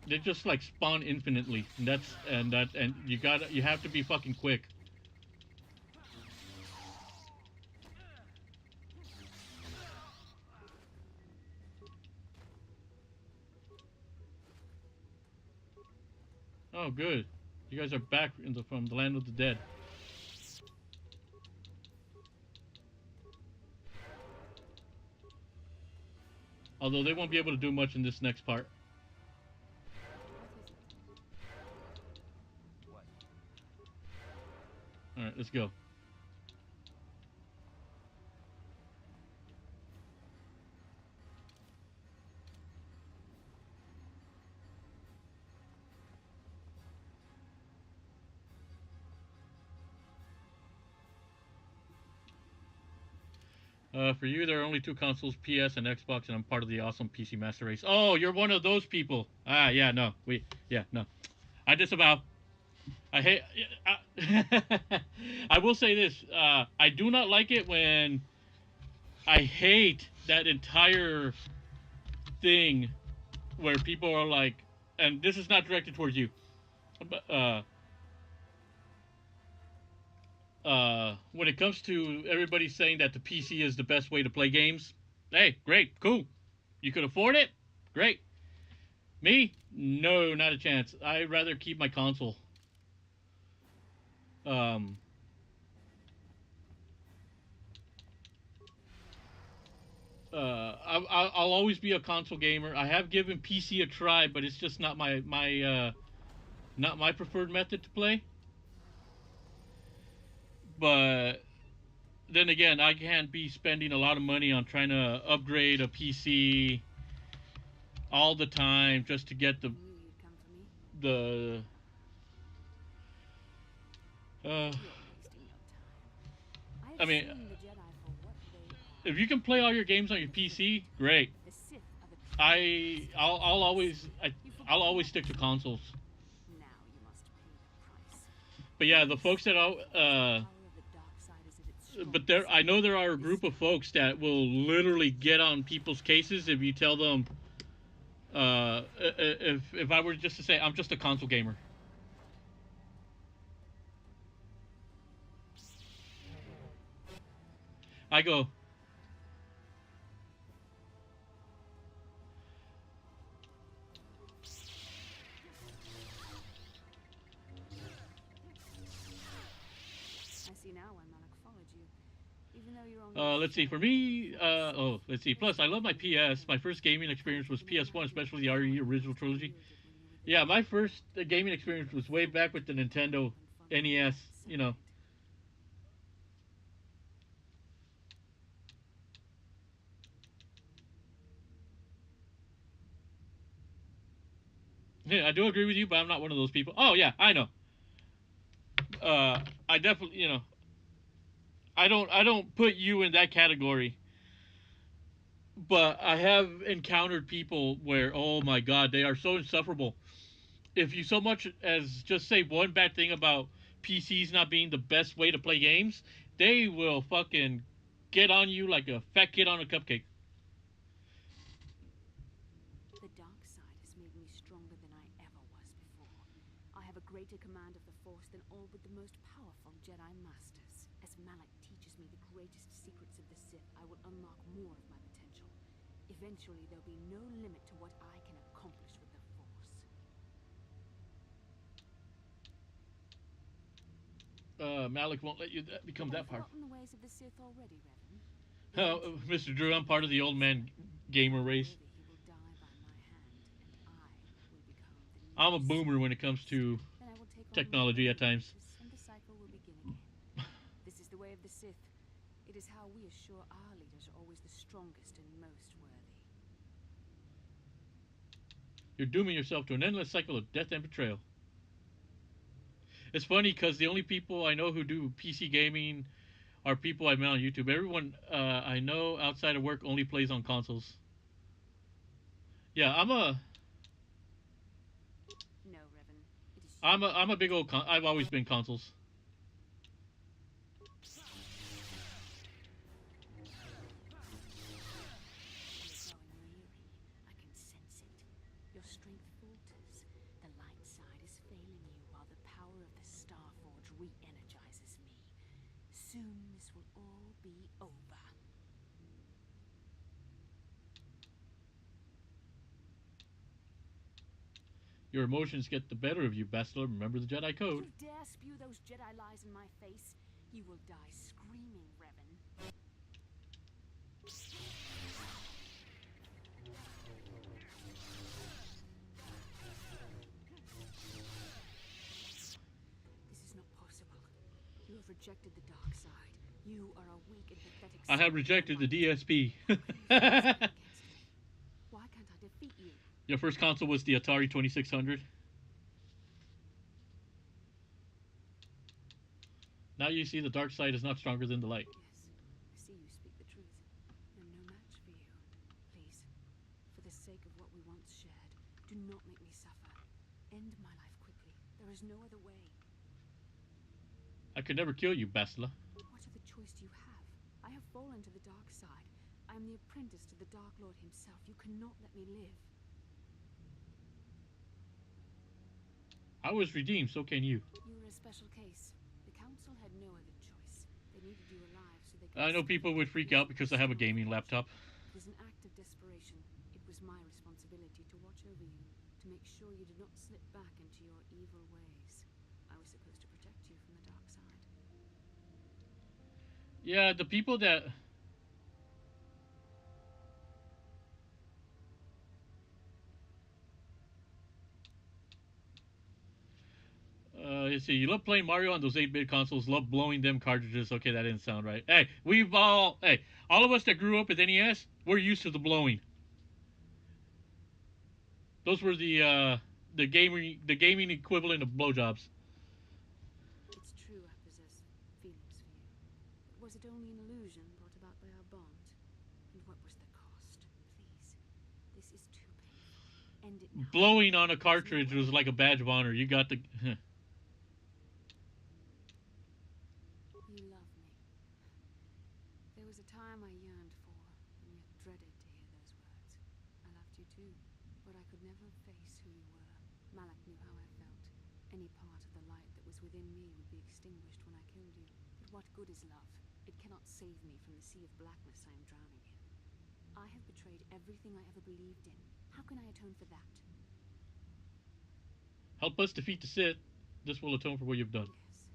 They just like spawn infinitely, and you have to be fucking quick. Oh, good. You guys are back from the land of the dead. Although they won't be able to do much in this next part. Alright, let's go. For you, there are only two consoles, PS and Xbox, and I'm part of the awesome PC Master Race. Oh, you're one of those people. Ah, yeah, no. No. I disavow. I hate. I will say this. I do not like it when. I hate that entire thing where people are like, and this is not directed towards you, but when it comes to everybody saying that the PC is the best way to play games, hey, great, cool. You could afford it? Great. Me? No, not a chance. I'd rather keep my console. Um, I'll always be a console gamer. I have given PC a try, but it's just not not my preferred method to play. But then again, I can't be spending a lot of money on trying to upgrade a PC all the time just to get the I mean, if you can play all your games on your PC, great. I'll always stick to consoles. But yeah, the folks that are, but there, I know there are a group of folks that will literally get on people's cases if you tell them, if I were just to say I'm just a console gamer. I go, I see now why Malik followed you. Even though you're only let's see. For me, let's see. Plus, I love my PS. My first gaming experience was PS1, especially the RE original trilogy. Yeah, my first gaming experience was way back with the Nintendo NES. You know, yeah, I do agree with you, but I'm not one of those people. Oh yeah, I know. I definitely, I don't put you in that category. But I have encountered people where, oh my god, they are so insufferable. If you so much as just say one bad thing about PCs not being the best way to play games, they will fucking get on you like a fat kid on a cupcake. The dark side has made me stronger than I ever was before. I have a greater command of the Force than all but the most powerful Jedi Masters. As Malik teaches me the greatest secrets of the Sith, I will unlock more of my potential. Eventually, there'll be no limit to what I can accomplish with the Force. Malik won't let you become Have you that powerful. forgotten the ways of the Sith already, Revan? Mr. Drew, I'm part of the old man gamer race. He will die by my hand, and I will become the new I'm a boomer when it comes to Then I will take on technology at times. and the cycle will begin again. This is the way of the Sith. It is how we assure our leaders are always the strongest and most worthy. You're dooming yourself to an endless cycle of death and betrayal. It's funny because the only people I know who do PC gaming are people I met on YouTube. Everyone I know outside of work only plays on consoles. Yeah, No, Revan. It is I'm a big old. I've always been consoles. I can sense it. Your strength falters. The light side is failing you while the power of the Starforge re-energizes me. Soon this will all be over. Your emotions get the better of you, Bastila. Remember the Jedi Code. You dare spew those Jedi lies in my face? You will die screaming, Revan. This is not possible. You have rejected the dark side. You are a weak and pathetic. I have rejected the DSP. Why can't I defeat you? Your first console was the Atari 2600. Now you see the dark side is not stronger than the light. Yes, I see you speak the truth. I'm no match for you. Please, for the sake of what we once shared, do not make me suffer. End my life quickly. There is no other way. I could never kill you, Bastila. What other choice do you have? I have fallen to the dark side. I am the apprentice to the Dark Lord himself. You cannot let me live. I was redeemed, so can you. You were a special case. The Council had no other choice. They needed you alive so they could... I know people would freak out because I have a gaming laptop. It was an act of desperation. It was my responsibility to watch over you, to make sure you did not slip back into your evil ways. I was supposed to protect you from the dark side. Yeah, the people that... let's see, you love playing Mario on those 8-bit consoles, love blowing them cartridges. Okay, that didn't sound right. Hey, all of us that grew up with NES, we're used to the blowing. Those were the gaming equivalent of blowjobs. It's true I possess feelings for you. But was it only an illusion brought about by our bond? And what was the cost? Please, this is too painful. End it now. Blowing on a cartridge was like a badge of honor. You got the... was within me would be extinguished when I killed you. But what good is love? It cannot save me from the sea of blackness I am drowning in. I have betrayed everything I ever believed in. How can I atone for that? Help us defeat the Sith. This will atone for what you've done. Yes,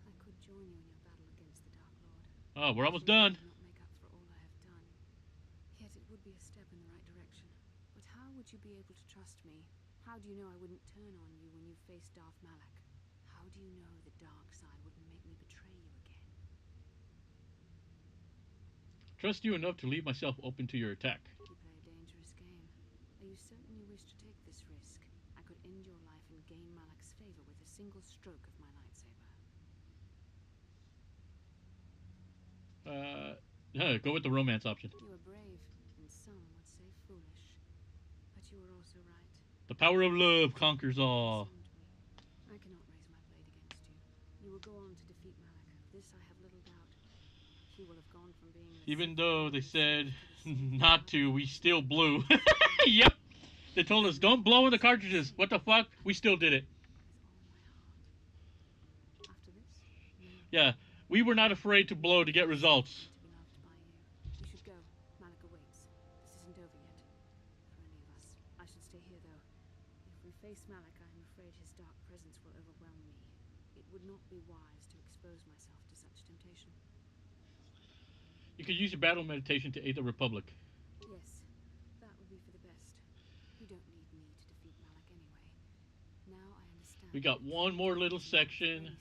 I could join you in your battle against the Dark Lord. Oh, we're almost Surely done. it would not make up for all I have done. Yet it would be a step in the right direction. But how would you be able to trust me? How do you know I wouldn't turn on you when you faced Darth Malak? How do you know the dark side wouldn't make me betray you again? Trust you enough to leave myself open to your attack. You play a dangerous game. Are you certain you wish to take this risk? I could end your life and gain Malak's favor with a single stroke of my lightsaber. Go with the romance option. You are brave, and some would say foolish. But you were also right. The power of love conquers all. I cannot raise my blade against you. You will go on to defeat Malak. Of this I have little doubt. He will have gone from being Even though they said not to, we still blew. Yep. They told us don't blow in the cartridges. What the fuck? We still did it. After this? No. Yeah. We were not afraid to blow to get results. To be loved by you. You should go. Malak awaits. This isn't over yet. For any of us. I should stay here, though. If we face Malak, I am afraid his dark presence will overwhelm me. It would not be wise to expose myself to such temptation. You could use your battle meditation to aid the Republic. Yes, that would be for the best. You don't need me to defeat Malak anyway. Now I understand. We got one more little section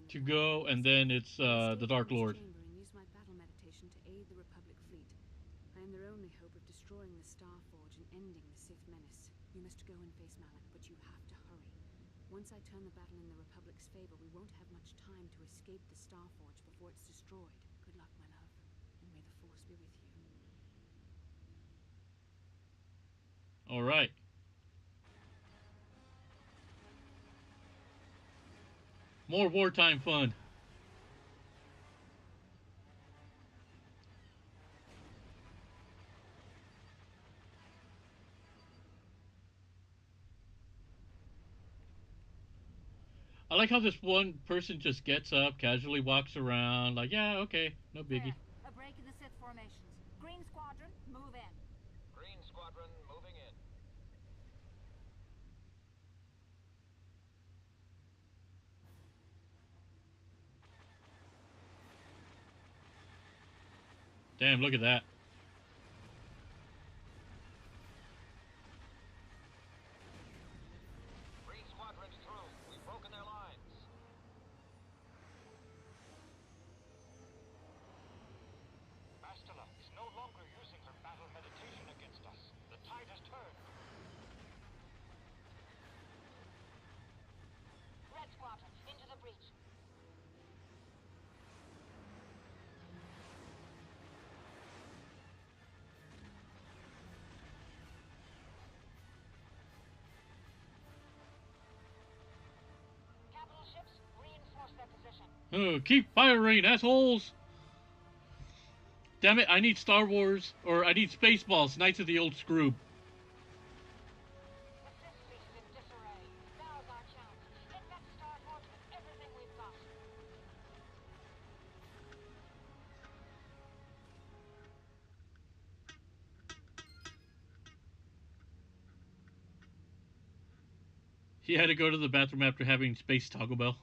to go, and then it's the Dark Lord. And use my battle meditation to aid the Republic fleet. I am their only hope of destroying the Star Forge and ending the Sith menace. You must go and face Malak, but you have to hurry. Once I turn the battle in the Republic's favor, we won't have much time to escape the Star Forge before it's destroyed. Good luck, my love, and may the Force be with you. All right. More wartime fun. I like how this one person just gets up, casually walks around, like, yeah, okay, no biggie. There, a break in the Sith formations. Green Squadron, move in. Green Squadron moving in. Damn, look at that. Green Squadron's through. We've broken their lines. Bastila is no longer using her battle meditation against us. The tide has turned. Red Squadron, into the breach. Capital ships, reinforce their position. Keep firing, assholes! Damn it, I need Star Wars, or I need Spaceballs, Knights of the Old Screw. The Sith fleet is in disarray. Now's our chance. Hit that Star Forge with everything we've got. He had to go to the bathroom after having Space Taco Bell.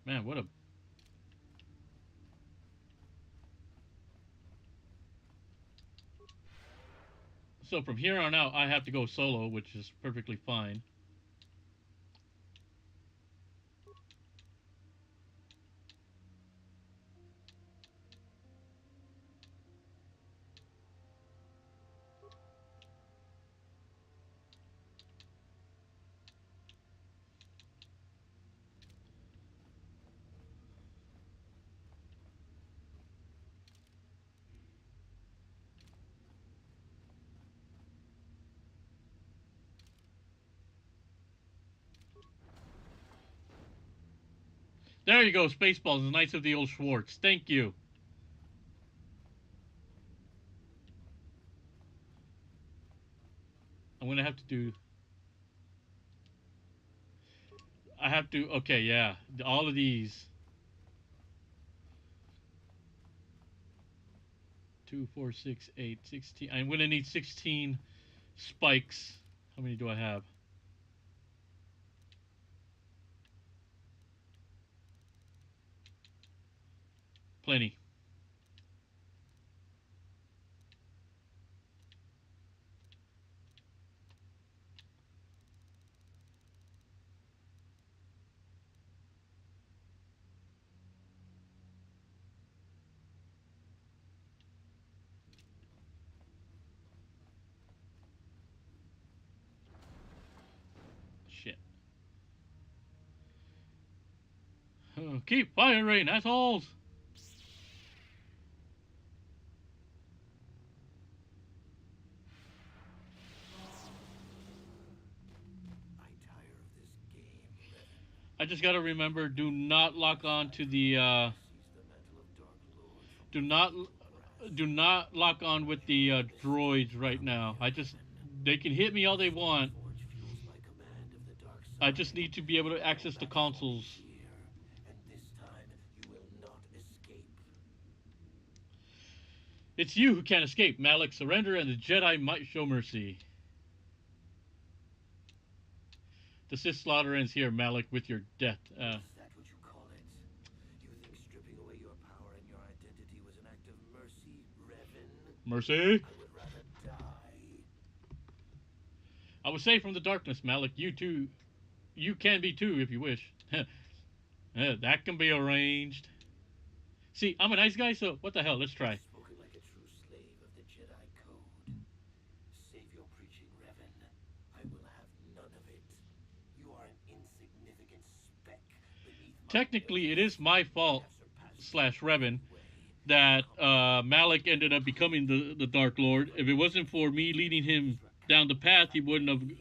Man, what a... So from here on out, I have to go solo, which is perfectly fine. There you go, Spaceballs, the Knights of the Old Schwartz. Thank you. I'm gonna have to do. I have to. Okay, yeah. All of these. 2, 4, 6, 8, 16. I'm gonna need 16 spikes. How many do I have? Plenty. Shit. Keep firing, assholes! I tire of this game, Revan. I just gotta remember, do not lock on to the, Seize the mantle of Dark Lord from do my not, evil grasp. do not lock on with the, This droids right from now. me, I just, Revan. they can hit me all they The want. Starforge fuels my command of the dark I just side. need to be able to Fall access the back for me consoles. here, and this time you will not escape. It's you who can't escape, Malik. Surrender and the Jedi might show mercy. The Sith slaughter ends here, Malik, with your death. Is that what you call it? You think stripping away your power and your identity was an act of mercy, Revan? Mercy? I would rather die. I was saved from the darkness, Malik. You too. You can be too if you wish. That can be arranged. See, I'm a nice guy, so what the hell? Let's try. Spoken like a true slave of the Jedi Code. Save your preaching, Revan. I will have none of it. You are an insignificant speck beneath my Technically, it notice. is my I fault, have surpassed you slash in Revan, every way. that Malik ended up becoming the Dark Lord. If it wasn't for me leading him down the path, he wouldn't have You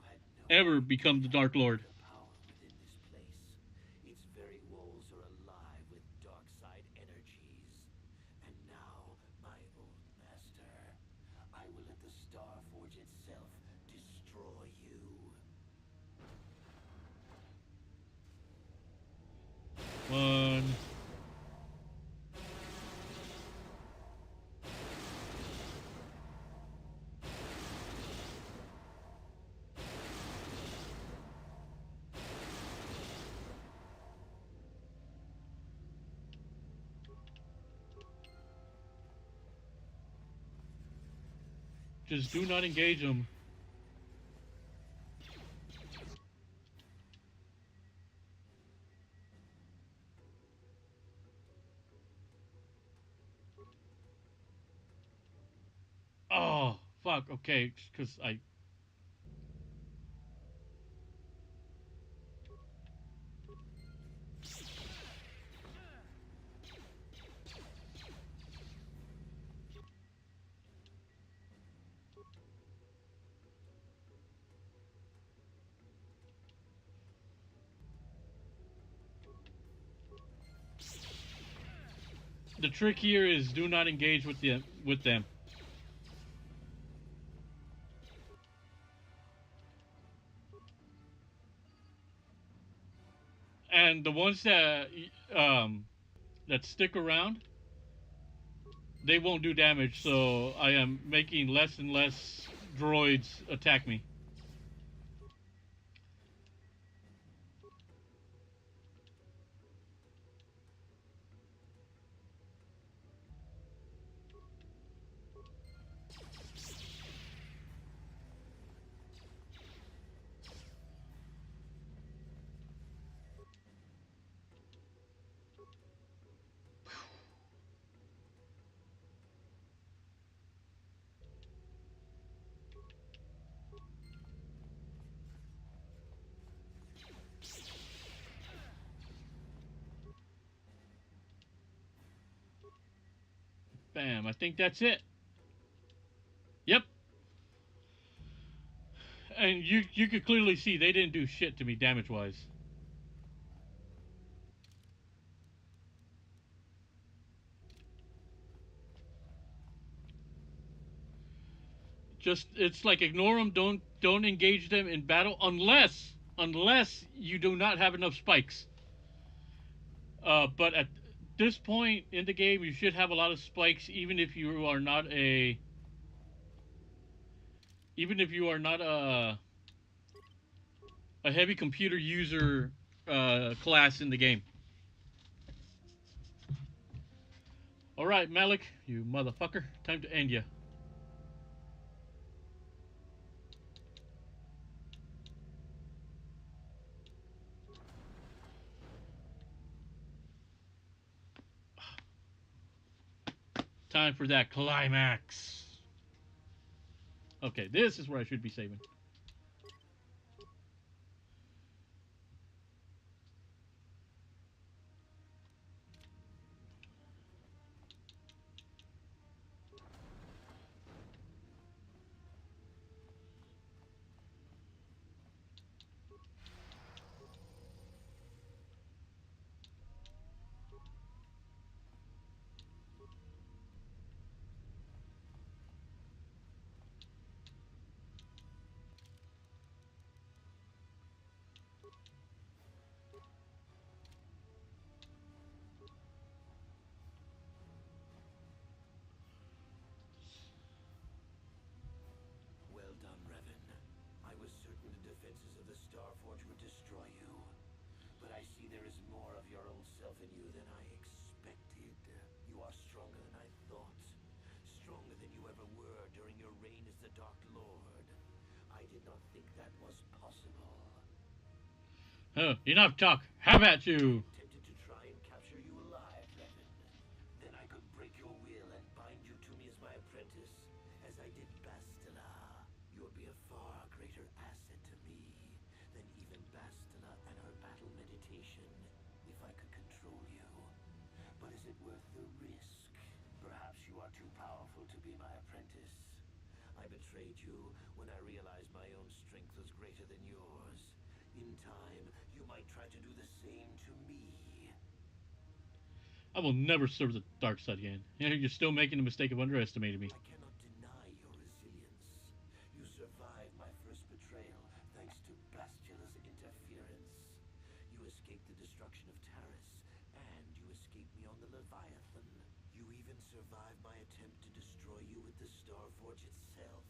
had no ever become the idea Dark Lord. the power within this place. Its very walls are alive with dark side energies. And now, my old master, I will let the Starforge itself destroy you. One. Just do not engage them. Oh, fuck. Okay, because I. The trick here is do not engage with them. And the ones that stick around, they won't do damage. So I am making less and less droids attack me. Bam. I think that's it. Yep. And you could clearly see they didn't do shit to me damage wise. Just it's like ignore them. Don't engage them in battle unless you do not have enough spikes. But at this point in the game, you should have a lot of spikes, even if you are not a heavy computer user class in the game. All right, Malik, you motherfucker, time to end you. Time for that climax. Okay, this is where I should be saving. Well done, Revan. I was certain the defenses of the Starforge would destroy you. But I see there is more of your old self in you than I expected. You are stronger than I thought. Stronger than you ever were during your reign as the Dark Lord. I did not think that was possible. Enough talk. Have at you. Tempted to try and capture you alive, Revan. Then I could break your will and bind you to me as my apprentice, as I did Bastila. You would be a far greater asset to me than even Bastila and her battle meditation, if I could control you. But is it worth the risk? Perhaps you are too powerful to be my apprentice. I betrayed you when I realized my own strength was greater than yours. In time, you might try to do the same to me. I will never serve the dark side again. You're still making the mistake of underestimating me. I cannot deny your resilience. You survived my first betrayal thanks to Bastila's interference. You escaped the destruction of Taris, and you escaped me on the Leviathan. You even survived my attempt to destroy you with the Starforge itself.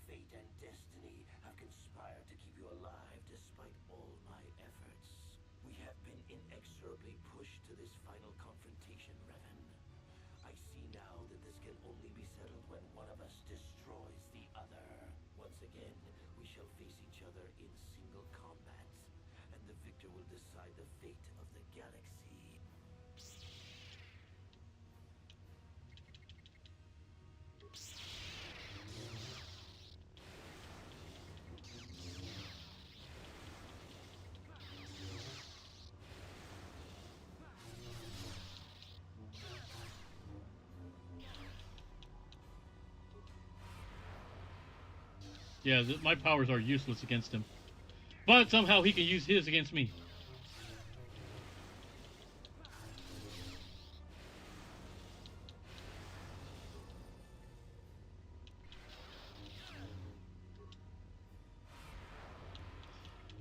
Fate and destiny have conspired to keep you alive despite all my efforts. We have been inexorably pushed to this final confrontation, Revan. I see now that this can only be settled when one of us destroys the other. Once again, we shall face each other in single combat, and the victor will decide the fate of the galaxy. Yeah, my powers are useless against him. But somehow he can use his against me.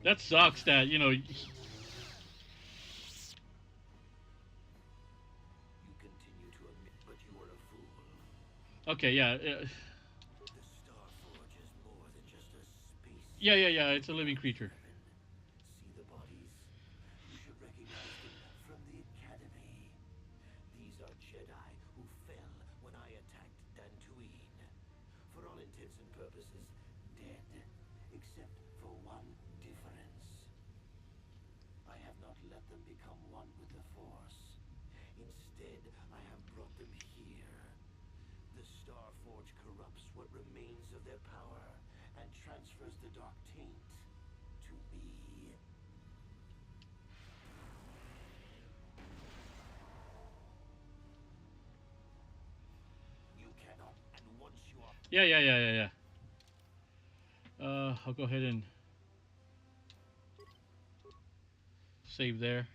That sucks that, You continue to admit, but you are a fool. Okay, yeah. The Starforge is more than just a space. Yeah, it's a living creature. See the bodies? You should recognize them from the Academy. These are Jedi who fell when I attacked Dantooine. For all intents and purposes, dead. Except for one difference. I have not let them become one with the Force. Instead, I have brought them here. The Starforge corrupts what remains of their power and transfers the dark taint to me. You cannot, and once you are... Yeah. I'll go ahead and save there.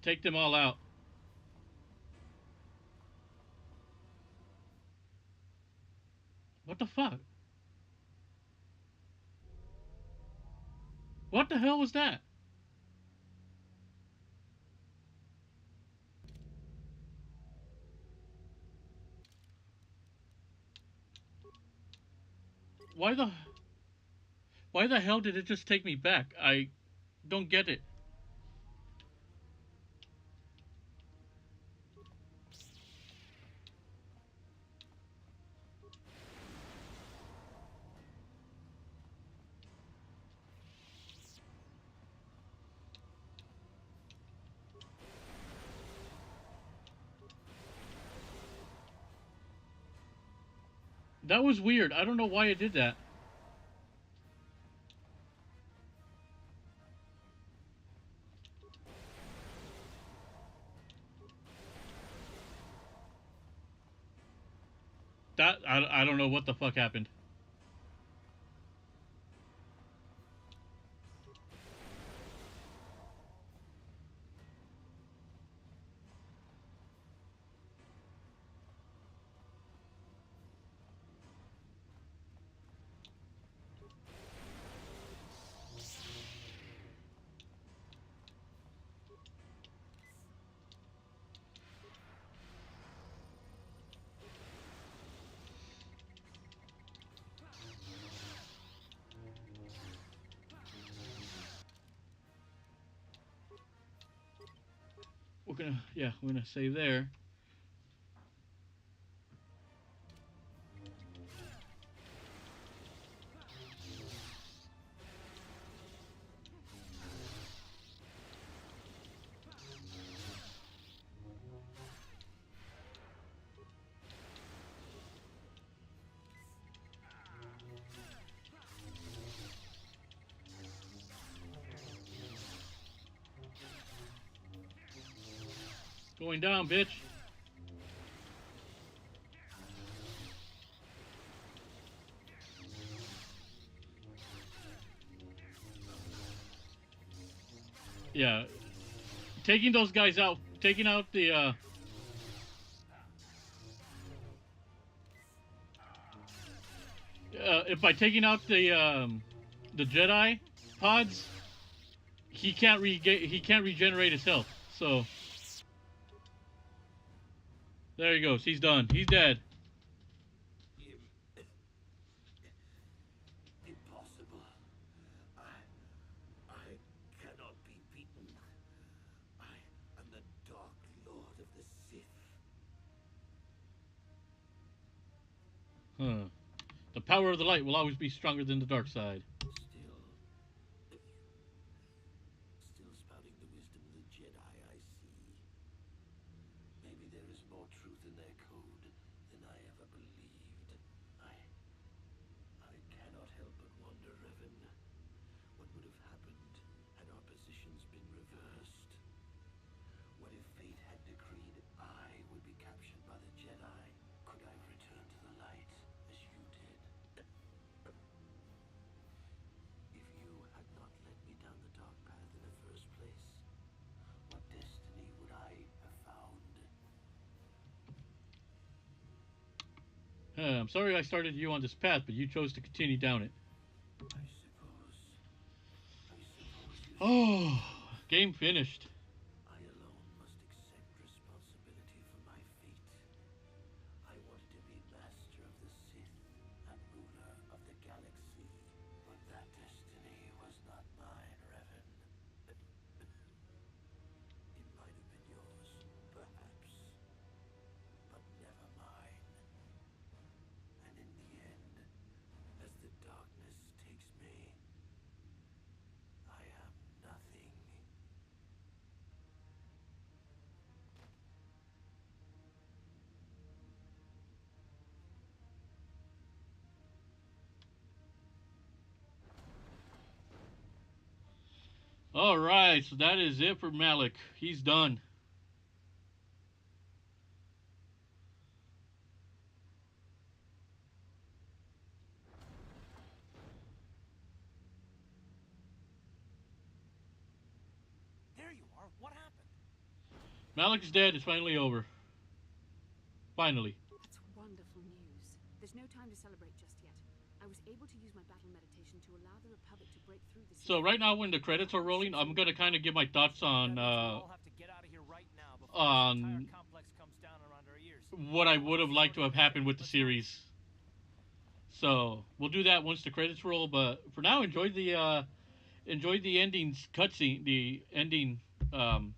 Take them all out. What the fuck? What the hell was that? Why the why the hell did it just take me back? I don't get it. That was weird. I don't know why it did that. I don't know what the fuck happened. We're gonna save there. Going down, bitch. Yeah, taking those guys out, taking out if by taking out the Jedi pods, he can't regenerate his health. So there he goes. He's done. He's dead. Impossible. I cannot be beaten. I am the Dark Lord of the Sith. Huh. The power of the light will always be stronger than the dark side. Still spouting the wisdom of the Jedi, I see. Maybe there is more truth in their code than I ever believed. I cannot help but wonder, Revan, what would have happened had our positions been reversed? What if fate had decreed I would be captured by the Jedi? Could I return to the light as you did? If you had not led me down the dark path in the first place, what destiny would I have found? I'm sorry I started you on this path, but you chose to continue down it. I suppose you Oh, game finished. I alone must accept responsibility for my fate. I wanted to be master of the Sith and ruler of the galaxy, but that destiny was not mine, Revan. It might have been yours, perhaps, but never mine. And in the end, as the darkness takes me, I am nothing. All right, so that is it for Malik. He's done. There you are. What happened? Malik's dead. It's finally over. Finally. That's wonderful news. There's no time to celebrate just yet. I was able to use my battle meditation to allow the Republic to break through the... So right now, when the credits are rolling, I'm gonna kind of give my thoughts on on what I would have liked to have happened with the series. So we'll do that once the credits roll. But for now, enjoy the ending cutscene, the ending fun,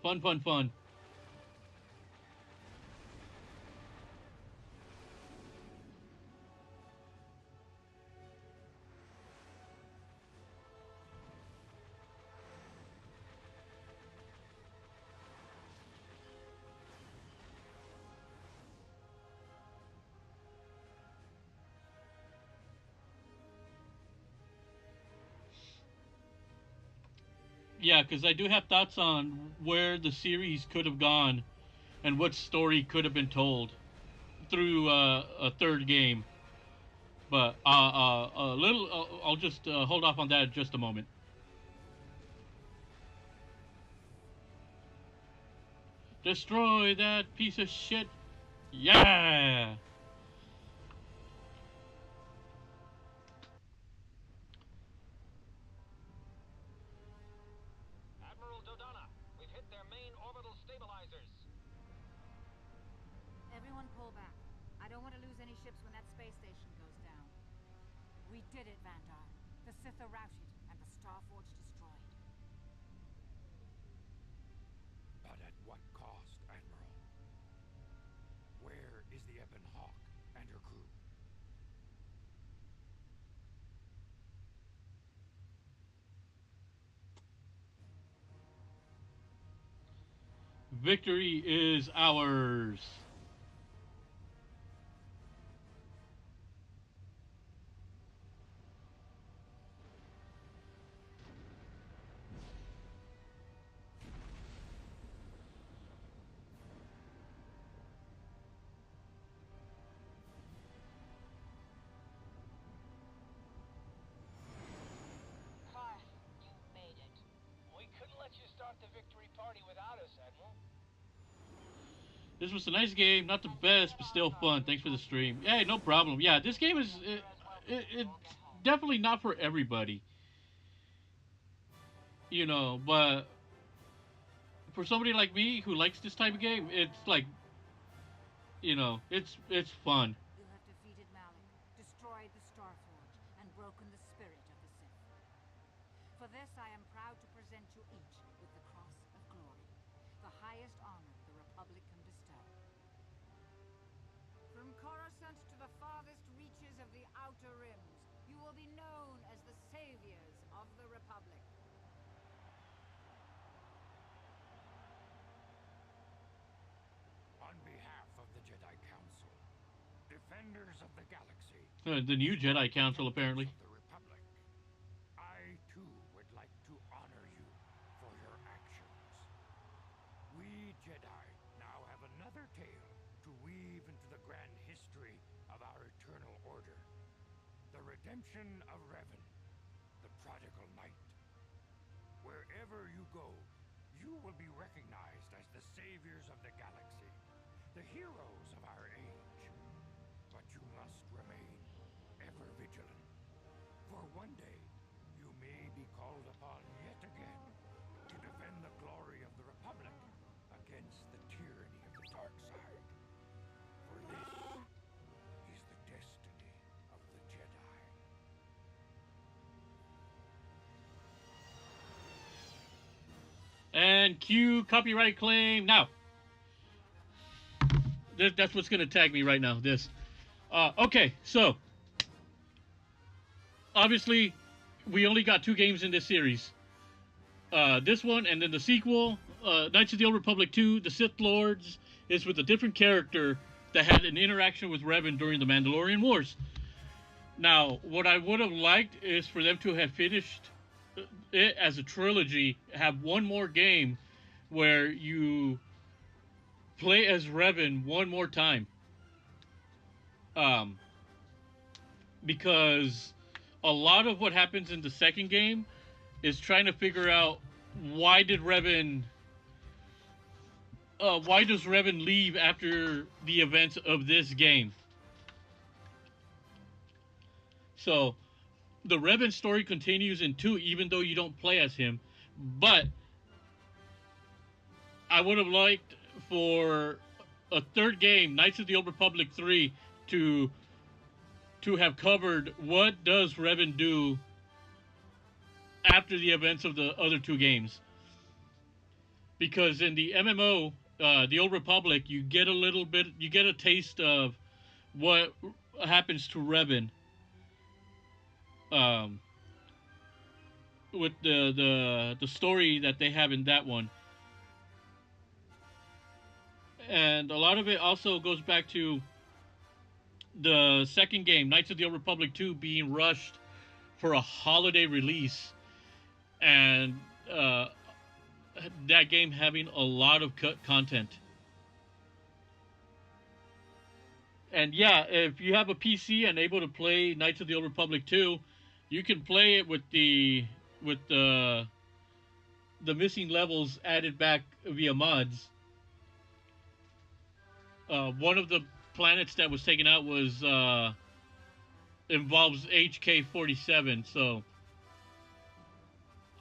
fun, fun, fun. Yeah, because I do have thoughts on where the series could have gone and what story could have been told through a third game. But a little, I'll just hold off on that in just a moment. Destroy that piece of shit. Yeah. Admiral Dodonna, we've hit their main orbital stabilizers. Everyone pull back. I don't want to lose any ships when that space station goes down. We did it, Vandar. The Sith are routed, and the Starforge destroyed. But at what cost, Admiral? Where is the Ebon Hawk and her crew? Victory is ours. You made it. We couldn't let you start the victory party without us, Admiral. This was a nice game, not the best, but still fun. Thanks for the stream. Hey, no problem. Yeah, this game is it's definitely not for everybody, you know. But for somebody like me who likes this type of game, it's like, you know, it's fun. You have defeated Malik, destroyed the Starforge, and broken the spirit of the Sith. For this, I am proud to present you each with the Cross of Glory, the highest honor the Republic can bestow. From Coruscant to the farthest reaches of the Outer Rims, you will be known as the saviors of the Republic. On behalf of the Jedi Council, defenders of the galaxy, The new Jedi Council, apparently. of the Republic, I too would like to honor you for your actions. We Jedi now have another tale to weave into the grand history of our eternal order. The redemption of Revan, the prodigal knight. Wherever you go, you will be recognized as the saviors of the galaxy, the heroes of our age. But you must remain ever vigilant, for one day you may be called upon yet again to defend the glory of the Republic against the tyranny of the dark side. For this is the destiny of the Jedi. And cue copyright claim now. That's what's going to tag me right now. This. Okay, so obviously we only got 2 games in this series. This one and then the sequel, Knights of the Old Republic 2, The Sith Lords, is with a different character that had an interaction with Revan during the Mandalorian Wars. Now, what I would have liked is for them to have finished it as a trilogy, have one more game where you play as Revan one more time. Because a lot of what happens in the second game is trying to figure out why did Revan why does Revan leave after the events of this game? So the Revan story continues in 2, even though you don't play as him. But I would have liked for a third game, Knights of the Old Republic 3, to have covered what does Revan do after the events of the other 2 games. Because in the MMO, the Old Republic, you get a taste of what happens to Revan. With the story that they have in that one. And a lot of it also goes back to the second game, Knights of the Old Republic 2, being rushed for a holiday release, and that game having a lot of cut content. And yeah, if you have a PC and able to play Knights of the Old Republic 2, you can play it with the missing levels added back via mods. One of the planets that was taken out was involves HK-47, so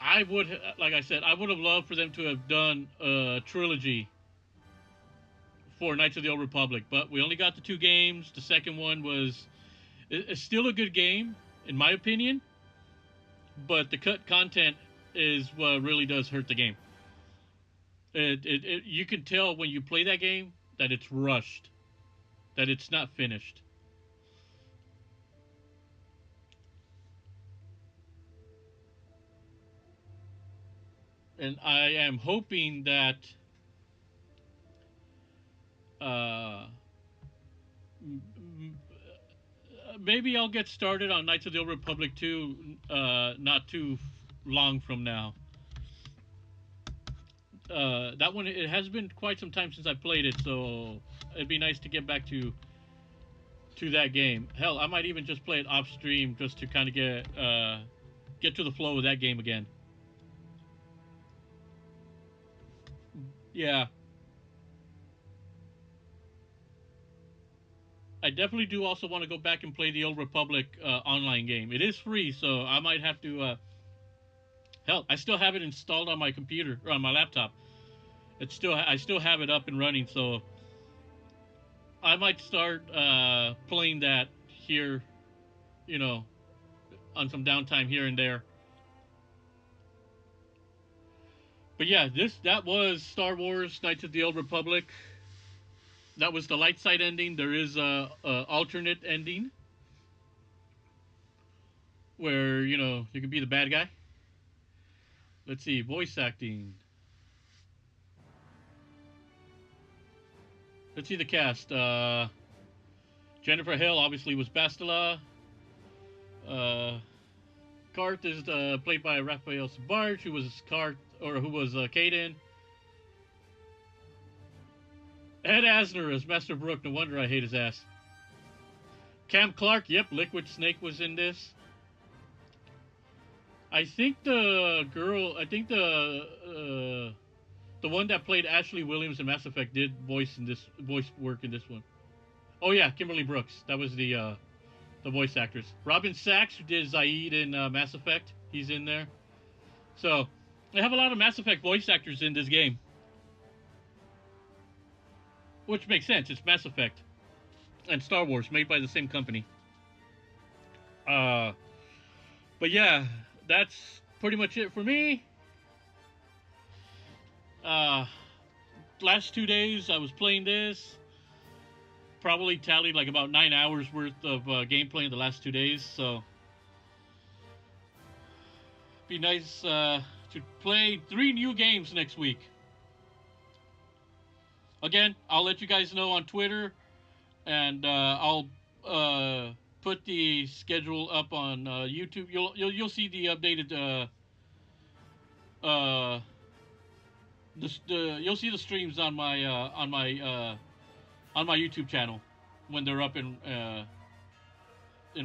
I would, like I said, I would have loved for them to have done a trilogy for Knights of the Old Republic, but we only got the 2 games. The second one it's still a good game, in my opinion, but the cut content is what really does hurt the game. You can tell when you play that game that it's rushed, that it's not finished. And I am hoping that maybe I'll get started on Knights of the Old Republic 2 not too long from now. That one, it has been quite some time since I played it, so it'd be nice to get back to that game. Hell, I might even just play it off stream just to kind of get to the flow of that game again. Yeah. I definitely do also want to go back and play the Old Republic online game. It is free, so I might have to. Hell, I still have it installed on my computer or on my laptop. I still have it up and running, so I might start playing that here, you know, on some downtime here and there. But yeah, that was Star Wars: Knights of the Old Republic. That was the light side ending. There is a alternate ending where you can be the bad guy. Let's see, voice acting. Let's see the cast. Jennifer Hill obviously was Bastila. Karth is played by Raphael Sbarge, who was Kaden. Ed Asner as Master Brook. No wonder I hate his ass. Cam Clark. Yep, Liquid Snake was in this. I think the one that played Ashley Williams in Mass Effect did voice work in this one. Oh yeah, Kimberly Brooks. That was the voice actress. Robin Sachs, who did Zaid in Mass Effect, he's in there. So they have a lot of Mass Effect voice actors in this game, which makes sense. It's Mass Effect and Star Wars, made by the same company. But yeah, that's pretty much it for me. Last 2 days I was playing this. Probably tallied like about 9 hours worth of gameplay in the last 2 days. So be nice to play 3 new games next week. Again, I'll let you guys know on Twitter, and I'll put the schedule up on YouTube. You'll see the updated you'll see the streams on my YouTube channel when they're up and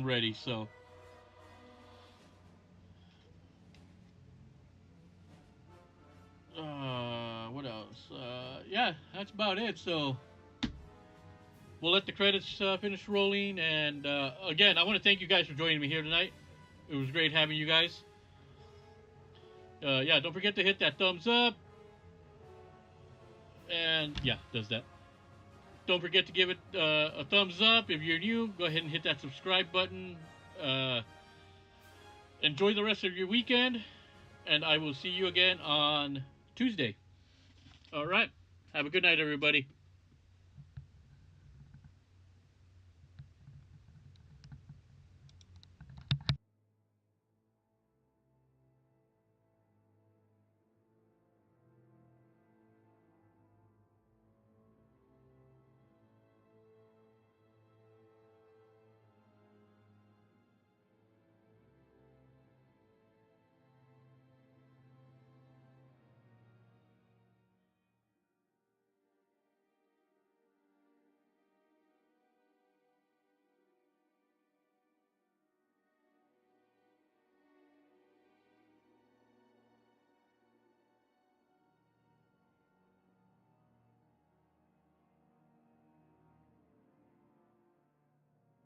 ready. So what else? Yeah, that's about it. So we'll let the credits finish rolling. And again, I want to thank you guys for joining me here tonight. It was great having you guys. Yeah, don't forget to hit that thumbs up. And yeah, does that. Don't forget to give it a thumbs up. If you're new, go ahead and hit that subscribe button. Enjoy the rest of your weekend. And I will see you again on Tuesday. All right. Have a good night, everybody.